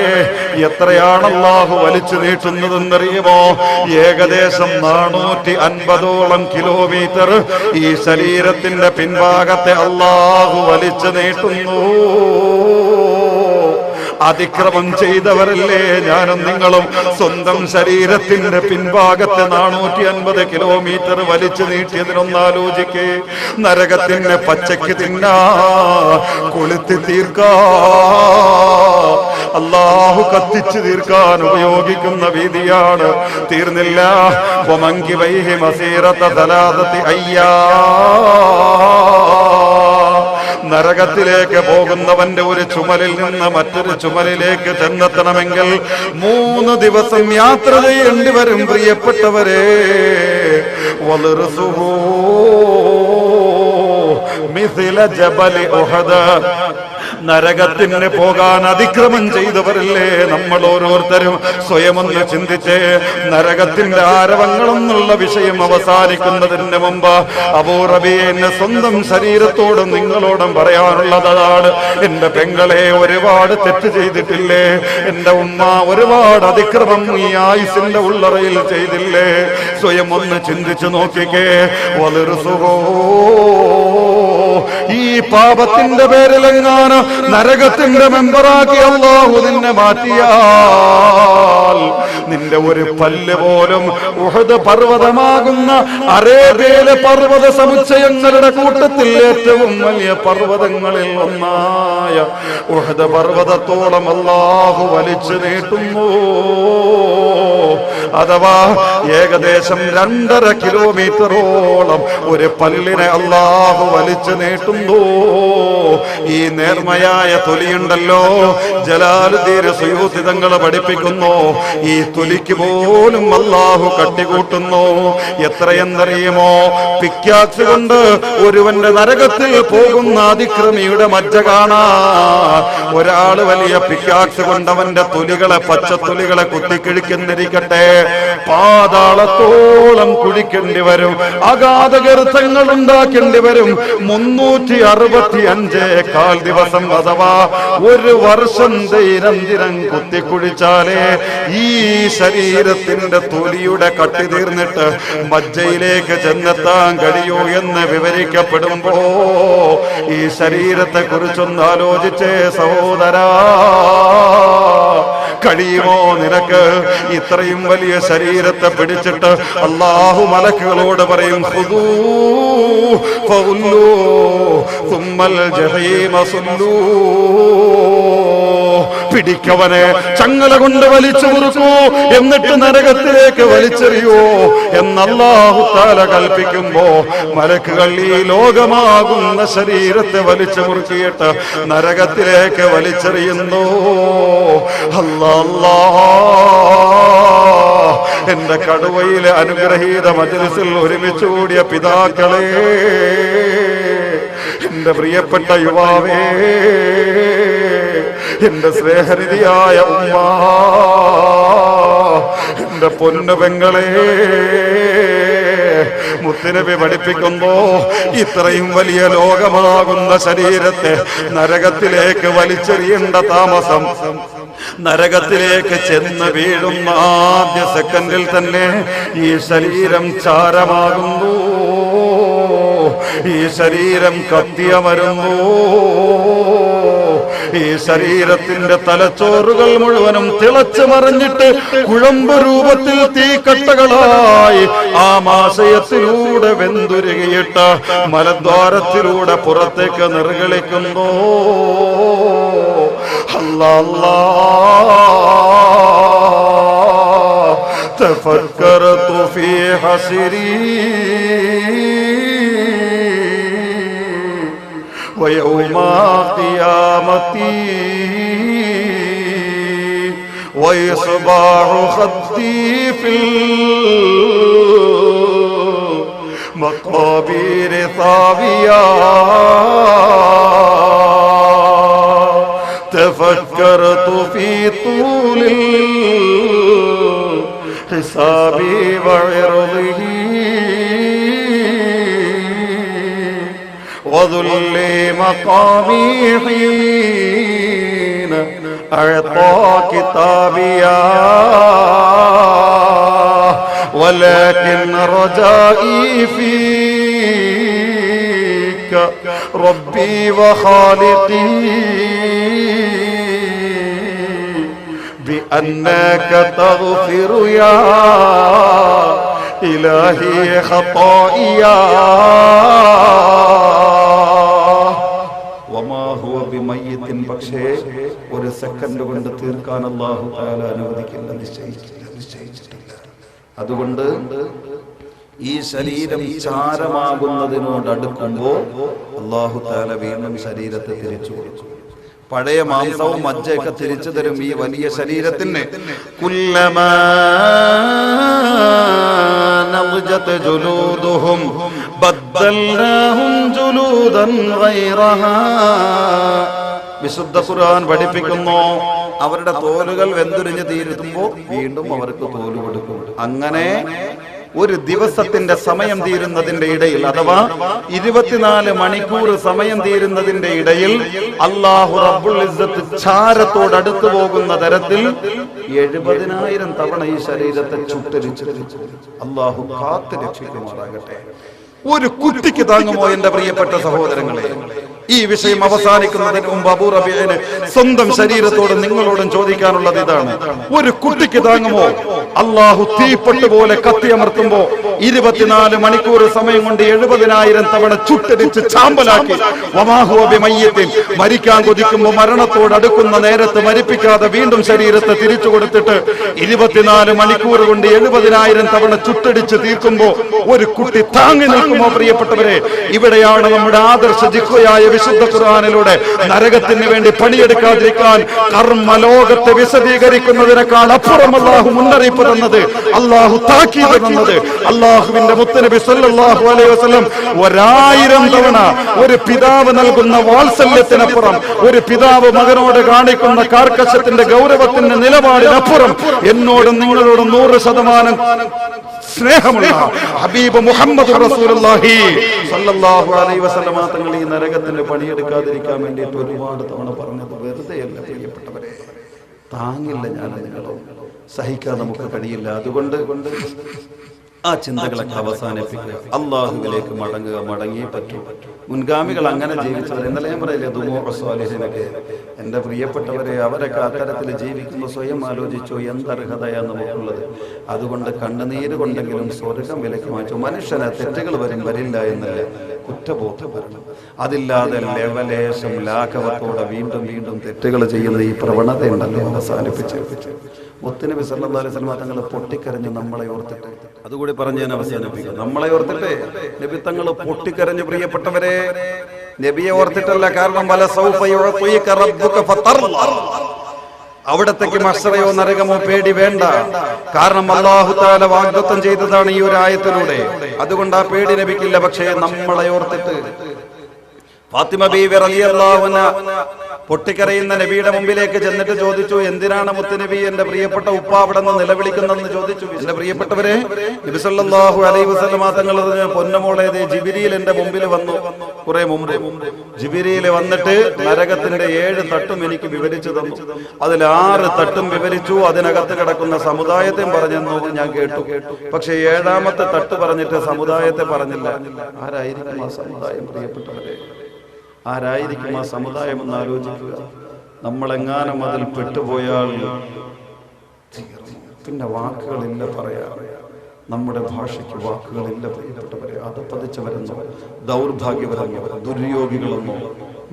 എത്രയാണ് അല്ലാഹു വലിച്ചു നീട്ടുന്നതെന്നറിയുമോ? ഏകദേശം 450ഓളം കിലോമീറ്റർ ഈ ശരീരത്തിന്റെ പിൻഭാഗത്തെ അല്ലാഹു വലിച്ചു നീട്ടുന്നു. അതിക്രമം ചെയ്തവരല്ലേ ഞാനും നിങ്ങളും? സ്വന്തം ശരീരത്തിന്റെ പിൻഭാഗത്തെ 450 കിലോമീറ്റർ വലിച്ചു നീട്ടിയതിനൊന്നാലോചിക്കേ. നരകത്തിന് പച്ചയ്ക്ക് തിന്നാ, കൊളുത്തി തീർക്കാ, അല്ലാഹു കത്തിച്ചു തീർക്കാൻ ഉപയോഗിക്കുന്ന വീതിയാണ്. തീർന്നില്ല. വമൻകിബൈഹി മസീറത സലാസതി അയ്യാം. നരകത്തിലേക്ക് പോകുന്നവന്റെ ഒരു ചുമലിൽ നിന്ന് മറ്റൊരു ചുമലിലേക്ക് ചെന്നെത്തണമെങ്കിൽ 3 ദിവസം യാത്ര ചെയ്യേണ്ടി വരും പ്രിയപ്പെട്ടവരെ. വലർസുഹു മിസ്ല ജബലി ഉഹദ്. നരകത്തിന് പോകാൻ അതിക്രമം ചെയ്തവരല്ലേ നമ്മൾ ഓരോരുത്തരും? സ്വയമൊന്ന് ചിന്തിച്ചേ. നരകത്തിന്റെ ആരവങ്ങളെന്നുള്ള വിഷയം അവസാനിക്കുന്നതിന് മുമ്പ് അബൂ റബീഅ സ്വന്തം ശരീരത്തോടും നിങ്ങളോടും പറയാനുള്ളതാണ്, എന്റെ പെങ്ങളെ ഒരുപാട് തെറ്റ് ചെയ്തിട്ടില്ലേ? എന്റെ ഉമ്മ ഒരുപാട് അതിക്രമം ഈ ആയുസിന്റെ ഉള്ളറയിൽ ചെയ്തില്ലേ? സ്വയം ഒന്ന് ചിന്തിച്ചു നോക്കിക്കേ. വലർസുഹു, ഈ പാപത്തിന്റെ പേരിലെങ്ങാനും നരകത്തിന്റെ മെമ്പറാക്കി അല്ലാഹു നിന്നെ മാറ്റിയാൽ നിന്റെ ഒരു പല്ല് പോലും ഉഹദ് പർവ്വതമാകുന്ന അറേബ്യയിലെ പർവ്വത സമുച്ചയങ്ങളുടെ കൂട്ടത്തിൽ ഏറ്റവും വലിയ പർവ്വതങ്ങളിൽ ഒന്നായ ഉഹദ് പർവ്വതത്തോളം അല്ലാഹു വലിച്ചു നീട്ടുന്നു. അഥവാ ഏകദേശം 2.5 കിലോമീറ്ററോളം ഒരു പല്ലിനെ അല്ലാഹു വലിച്ചു നീട്ടുന്നു. ഈ നേർമയായ തൊലിയുണ്ടല്ലോ, ജലാലുദ്ദീൻ സുയൂത്തി തങ്ങൾ പഠിപ്പിക്കുന്നു, ഈ തൊലിക്ക് പോലും അല്ലാഹു കട്ടികൂട്ടുന്നു. എത്രയെന്നറിയുമോ? പിക്കാക്സ് കൊണ്ട് ഒരുവന്റെ നരകത്തിൽ പോകുന്ന അതിക്രമിയുടെ മജ്ജ കാണാൻ ഒരാള് വലിയ പിക്കാക്സ് കൊണ്ട് അവന്റെ തൊലികളെ, പച്ചത്തൊലികളെ കുത്തിക്കിഴിക്കുന്നിരിക്കട്ടെ, പാതാളത്തോളം കുഴിക്കേണ്ടി വരും, അഗാധ ഗർത്തങ്ങൾ ഉണ്ടാക്കേണ്ടി വരും. 365 ദിവസം അഥവാ 1 വർഷം ദൈനംദിനം കുത്തിക്കുഴിച്ചാലേ ഈ ശരീരത്തിന്റെ തൊലിയുടെ കട്ടി തീർന്നിട്ട് മജ്ജയിലേക്ക് ചെന്നെത്താൻ കഴിയൂ എന്ന് വിവരിക്കപ്പെടുമ്പോ ഈ ശരീരത്തെ കുറിച്ചൊന്ന് ആലോചിച്ചേ സഹോദരാ. കഴിയുമോ നിനക്ക്? ഇത്രയും വലിയ ശരീരത്തെ പിടിച്ചിട്ട് അല്ലാഹു മലക്കുകളോട് പറയും, ഖുദൂ ഫഉല്ലൂ സുമ്മൽ ജഹീമ സുല്ലൂ. പിടിക്കവനെ ചങ്ങല കൊണ്ട് വലിച്ചു മുറുക്കൂ, എന്നിട്ട് നരകത്തിലേക്ക് വലിച്ചെറിയൂ എന്ന് അല്ലാഹു തആല കൽപ്പിക്കുമ്പോ മലക്കുകൾ ഈ ലോകമാകുന്ന ശരീരത്തെ വലിച്ചു മുറുക്കിയിട്ട് നരകത്തിലേക്ക് വലിച്ചെറിയുന്നു. അല്ലാ, എന്റെ കടുവയിലെ അനുഗ്രഹീത മജ്‌ലിസിൽ ഒരുമിച്ച് കൂടിയ പിതാക്കളെ, എന്റെ പ്രിയപ്പെട്ട യുവാവേ, എന്റെ സ്നേഹനിധിയായ ഉമ്മ, എന്റെ പൊന്നു പെങ്ങളെ, മുത്തുനബി പഠിപ്പിക്കുമ്പോ ഇത്രയും വലിയ ലോകമാകുന്ന ശരീരത്തെ നരകത്തിലേക്ക് വലിച്ചെറിയേണ്ട താമസം, നരകത്തിലേക്ക് ചെന്ന് വീഴുന്ന ആദ്യ സെക്കൻഡിൽ തന്നെ ഈ ശരീരം ചാരമാകുന്നു, ഈ ശരീരം കത്തിയമരുന്നു, ഈ ശരീരത്തിന്റെ തലച്ചോറുകൾ മുഴുവനും തിളച്ചു മറിഞ്ഞിട്ട് കുഴമ്പ് രൂപത്തിൽ തീക്കട്ടകളായി ആമാശയത്തിലൂടെ വെന്തുരുകിയിട്ട് മലദ്വാരത്തിലൂടെ പുറത്തേക്ക് നിർഗളിക്കുന്നു. അല്ലാ, തഫക്കറതു ഫീ ഹസ്രി ويوم قيامتي ويصبح خدي في المقابر ثاويا تفكرت في طول الحساب وعرضه وذل مقامي حين أعطى كتابيا ولكن رجائي فيك ربي وخالقي بأنك تغفر يا إلهي خطائيا പക്ഷേ ഒരു സെക്കൻഡ് കൊണ്ട് തീർക്കാൻ അല്ലാഹു തആല അനുവദിക്കില്ല, നിശ്ചയിച്ചിട്ടില്ല. അതുകൊണ്ട് ഈ ശരീരം ചാരമാകുന്നതിനോട് അടുക്കുമ്പോൾ അല്ലാഹു തആല വീണ്ടും ശരീരത്തെ തിരിച്ചു കൊടുക്കും. പഴയ മാംസവും മജ്ജയൊക്കെ തിരിച്ചു തരും ഈ വലിയ ശരീരത്തിന്. കുല്ലമാ നضجت جلودهم بدلناهم جلودا غيرها. വിശുദ്ധ ഖുർആൻ പഠിപ്പിക്കുന്നു, അവരുടെ തോലുകൾ വെന്തുരിഞ്ഞ് തീരുമ്പോൾ വീണ്ടും അവർക്ക് തോല് കൊടുക്കും. അങ്ങനെ ഒരു ദിവസത്തിന്റെ സമയം തീരുന്നതിന്റെ ഇടയിൽ, അഥവാ 24 മണിക്കൂർ സമയം തീരുന്നതിന്റെ ഇടയിൽ അല്ലാഹു റബ്ബുൽ ഇസ്സത്ത് ചാരത്തോട് അടുത്തു പോകുന്ന തരത്തിൽ 70,000 തവണ ഈ ശരീരത്തെ ചുട്ടരിച്ചു. അല്ലാഹു കാത്ത് രക്ഷിക്കുമാറാകട്ടെ. ഒരു കുട്ടിക്ക് താങ്ങുമോ എന്റെ പ്രിയപ്പെട്ട സഹോദരങ്ങളെ? ഈ വിഷയം അവസാനിക്കുന്നതിന് മുമ്പ് അബൂ റബീഅന് സ്വന്തം ശരീരത്തോട് നിങ്ങളോടും ചോദിക്കാനുള്ളത് ഇതാണ്: ഒരു കുട്ടിക്ക് താങ്ങുമോ? അല്ലാഹു തീപ്പെട്ട് പോലെ കത്തിയമർത്തുമ്പോ 24 മണിക്കൂർ സമയം കൊണ്ട് 70,000 തവണ ചുട്ടരിച്ച് ചാമ്പലാക്കി. മരിക്കാൻ കൊതിക്കുമ്പോ മരണത്തോട് അടുക്കുന്ന നേരത്ത് മരിപ്പിക്കാതെ വീണ്ടും ശരീരത്തെ തിരിച്ചു കൊടുത്തിട്ട് 24 മണിക്കൂർ കൊണ്ട് 70,000 തവണ ചുട്ടടിച്ച് തീർക്കുമ്പോ ഒരു കുട്ടി താങ്ങി നിൽക്കുമോ? പ്രിയപ്പെട്ടവരെ, ഇവിടെയാണ് നമ്മുടെ ആദർശ ജിഹ്വയായ വിശുദ്ധ ഖുർആനിലൂടെ നരകത്തിന് വേണ്ടി പണിയെടുക്കാതിരിക്കാൻ കർമ്മലോകത്തെ വിശദീകരിക്കുന്നതിനേക്കാൾ അപ്പുറം അല്ലാഹു മുന്നറിയിപ്പ് തന്നത്, അല്ലാഹു താക്കീത് തന്നത്. അല്ലാഹുവിന്റെ മുത്തുനബി സല്ലല്ലാഹു അലൈഹി വസല്ലം 1000 തവണ ഒരു പിതാവ് നൽകുന്ന വാത്സല്യത്തിനപ്പുറം, ഒരു പിതാവ് മകനോട് കാണിക്കുന്ന കാർക്കശ്യത്തിന്റെ ഗൗരവത്തിന്റെ നിലപാടിനപ്പുറം എന്നോടും നിങ്ങളോടും 100% സ്നേഹമുള്ള ഹബീബ് മുഹമ്മദ് റസൂലുള്ളാഹി സല്ലല്ലാഹു അലൈഹി വസല്ലം തങ്ങൾ ഈ നരകത്തിന്റെ പണിയെടുക്കാതിരിക്കാൻ വേണ്ടിയിട്ട് ഒരുപാട് തവണ പറഞ്ഞത് വെറുതെയല്ല പ്രിയപ്പെട്ടവരെ. താങ്ങില്ല ഞാൻ നിങ്ങളോ, സഹിക്കാൻ നമുക്ക് കഴിയില്ല. അതുകൊണ്ട് ആ ചിന്തകളൊക്കെ അവസാനിപ്പിക്കുക, അള്ളാഹുവിലേക്ക് മടങ്ങുക. മടങ്ങിയേ പറ്റൂ. മുൻഗാമികൾ അങ്ങനെ ജീവിച്ചവർ. ഇന്നലെ ഞാൻ പറയില്ലേ ദുമൂഅസ്വാലിഹിനൊക്കെ. എൻ്റെ പ്രിയപ്പെട്ടവരെ, അവരൊക്കെ അത്തരത്തിൽ ജീവിക്കുമ്പോൾ സ്വയം ആലോചിച്ചോ എന്തർഹതയാണ് നമുക്കുള്ളത്. അതുകൊണ്ട് കണ്ണുനീര് കൊണ്ടെങ്കിലും സ്വർഗം വിലക്ക് വാങ്ങിച്ചു. മനുഷ്യന് തെറ്റുകൾ വരില്ല എന്നല്ല, കുറ്റബോധം വരണം. അതില്ലാതെ ലെവലേശം ലാഘവത്തോടെ വീണ്ടും വീണ്ടും തെറ്റുകൾ ചെയ്യുന്ന ഈ പ്രവണത ഉണ്ടല്ലോ അവസാനിപ്പിച്ച് മുത്തുനബി സല്ലല്ലാഹു അലൈഹി വസല്ലം തങ്ങൾ പൊട്ടിക്കരഞ്ഞ് നമ്മളെ ഓർത്തിട്ട്, അതുകൂടി പറഞ്ഞ് ഞാൻ അവസാനിപ്പിക്കും. നമ്മളെ ഓർത്തിട്ട് നബി തങ്ങൾ പൊട്ടിക്കരഞ്ഞ്. പ്രിയപ്പെട്ടവരെ, നബിയെ ഓർത്തിട്ടല്ല. കാരണം അവിടത്തേക്ക് മഹ്ശറയോ നരകമോ പേടി വേണ്ട. കാരണം അല്ലാഹു തആല വാഗ്ദത്തം ചെയ്തതാണ് ഈ ഒരു ആയത്തിലൂടെ. അതുകൊണ്ട് ആ പേടി നബിക്കില്ല. പക്ഷേ നമ്മളെ ഓർത്തിട്ട് ഫാത്തിമ ബീവി റളിയല്ലാഹു അൻഹ പൊട്ടിക്കരയുന്ന നബിയുടെ മുമ്പിലേക്ക് ചെന്നിട്ട് ചോദിച്ചു, എന്തിനാണ് മുത്തുനബി എന്റെ പ്രിയപ്പെട്ട ഉപ്പ അവിടെ നിന്ന് നിലവിളിക്കുന്നതെന്ന് ചോദിച്ചു. എന്റെ പ്രിയപ്പെട്ടവരെ, നബി സല്ലല്ലാഹു അലൈഹി വസല്ലം തങ്ങൾ പൊന്നമോളെ, ജിബ്രീൽ എന്റെ മുമ്പിൽ വന്നു. കുറെ മുമ്പ് ജിബ്രീൽ വന്നിട്ട് നരകത്തിന്റെ 7 തട്ടും എനിക്ക് വിവരിച്ചു തന്നു. അതിൽ 6 തട്ടും വിവരിച്ചു. അതിനകത്ത് കിടക്കുന്ന സമുദായത്തെയും പറഞ്ഞെന്നു ഞാൻ കേട്ടു. പക്ഷെ 7ാമത്തെ തട്ട് പറഞ്ഞിട്ട് സമുദായത്തെ പറഞ്ഞില്ല. ആരായിരിക്കും ആ സമുദായം? പ്രിയപ്പെട്ടവരെ, ആരായിരിക്കും ആ സമുദായം എന്ന് ആലോചിക്കുക. നമ്മളെങ്ങാനും അതിൽ പെട്ടുപോയാൽ പിന്നെ വാക്കുകളില്ല പറയാൻ. നമ്മുടെ ഭാഷയ്ക്ക് വാക്കുകളില്ല പ്രിയപ്പെട്ടവരെ. അത് പതിച്ചവരെന്നോ ദൗർഭാഗ്യവരെന്നോ ദുര്യോഗികളെന്നോ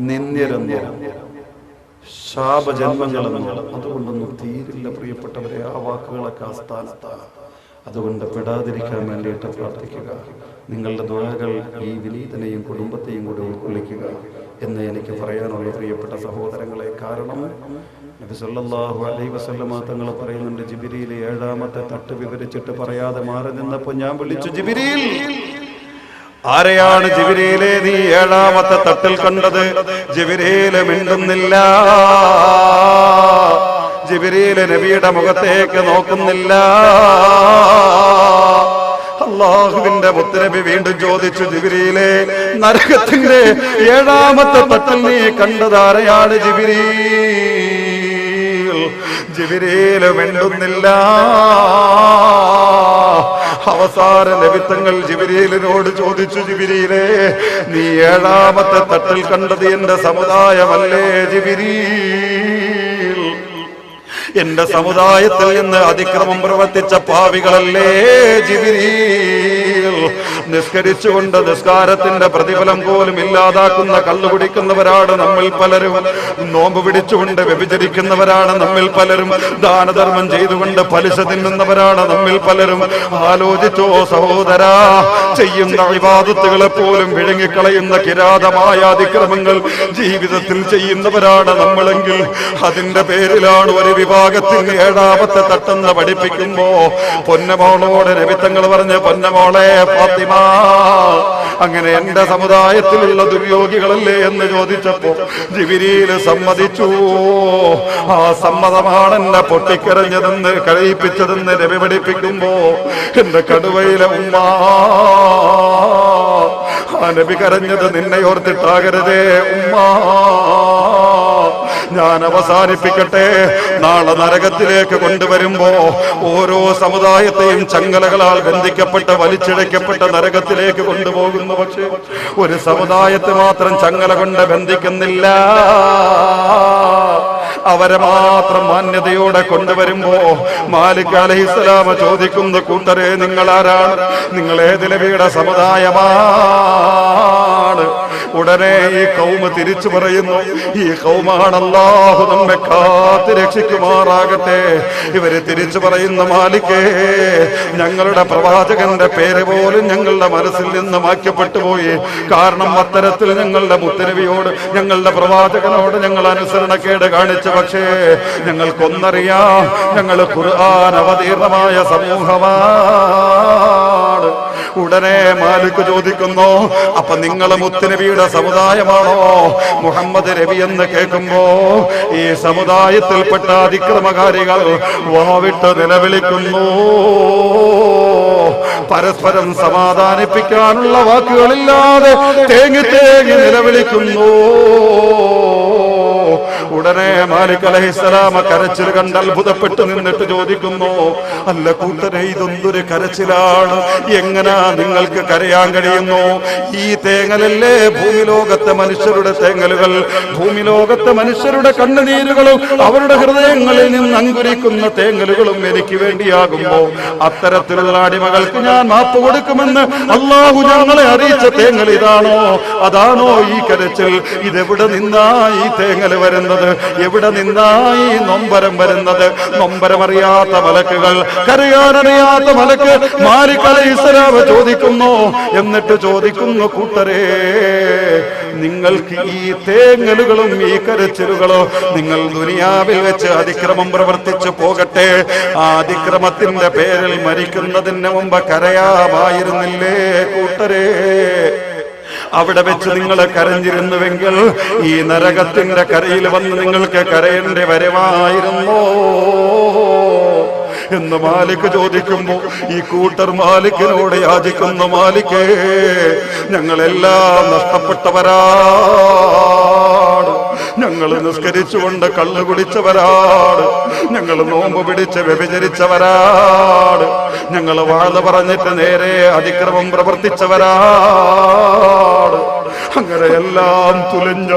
നിന്ദ്യരെന്നോ ശാപജന്മങ്ങളെന്നോ അതുകൊണ്ടൊന്നും തീരില്ല പ്രിയപ്പെട്ടവരെ. ആ വാക്കുകളൊക്കെ ആസ്ഥാനത്താണ്. അതുകൊണ്ട് പെടാതിരിക്കാൻ വേണ്ടിയിട്ട് പ്രാർത്ഥിക്കുക. നിങ്ങളുടെ ദുആകൾ ഈ വിനീതനെയും കുടുംബത്തെയും കൂടി ഉൾക്കൊള്ളിക്കുക എന്ന് എനിക്ക് പറയാനുള്ള പ്രിയപ്പെട്ട സഹോദരങ്ങളെ. കാരണം നബി സല്ലല്ലാഹു അലൈഹി വസല്ലം തങ്ങൾ പറയുന്നുണ്ട്, ജിബ്രീൽ 7ാമത്തെ തട്ട് വിവരിച്ചിട്ട് പറയാതെ മാറി നിന്നപ്പോൾ ഞാൻ വിളിച്ചു, ജിബ്രീൽ. ആരെയാണ് ജിബ്രീലേ നീ 7ാമത്തെ തട്ടിൽ കണ്ടത്? ജിബ്രീൽ മിണ്ടുന്നില്ല. ജിബ്രീൽ നബിയുടെ മുഖത്തേക്ക് നോക്കുന്നില്ല. അല്ലാഹുവിന്റെ മുത്തുനബി വീണ്ടും ചോദിച്ചു, ജിബ്രീലേ, നരകത്തിന്റെ 7ാമത്തെ തട്ടിൽ നീ കണ്ടതാരെയാണ് ജിബ്രീൽ? ജിബ്രീൽ മിണ്ടുന്നില്ല. അവസാന നബിത്തങ്ങൾ ജിബ്രീലിനോട് ചോദിച്ചു, ജിബ്രീലേ, നീ 7ാമത്തെ തട്ടിൽ കണ്ടത് എന്റെ സമുദായമല്ലേ ജിബ്രീൽ? എന്റെ സമുദായത്തിൽ നിന്ന് അതിക്രമം പ്രവർത്തിച്ച പാവികളല്ലേ ജിബ്രീൽ? നിസ്കരിച്ചുകൊണ്ട് നിസ്കാരത്തിന്റെ പ്രതിഫലം പോലും ഇല്ലാതാക്കുന്ന കള്ളു കുടിക്കുന്നവരാണ് നമ്മിൽ പലരും. നോമ്പ് പിടിച്ചുകൊണ്ട് വ്യഭിചരിക്കുന്നവരാണ് നമ്മിൽ പലരും. ദാനധർമ്മം ചെയ്തുകൊണ്ട് പലിശ തിന്നുന്നവരാണ് നമ്മിൽ പലരും. ആലോചിച്ചോ സഹോദരാ, ചെയ്യുന്ന ഇബാദത്തുകളെ പോലും വിഴുങ്ങിക്കളയുന്ന കിരാതമായ അതിക്രമങ്ങൾ ജീവിതത്തിൽ ചെയ്യുന്നവരാണ് നമ്മളെങ്കിൽ അതിന്റെ പേരിലാണ് ഒരു വിഭാഗത്തിന് 7ാമത്തെ തട്ടെന്ന് പഠിപ്പിക്കുമ്പോ പൊന്നമോളോട് നബിത്തങ്ങൾ പറഞ്ഞ്, പൊന്നമോളെ ഫാത്തിമ, അങ്ങനെ എന്റെ സമുദായത്തിലുള്ള ദുര്യോഗികളല്ലേ എന്ന് ചോദിച്ചപ്പോ ജിബ്രീൽ സമ്മതിച്ചു. ആ സമ്മതമാണ് എന്നെ പൊട്ടിക്കരഞ്ഞതെന്ന് കഴിയിപ്പിച്ചതെന്ന് നബി പഠിപ്പിക്കുമ്പോ എന്റെ കടുവയിലെ ഉമ്മ, ആ നബി കരഞ്ഞത് നിന്നെ ഓർത്തിട്ടാകരുതേ ഉമ്മ. ഞാൻ അവസാനിപ്പിക്കട്ടെ. നാളെ നരകത്തിലേക്ക് കൊണ്ടുവരുമ്പോ ഓരോ സമുദായത്തെയും ചങ്ങലകളാൽ ബന്ധിക്കപ്പെട്ട് വലിച്ചിഴക്കപ്പെട്ട നരകത്തിലേക്ക് കൊണ്ടുപോകുന്നു. പക്ഷേ ഒരു സമുദായത്തെ മാത്രം ചങ്ങല കൊണ്ട് ബന്ധിക്കുന്നില്ല. അവരെ മാത്രം മാന്യതയോടെ കൊണ്ടുവരുമ്പോ മാലിക് അലൈഹിസ്സലാം ചോദിക്കുന്നു, കൂട്ടരെ നിങ്ങൾ ആരാണ്? നിങ്ങൾ ഏത് നബിയുടെ സമുദായമാണ്? ഉടനെ ഈ കൗമ തിരിച്ചു പറയുന്നു, ഈ കൗമാണ് അല്ലാഹു നമ്മെ കാത്ത് രക്ഷിക്കുമാറാകട്ടെ. ഇവര് തിരിച്ചു പറയുന്ന, മാലിക്കേ, ഞങ്ങളുടെ പ്രവാചകന്റെ പേര് പോലും ഞങ്ങളുടെ മനസ്സിൽ നിന്ന് മാറ്റപ്പെട്ടു പോയി. കാരണം അത്തരത്തിൽ ഞങ്ങളുടെ മുത്തുനബിയോട്, ഞങ്ങളുടെ പ്രവാചകനോട് ഞങ്ങൾ അനുസരണക്കേട് കാണിച്ചു. പക്ഷേ ഞങ്ങൾക്കൊന്നറിയാം, ഞങ്ങൾ ഖുർആൻ അവതീർണമായ സമൂഹമാണ്. ഉടനെ മാലിക് ചോദിക്കുന്നു, അപ്പൊ നിങ്ങൾ മുത്തുനബിയുടെ സമുദായമാണോ? മുഹമ്മദ് നബി എന്ന് കേൾക്കുമ്പോ ഈ സമുദായത്തിൽപ്പെട്ട അതിക്രമകാരികൾ വാവിട്ട് നിലവിളിക്കുന്നു. പരസ്പരം സമാധാനിപ്പിക്കാനുള്ള വാക്കുകളില്ലാതെ തേങ്ങി തേങ്ങി നിലവിളിക്കുന്നു. ഉടനെ മാലിക് അലൈഹിസ്സലാം കരച്ചിൽ കണ്ട് അത്ഭുതപ്പെട്ട് നിന്നിട്ട് ചോദിക്കുന്നു, അല്ല കൂട്ടരെ, ഇതൊന്നൊരു കരച്ചിലാണ്, എങ്ങനാ നിങ്ങൾക്ക് കരയാൻ കഴിയുന്നു? ഈ തേങ്ങലല്ലേ ഭൂമി ലോകത്തെ മനുഷ്യരുടെ തേങ്ങലുകൾ, ഭൂമി ലോകത്തെ മനുഷ്യരുടെ കണ്ണുനീരുകളും അവരുടെ ഹൃദയങ്ങളിൽ നിന്ന് അങ്കുരിക്കുന്ന തേങ്ങലുകളും എനിക്ക് വേണ്ടിയാകുമ്പോ അത്തരത്തിലുള്ള അടിമകൾക്ക് ഞാൻ മാപ്പ് കൊടുക്കുമെന്ന് അള്ളാഹു ഞങ്ങളെ അറിയിച്ച തേങ്ങൽ ഇതാണോ? അതാണോ ഈ കരച്ചിൽ? ഇതെവിടെ നിന്നാ ഈ തേങ്ങൽ വരുന്നത്? എവിടെ നിന്നാ ഈ നൊമ്പരം വരുന്നത്? നൊമ്പരമറിയാത്ത മലക്കുകൾ, കരയാനറിയാത്ത മലക്ക് മാലിക് അലൈഹിസ്സലാം ചോദിക്കുന്നു. എന്നിട്ട് ചോദിക്കുന്നു, കൂട്ടരെ, നിങ്ങൾക്ക് ഈ തേങ്ങലുകളും ഈ കരച്ചിലുകളോ നിങ്ങൾ ദുനിയാവിൽ വെച്ച് അതിക്രമം പ്രവർത്തിച്ചു പോകട്ടെ, ആ അതിക്രമത്തിന്റെ പേരിൽ മരിക്കുന്നതിന് മുമ്പ് കരയാമായിരുന്നില്ലേ കൂട്ടരെ? അവിടെ വെച്ച് നിങ്ങൾ കരഞ്ഞിരുന്നുവെങ്കിൽ ഈ നരകത്തിന്റെ കരയിൽ വന്ന് നിങ്ങൾക്ക് കരയേണ്ടി വരുമായിരുന്നോ എന്ന് മാലിക് ചോദിക്കുമ്പോ ഈ കൂട്ടർ മാലിക്കിനോട് യാചിക്കുന്നു, മാലിക്കേ, ഞങ്ങളെല്ലാം നഷ്ടപ്പെട്ടവരാണ്, ഞങ്ങൾ നിസ്കരിച്ചുകൊണ്ട് കള്ളു കുടിച്ചവരാണ്, ഞങ്ങൾ നോമ്പ് പിടിച്ച് വ്യഭിചരിച്ചവരാണ്, ഞങ്ങൾ വാഴ പറഞ്ഞിട്ട് നേരെ അതിക്രമം പ്രവർത്തിച്ചവരാണ്. അങ്ങനെ എല്ലാം തുലഞ്ഞ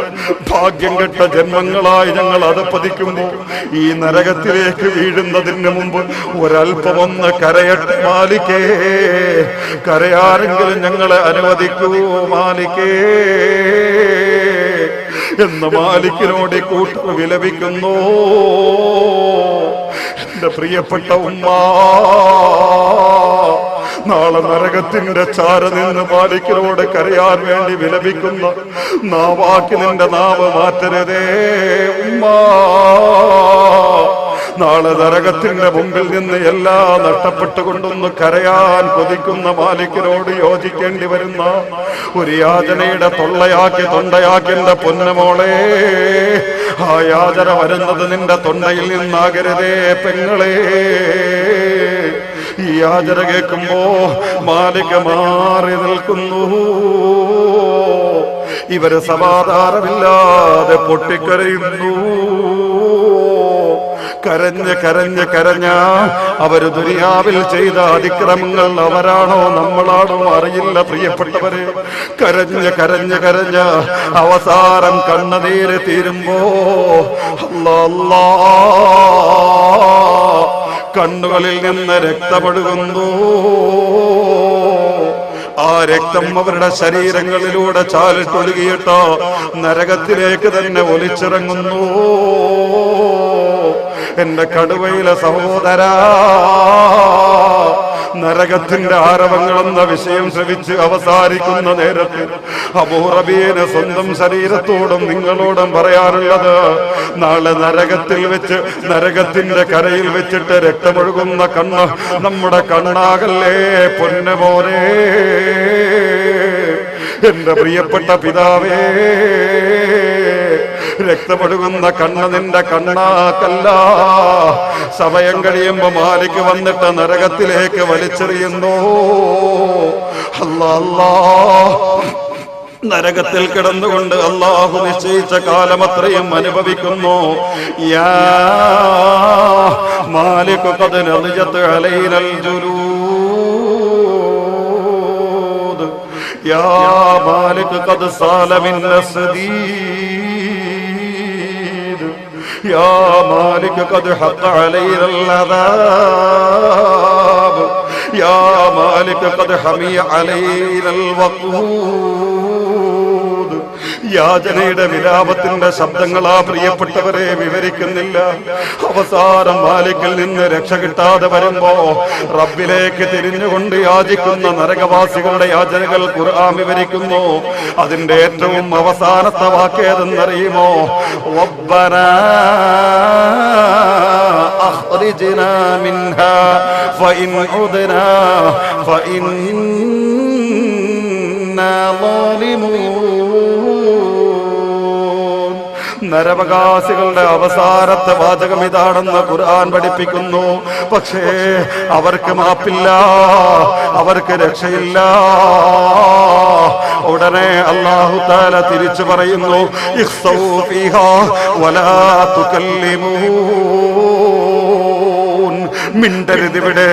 ഭാഗ്യം കെട്ട ജന്മങ്ങളായി ഞങ്ങൾ അധപ്പതിക്കുമ്പോൾ ഈ നരകത്തിലേക്ക് വീഴുന്നതിന് മുമ്പ് ഒരൽപ്പമൊന്ന് കരയട്ടെ മാലിക്കേ, കരയാരെങ്കിലും ഞങ്ങളെ അനുവദിക്കൂ മാലിക്കേ എന്ന് മാലിക്കിനോട് കൂട്ടർ വിലപിക്കുന്നു. എന്റെ പ്രിയപ്പെട്ട ഉമ്മ, നാളെ നരകത്തിന്റെ ചാര നിന്ന് മാലിക്കിനോട് കരയാൻ വേണ്ടി വിലപിക്കുന്ന നാവാക്കി നിന്റെ നാവ് മാറ്റരുതേ ഉമ്മ. നാളെ നരകത്തിന്റെ മുമ്പിൽ നിന്ന് എല്ലാം നഷ്ടപ്പെട്ടുകൊണ്ടൊന്ന് കരയാൻ കൊതിക്കുന്ന മാലിക്കിനോട് യോജിക്കേണ്ടി വരുന്ന ഒരു യാചനയുടെ തൊണ്ടയാക്കി എന്റെ പൊന്നമോളെ, ആ യാചന വരുന്നത് നിന്റെ തൊണ്ടയിൽ നിന്നാകരുതേ പെങ്ങളെ. ഈ യാചന കേൾക്കുമ്പോ മാലിക് മാറി നിൽക്കുന്നു. ഇവര് സമാധാനമില്ലാതെ പൊട്ടിക്കരയുന്നു. കരഞ്ഞ അവര് ദുനിയാവിൽ ചെയ്ത അതിക്രമങ്ങൾ അവരാണോ നമ്മളാണോ അറിയില്ല പ്രിയപ്പെട്ടവരെ. കരഞ്ഞ അവസാനം കണ്ണുനീര് തീരുമ്പോ അല്ലാ കണ്ണുകളിൽ നിന്ന് രക്തമൊഴുകുന്നു. ആ രക്തം അവരുടെ ശരീരങ്ങളിലൂടെ ചാലിട്ടൊഴുകിയിട്ട് നരകത്തിലേക്ക് തന്നെ ഒലിച്ചിറങ്ങുന്നു. എന്റെ കടുവയിലെ സഹോദരാ, നരകത്തിന്റെ ആരവങ്ങളെന്ന വിഷയം ശ്രവിച്ച് അവസാനിക്കുന്ന നേരത്ത് അബൂ റബീഅ് സ്വന്തം ശരീരത്തോടും നിങ്ങളോടും പറയാനുള്ളത്, നാളെ നരകത്തിൽ വെച്ച് നരകത്തിന്റെ കരയിൽ വെച്ചിട്ട് രക്തമൊഴുകുന്ന കണ്ണ് നമ്മുടെ കണ്ണാകല്ലേ പൊന്നമോനെ. എന്റെ പ്രിയപ്പെട്ട പിതാവേ, രക്തമൊഴുകുന്ന കണ്ണ് നിന്റെ കണ്ണാക്കല്ല. സമയം കഴിയുമ്പോ മാലിക് വന്നിട്ട് നരകത്തിലേക്ക് വലിച്ചെറിയുന്നു. അല്ലാ, നരകത്തിൽ കിടന്നുകൊണ്ട് അല്ലാഹു നിശ്ചയിച്ച കാലം അത്രയും അനുഭവിക്കുന്നു. യാ മാലിക് ഖദ് നളിജത് അലൈനൽ ജുലൂദ്, യാ മാലിക് ഖദ് സാല മിന്ന സദീദ്, യാ മാലിക് ഖദ് ഹഖ അലൈനൽ അദാബ്, യാ മാലിക് ഖദ് ഹമിയ അലൈനൽ വഖൂദ്. യാചനയുടെ വിലാപത്തിന്റെ ശബ്ദങ്ങളാ പ്രിയപ്പെട്ടവരെ വിവരിക്കുന്നില്ല. അവസാനം മാലിക്കിൽ നിന്ന് രക്ഷ കിട്ടാതെ വരുമ്പോ റബ്ബിലേക്ക് തിരിഞ്ഞുകൊണ്ട് യാചിക്കുന്ന നരകവാസികളുടെ യാചനകൾ ഖുർആൻ വിവരിക്കുന്നു. അതിന്റെ ഏറ്റവും അവസാനത്തെ വാക്കേതെന്നറിയുമോ? റബ്ബനാ അഖ്രിജ്നാ മിൻഹാ ഫഇൻ ഉദ്നാ ഫഇന്നാ ളാലിമൂൻ. നരവകാശികളുടെ അവസാനത്തെ വാചകം ഇതാണെന്ന് ഖുർആൻ പഠിപ്പിക്കുന്നു. പക്ഷേ അവർക്ക് മാപ്പില്ല, അവർക്ക് രക്ഷയില്ല. ഉടനെ അല്ലാഹു തആല തിരിച്ചു പറയുന്നു, ഇഖ്സൗ ഫീഹാ വലാ തുകല്ലിമൂൻ. മിണ്ടരുതിവിടെ,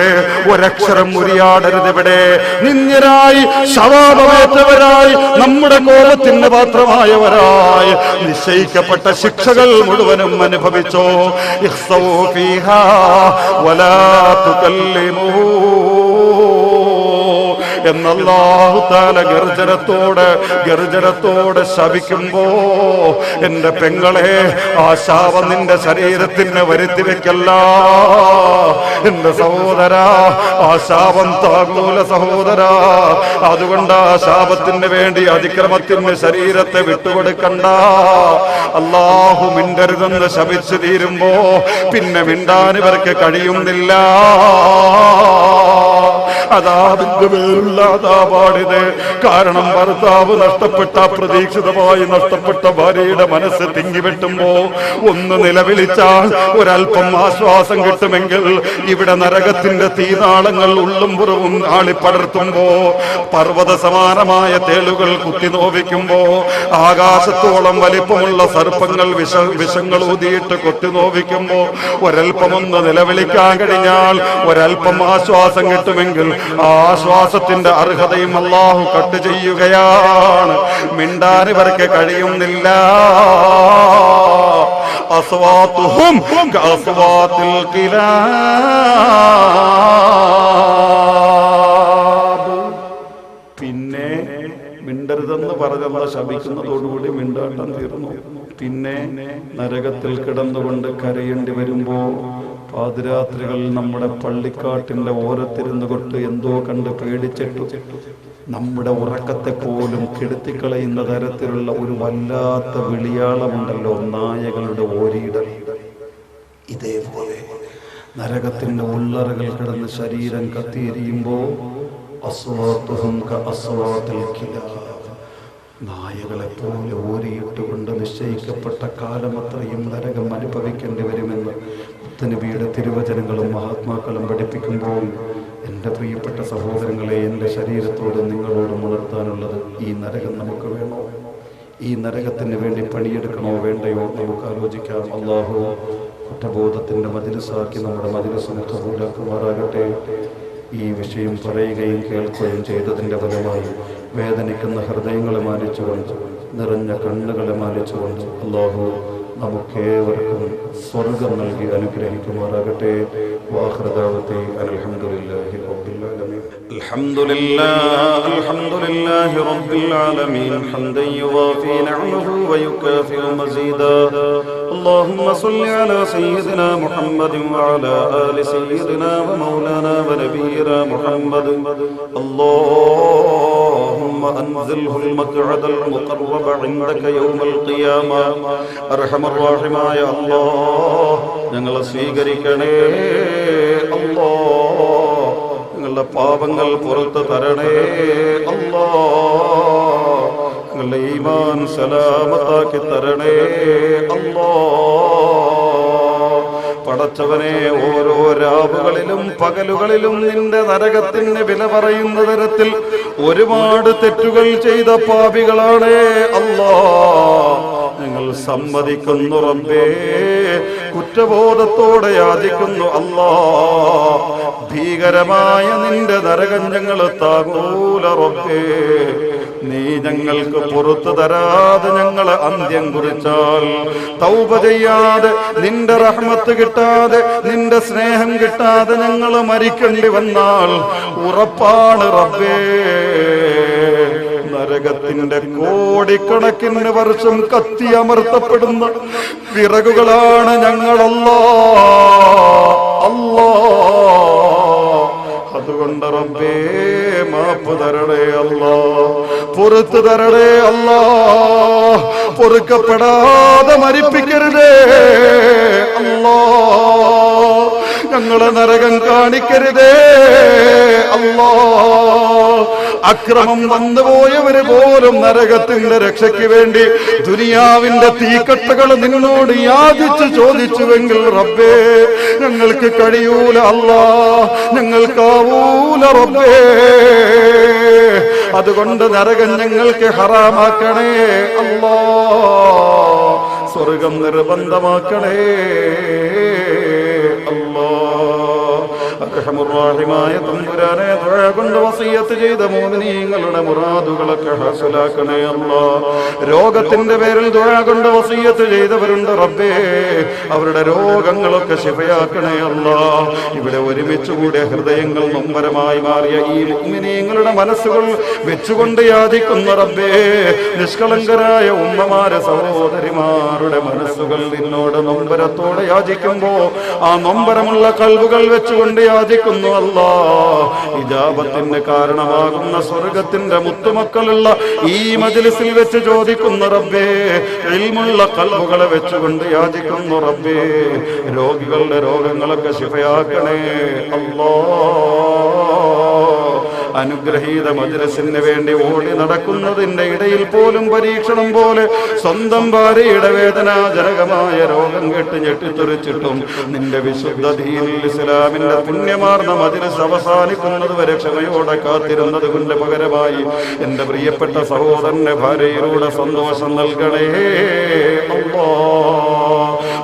ഒരക്ഷരം ഉരിയാടരുതിവിടെ. നിന്ദ്യരായി ശവാപമേറ്റവരായി നമ്മുടെ കോപത്തിന് പാത്രമായവരായി നിശ്ചയിക്കപ്പെട്ട ശിക്ഷകൾ മുഴുവനും അനുഭവിച്ചോ. ഇഖ്സൗ ഫീഹാ വലാ തുകല്ലിമൂൻ എന്നല്ലാഹു തആല ഗർജനത്തോടെ ശപിക്കുമ്പോ, എന്റെ പെങ്ങളെ, ആ ശാപം നിന്റെ ശരീരത്തിന് വരുത്തി വെക്കല്ല. എന്റെ സഹോദര, ആ ശാപം താങ്ങൂല സഹോദര. അതുകൊണ്ട് ആ ശാപത്തിന് വേണ്ടി അതിക്രമത്തിന് ശരീരത്തെ വിട്ടുകൊടുക്കണ്ട. അല്ലാഹു മിണ്ടരുതെന്ന് ശപിച്ചു തീരുമ്പോ പിന്നെ മിണ്ടാൻ ഇവർക്ക് കഴിയുന്നില്ല. അതാബിന്റെ പേരുള്ള അതാപാടിത്. കാരണം ഭർത്താവ് നഷ്ടപ്പെട്ട, അപ്രതീക്ഷിതമായി നഷ്ടപ്പെട്ട ഭാര്യയുടെ മനസ്സ് തിങ്ങിവെട്ടുമ്പോ ഒന്ന് നിലവിളിച്ചാൽ ഒരൽപ്പം ആശ്വാസം കിട്ടുമെങ്കിൽ ഇവിടെ നരകത്തിന്റെ തീനാളങ്ങൾ ഉള്ളും പുറവും ആളിപ്പടർത്തുമ്പോ, പർവ്വത സമാനമായ തേളുകൾ കുത്തി നോവിക്കുമ്പോ, ആകാശത്തോളം വലിപ്പമുള്ള സർപ്പങ്ങൾ വിഷങ്ങൾ ഊതിയിട്ട് കൊത്തി നോവിക്കുമ്പോ ഒരൽപ്പമൊന്ന് നിലവിളിക്കാൻ കഴിഞ്ഞാൽ ഒരൽപ്പം ആശ്വാസം കിട്ടുമെങ്കിൽ ആ ആശ്വാസത്തിന്റെ അർഹതയും അല്ലാഹു കട്ട് ചെയ്യുകയാണ്. മിണ്ടാൻ ഇവർക്ക് കഴിയുന്നില്ല. അസ്വാതുഹും കഅസ്വാതിൽ ഖിലാബ്. പിന്നെ മിണ്ടരുതെന്ന് പറഞ്ഞല്ല ശപിക്കുന്നതോടുകൂടി മിണ്ടാട്ടം തീർന്നു. പിന്നെ നരകത്തിൽ കിടന്നുകൊണ്ട് കരയേണ്ടി വരുമ്പോ, പാതിരാത്രികൾ നമ്മുടെ പള്ളിക്കാട്ടിന്റെ ഓരത്തിരുന്ന് കൊണ്ട് എന്തോ കണ്ട് പേടിച്ചിട്ടു നമ്മുടെ ഉറക്കത്തെ പോലും കെടുത്തിക്കളയുന്ന തരത്തിലുള്ള ഒരു വല്ലാത്ത വിളിയാളമുണ്ടല്ലോ, നായകളുടെ ഓരിയിടൽ. ഇതേപോലെ നരകത്തിന്റെ ഉള്ളറകൾ കിടന്ന് ശരീരം കത്തിയെരിയുമ്പോ അസ്വാതുഹും കഅസ്വാതിൽ ഖിലാബ്. നായകളെ പോലെ ഓരിയിട്ടുകൊണ്ട് നിശ്ചയിക്കപ്പെട്ട കാലമത്രയും നരകം അനുഭവിക്കേണ്ടി വരുമെന്ന് നബിയുടെ തിരുവചനങ്ങളും മഹാത്മാക്കളും പഠിപ്പിക്കുമ്പോൾ, എൻ്റെ പ്രിയപ്പെട്ട സഹോദരങ്ങളെ, എൻ്റെ ശരീരത്തോട് നിങ്ങളോട് ഉണർത്താനുള്ളത്, ഈ നരകം നമുക്ക് വേണോ? ഈ നരകത്തിന് വേണ്ടി പണിയെടുക്കണോ വേണ്ടയോ? നമുക്ക് ആലോചിക്കാം. അല്ലാഹു കുറ്റബോധത്തിൻ്റെ മജ്‌ലിസാക്കി നമ്മുടെ മജ്‌ലിസിനെ കബൂലാക്കുമാറാകട്ടെ. ഈ വിഷയം പറയുകയും കേൾക്കുകയും ചെയ്തതിൻ്റെ ഫലമായി വേദനിക്കുന്ന ഹൃദയങ്ങളെ മാനിച്ചുകൊണ്ട്, നിറഞ്ഞ കണ്ണുകളെ മാനിച്ചുകൊണ്ട് അല്ലാഹു നമുക്കേവർക്കും സ്വർഗം നൽകി അനുഗ്രഹിക്കുമാറാകട്ടെ. വാഖിറു ദഅവതി അൽഹംദുലില്ലാഹി റബ്ബിൽ ആലമീൻ. അൽഹംദുലില്ലാഹി റബ്ബിൽ ആലമീൻ ഹംദൻ യുവാഫി നിഅമഹു വയുകാഫിഉ മസീദാ. اللهم صل على سيدنا محمد وعلى آل سيدنا ومولانا ونبينا محمد. اللهم أنزله المقعد المقرب عندك يوم القيامة. أرحم الراحمين يا الله, ഞങ്ങളെ സ്വീകരിക്കണേ അല്ലാഹ്. ഞങ്ങളുടെ പാപങ്ങൾ പുറത്തു തരണേ അല്ലാഹ്. ഞങ്ങളുടെ ഈമാൻ സലാമത്താക്കി തരണേ അല്ലാഹ്. പടച്ചവനെ, ഓരോ രാവുകളിലും പകലുകളിലും നിന്റെ നരകത്തിന് വില പറയുന്ന തരത്തിൽ ഒരുപാട് തെറ്റുകൾ ചെയ്ത പാപികളാണ് അല്ലാഹ്. ഞങ്ങൾ സമ്മതിക്കുന്നു റബ്ബേ, കുറ്റബോധത്തോടെ യാചിക്കുന്നു അല്ലാഹ്. ഭീകരമായ നിന്റെ നരകം ഞങ്ങൾ താങ്ങൂല റബ്ബേ. നീ ഞങ്ങൾക്ക് പുറത്തു തരാതെ ഞങ്ങളെ അന്ത്യം കുറിച്ചാൽ, തൗബ ചെയ്യാതെ, നിന്റെ റഹ്മത്ത് കിട്ടാതെ, നിന്റെ സ്നേഹം കിട്ടാതെ ഞങ്ങൾ മരിക്കേണ്ടി വന്നാൽ ഉറപ്പാണ് റബ്ബേ, നരകത്തിന്റെ കോടിക്കണക്കിന് വർഷം കത്തിയമർത്തപ്പെടുന്ന വിറകുകളാണ് ഞങ്ങളല്ലാഹ് അല്ലാഹ്. അതുകൊണ്ട് റബ്ബേ, മാപ്പ് തരണേ അല്ലാഹ്, പുറത്തു തരണേ അല്ലാഹ്. പൊറുക്കപ്പെടാതെ മരിപ്പിക്കരുതേ അല്ലാഹ്. ഞങ്ങളെ നരകം കാണിക്കരുതേ അല്ലാഹ്. അക്രമം വന്നുപോയവര് പോലും നരകത്തിന്റെ രക്ഷയ്ക്ക് വേണ്ടി ദുനിയാവിന്റെ തീക്കട്ടകൾ നിന്നോട് യാചിച്ചു ചോദിച്ചുവെങ്കിൽ റബ്ബേ ഞങ്ങൾക്ക് കഴിയൂല അല്ലാ, ഞങ്ങൾക്കാവൂല റബ്ബേ. അതുകൊണ്ട് നരകം ഞങ്ങൾക്ക് ഹറാമാക്കണേ അല്ലാ, സ്വർഗം നിർബന്ധമാക്കണേ അല്ലാ. അർഹമുർറാഹിമായ തമ്പുരാനെ, ദുആ കൊണ്ട് വസിയ്യത്ത് ചെയ്ത മുഅ്മിനീങ്ങളുടെ മുറാദുകളൊക്കെ ഹാസിലാക്കണേ അല്ലാ. രോഗത്തിന്റെ പേരിൽ ദുആ കൊണ്ട് വസിയ്യത്ത് ചെയ്തവരുണ്ട് റബ്ബേ, അവരുടെ രോഗങ്ങളൊക്കെ ശിഫയാക്കണേ അല്ലാ. ഇവിടെ ഒരുമിച്ച് കൂടിയ ഹൃദയങ്ങൾ നൊമ്പരമായി മാറിയ ഈ മുഅ്മിനീങ്ങളുടെ മനസ്സുകൾ വെച്ചുകൊണ്ട് യാചിക്കുന്ന റബ്ബേ, നിഷ്കളങ്കരായ ഉമ്മമാരെ സഹോദരിമാരുടെ മനസ്സുകൾ നിന്നോട് നൊമ്പരത്തോടെ യാചിക്കുമ്പോ ആ നൊമ്പരമുള്ള കൽബുകൾ വെച്ചുകൊണ്ട് യാചിക്കുന്നു അല്ലാ. ഇജാബത്തിന് കാരണമാകുന്ന സ്വർഗത്തിന്റെ മുത്തുമക്കളുള്ള ഈ മജ്ലിസിൽ വെച്ച് ചോദിക്കുന്നു റബ്ബേ, ഇൽമുള്ള ഖൽബുകളെ വെച്ചുകൊണ്ട് യാചിക്കുന്നു റബ്ബേ, രോഗികളുടെ രോഗങ്ങളൊക്കെ ശിഫയാക്കണേ അല്ലാ. അനുഗ്രഹീത മജ്ലിസിന് വേണ്ടി ഓടി നടക്കുന്നതിന്റെ ഇടയിൽ പോലും പരീക്ഷണം പോലെ സ്വന്തം ഭാര്യയുടെ വേദനാജനകമായ രോഗം കേട്ട് ഞെട്ടിത്തെറിച്ചിട്ടും നിന്റെ വിശുദ്ധ ദീനുൽ ഇസ്ലാമിന്റെ പുണ്യമാർന്ന മജ്ലിസ് അവസാനിക്കുന്നത് വരെ ക്ഷമയോടെ കാത്തിരുന്നത് കൊണ്ട് പകരമായി എന്റെ പ്രിയപ്പെട്ട സഹോദരന്റെ ഭാര്യയിലൂടെ സന്തോഷം നൽകണേ അല്ലാ.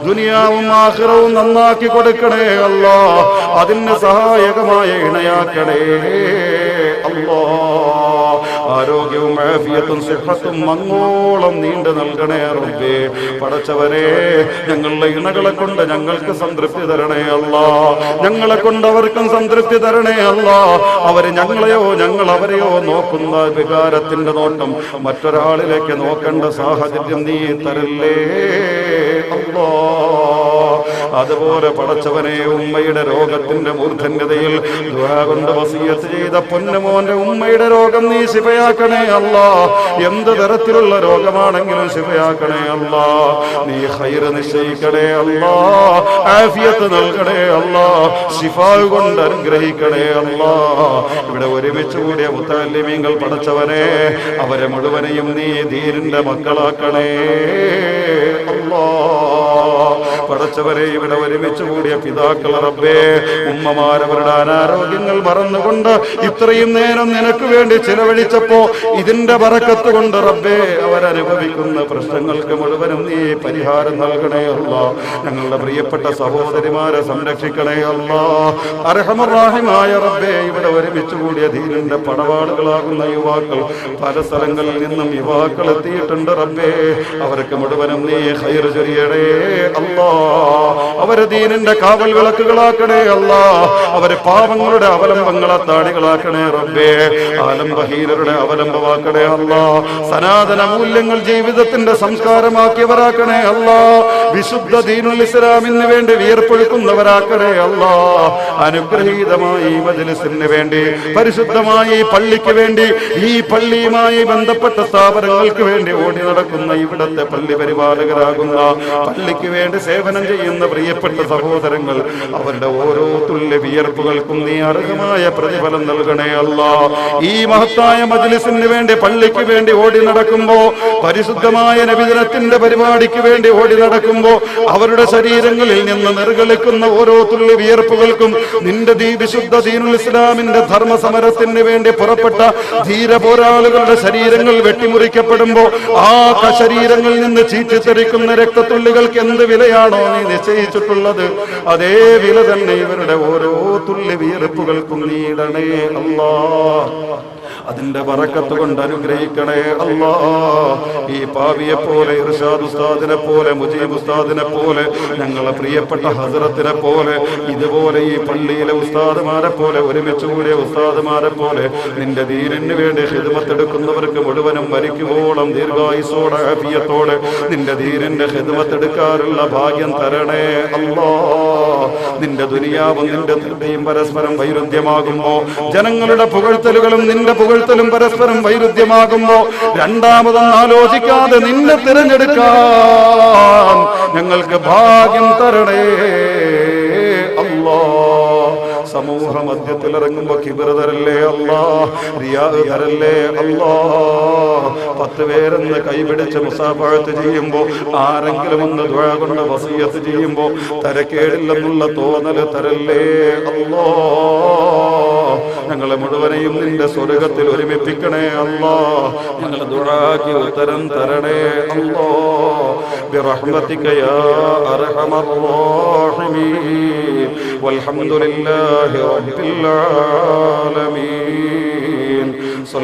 ദുനിയാവും ആഖിറവും നന്നാക്കി കൊടുക്കണേ അല്ലാ. അതിന് സഹായകമായ ഇണയാക്കണേ അല്ലാ. ആരോഗ്യവും ആഫിയത്തും സിഹത്തും അങ്ങോളം നീണ്ടു നൽകണേ റബ്ബേ. പടച്ചവനെ, ഞങ്ങളുടെ ഇണകളെ കൊണ്ട് ഞങ്ങൾക്ക് സംതൃപ്തി തരണേ അല്ലാ. ഞങ്ങളെ കൊണ്ട് അവർക്കും സംതൃപ്തി തരണേ അല്ലാ. അവര് ഞങ്ങളെയോ ഞങ്ങൾ അവരെയോ നോക്കുന്ന വികാരത്തിന്റെ നോട്ടം മറ്റൊരാളിലേക്ക് നോക്കേണ്ട സാഹചര്യം നീ തരല്ലേ അല്ലാ. അതുപോലെ പടച്ചവനെ, ഉമ്മയുടെ രോഗത്തിന്റെ മൂർധന്യതയിൽ ദുആ കൊണ്ട് വസിയ്യത്ത് ചെയ്ത പൊന്നുമോന്റെ ഉമ്മയുടെ രോഗം നീ ശിഫയാക്കണേ അല്ലാ. എന്ത് തരത്തിലുള്ള രോഗമാണെങ്കിലും ശിഫയാക്കണേ അല്ലാ. നീ ഖൈറ് നിശ്ചയിക്കണേ അല്ലാ. ആഫിയത്ത് നൽകണേ അല്ലാ. ശിഫാ കൊണ്ട് അനുഗ്രഹിക്കണേ അല്ലാ. ഇവിടെ ഒരുമിച്ച് കൂടിയ മുത്തഅല്ലിമീങ്ങൾ പടച്ചവനെ, അവരെ മുഴുവനെയും നീ ദീനിന്റെ മക്കളാക്കണേ അല്ലാ. പടച്ചവരെ, ഇവിടെ ഒരുമിച്ച് കൂടിയ പിതാക്കൾ റബ്ബേ, ഉമ്മമാരവരുടെ അനാരോഗ്യങ്ങൾ മറന്നുകൊണ്ട് ഇത്രയും നേരം നിനക്ക് വേണ്ടി ചിലവഴിച്ചപ്പോ ഇതിന്റെ ബറക്കത്ത് കൊണ്ട് റബ്ബേ, അവരനുഭവിക്കുന്ന പ്രശ്നങ്ങൾക്ക് മുഴുവനും നീ പരിഹാരം നൽകണേ അല്ലാ. ഞങ്ങളുടെ പ്രിയപ്പെട്ട സഹോദരിമാരെ സംരക്ഷിക്കണേ അല്ലാ. അർഹമുർ-റഹീമായ റബ്ബേ, ഇവിടെ ഒരുമിച്ച് കൂടിയ ദീനിന്റെ പടവാളുകളാകുന്ന യുവാക്കൾ പല സ്ഥലങ്ങളിൽ നിന്നും യുവാക്കൾ എത്തിയിട്ടുണ്ട് റബ്ബേ. അവർക്ക് മുഴുവനും നീ ഖൈറ് ചൊരിയണേ അല്ലാ. അവരെ ദീനിന്റെ കാവൽ വിളക്കുകളാക്കണേ അല്ലാ. അവരെ പാവങ്ങളുടെ അവലംബങ്ങളെ താടികളാക്കണേ റബ്ബേ. ആലംബഹീനരുടെ അവലംബമാക്കണേ അല്ലാ. സനാതന മൂല്യങ്ങൾ ജീവിതത്തിന്റെ സംസ്കാരമാക്കിയവരാക്കണേ അല്ലാ. വിശുദ്ധ ദീനുൽ ഇസ്ലാമിന് വേണ്ടി വിയർപ്പൊഴുക്കുന്നവരാക്കണേ അല്ലാ. അനുഗ്രഹീതമായ ഈ മജ്ലിസിന് വേണ്ടി, പരിശുദ്ധമായ ഈ പള്ളിക്ക് വേണ്ടി, ഈ പള്ളിയുമായി ബന്ധപ്പെട്ട സ്ഥാപനങ്ങൾക്ക് വേണ്ടി ഓടി നടക്കുന്ന ഇവിടത്തെ പള്ളി പരിപാലകരാകുന്ന, പള്ളിക്ക് വേണ്ടി സേവനം ചെയ്യുന്ന പ്രിയപ്പെട്ട സഹോദരങ്ങൾ, അവരുടെ ഓരോ തുല്യ വിയർപ്പുകൾക്കും നീ അർഹമായ പ്രതിഫലം നൽകണേ അല്ലാ. ഈ മഹത്തായ മജ്ലിസിന് വേണ്ടി, പള്ളിക്ക് വേണ്ടി ഓടി നടക്കുമ്പോ, പരിശുദ്ധമായ നബിദിനത്തിന്റെ പരിപാടിക്ക് വേണ്ടി ഓടി നടക്കുമ്പോ, അവരുടെ ശരീരങ്ങളിൽ നിന്ന് നിർഗളിക്കുന്ന ഓരോ തുള്ളി വിയർപ്പുകൾക്കും നിന്റെ വിശുദ്ധ ദീനുൽ ഇസ്ലാമിന്റെ ധർമ്മസമരത്തിന് വേണ്ടി പുറപ്പെട്ട ധീര പോരാളികളുടെ ശരീരങ്ങൾ വെട്ടിമുറിക്കപ്പെടുമ്പോ ആ ശരീരങ്ങളിൽ നിന്ന് ചീറ്റിത്തെറിക്കുന്ന രക്തത്തുള്ളികൾക്ക് എന്ത് വിലയാണോ നീ നിശ്ചയിച്ചിട്ടുള്ളത്, അതേ വില തന്നെ ഇവരുടെ ഓരോ തുള്ളി വിയർപ്പുകൾക്കും നീടണേ അല്ലാ. അതിന്റെ ബറക്കത്ത് കൊണ്ട് അനുഗ്രഹിക്കണേ അല്ലാ. ഈ പാവിയെ പോലെ, ഇർഷാദ് ഉസ്താദിനെ പോലെ, മുജീബ് ഉസ്താദിനെ പോലെ, ഞങ്ങളെ പ്രിയപ്പെട്ട ഹസ്രത്തിനെ പോലെ, ഇതുപോലെ ഈ പള്ളിയിലെ ഉസ്താദുമാരെ പോലെ, ഒരുമിച്ച് കൂടിയ ഉസ്താദുമാരെ പോലെ നിന്റെ ദീനിന് വേണ്ടി ഖിദ്മത്ത് എടുക്കുന്നവർക്ക് മുഴുവനും മരിക്കുവോളം ദീർഘായുസ്സോടെ ആഫിയത്തോടെ നിന്റെ ദീനിന്റെ ഖിദ്മത്ത് എടുക്കാനുള്ള ഭാഗ്യം തരണേ അല്ലാ. നിന്റെ ദുനിയാവും നിന്റെ തൃപ്തിയും പരസ്പരം വൈരുദ്ധ്യമാകുമ്പോ, ജനങ്ങളുടെ പുകഴ്ത്തലുകളും നിന്റെ പുകഴ്ത്തലും പരസ്പരം വൈരുദ്ധ്യമാകുമ്പോ, രണ്ടാമതൊന്നും ആലോചിക്കാതെ നിന്നെ തിരഞ്ഞെടുക്കാൻ ഞങ്ങൾക്ക് ഭാഗ്യം തരണേ അല്ലാ. സമൂഹ മധ്യത്തിൽ ഇറങ്ങുമ്പോ കിബർ തരല്ലേ അല്ലാ, റിയാ തരല്ലേ അല്ലാ. 10 പേരെന്ന് കൈപിടിച്ച് മുസാഫഹത്ത് ചെയ്യുമ്പോ ആരെങ്കിലും ഒന്ന് ദുആ കൊണ്ട് വസിയത്ത് ചെയ്യുമ്പോ തരക്കേടില്ലെന്നുള്ള തോന്നൽ തരല്ലേ അല്ലാ. ഞങ്ങളെ മുഴുവനെയും നിന്റെ സ്വർഗത്തിൽ ഒരുമിപ്പിക്കണേ അല്ലാ. ഞങ്ങളെ ദുആക്ക് ഉത്തരം തരണേ അല്ലാ. ബിറഹ്മതിക യാ അർഹമർ റഹീമീൻ. വൽഹംദുലില്ലാഹി റബ്ബിൽ ആലമീൻ.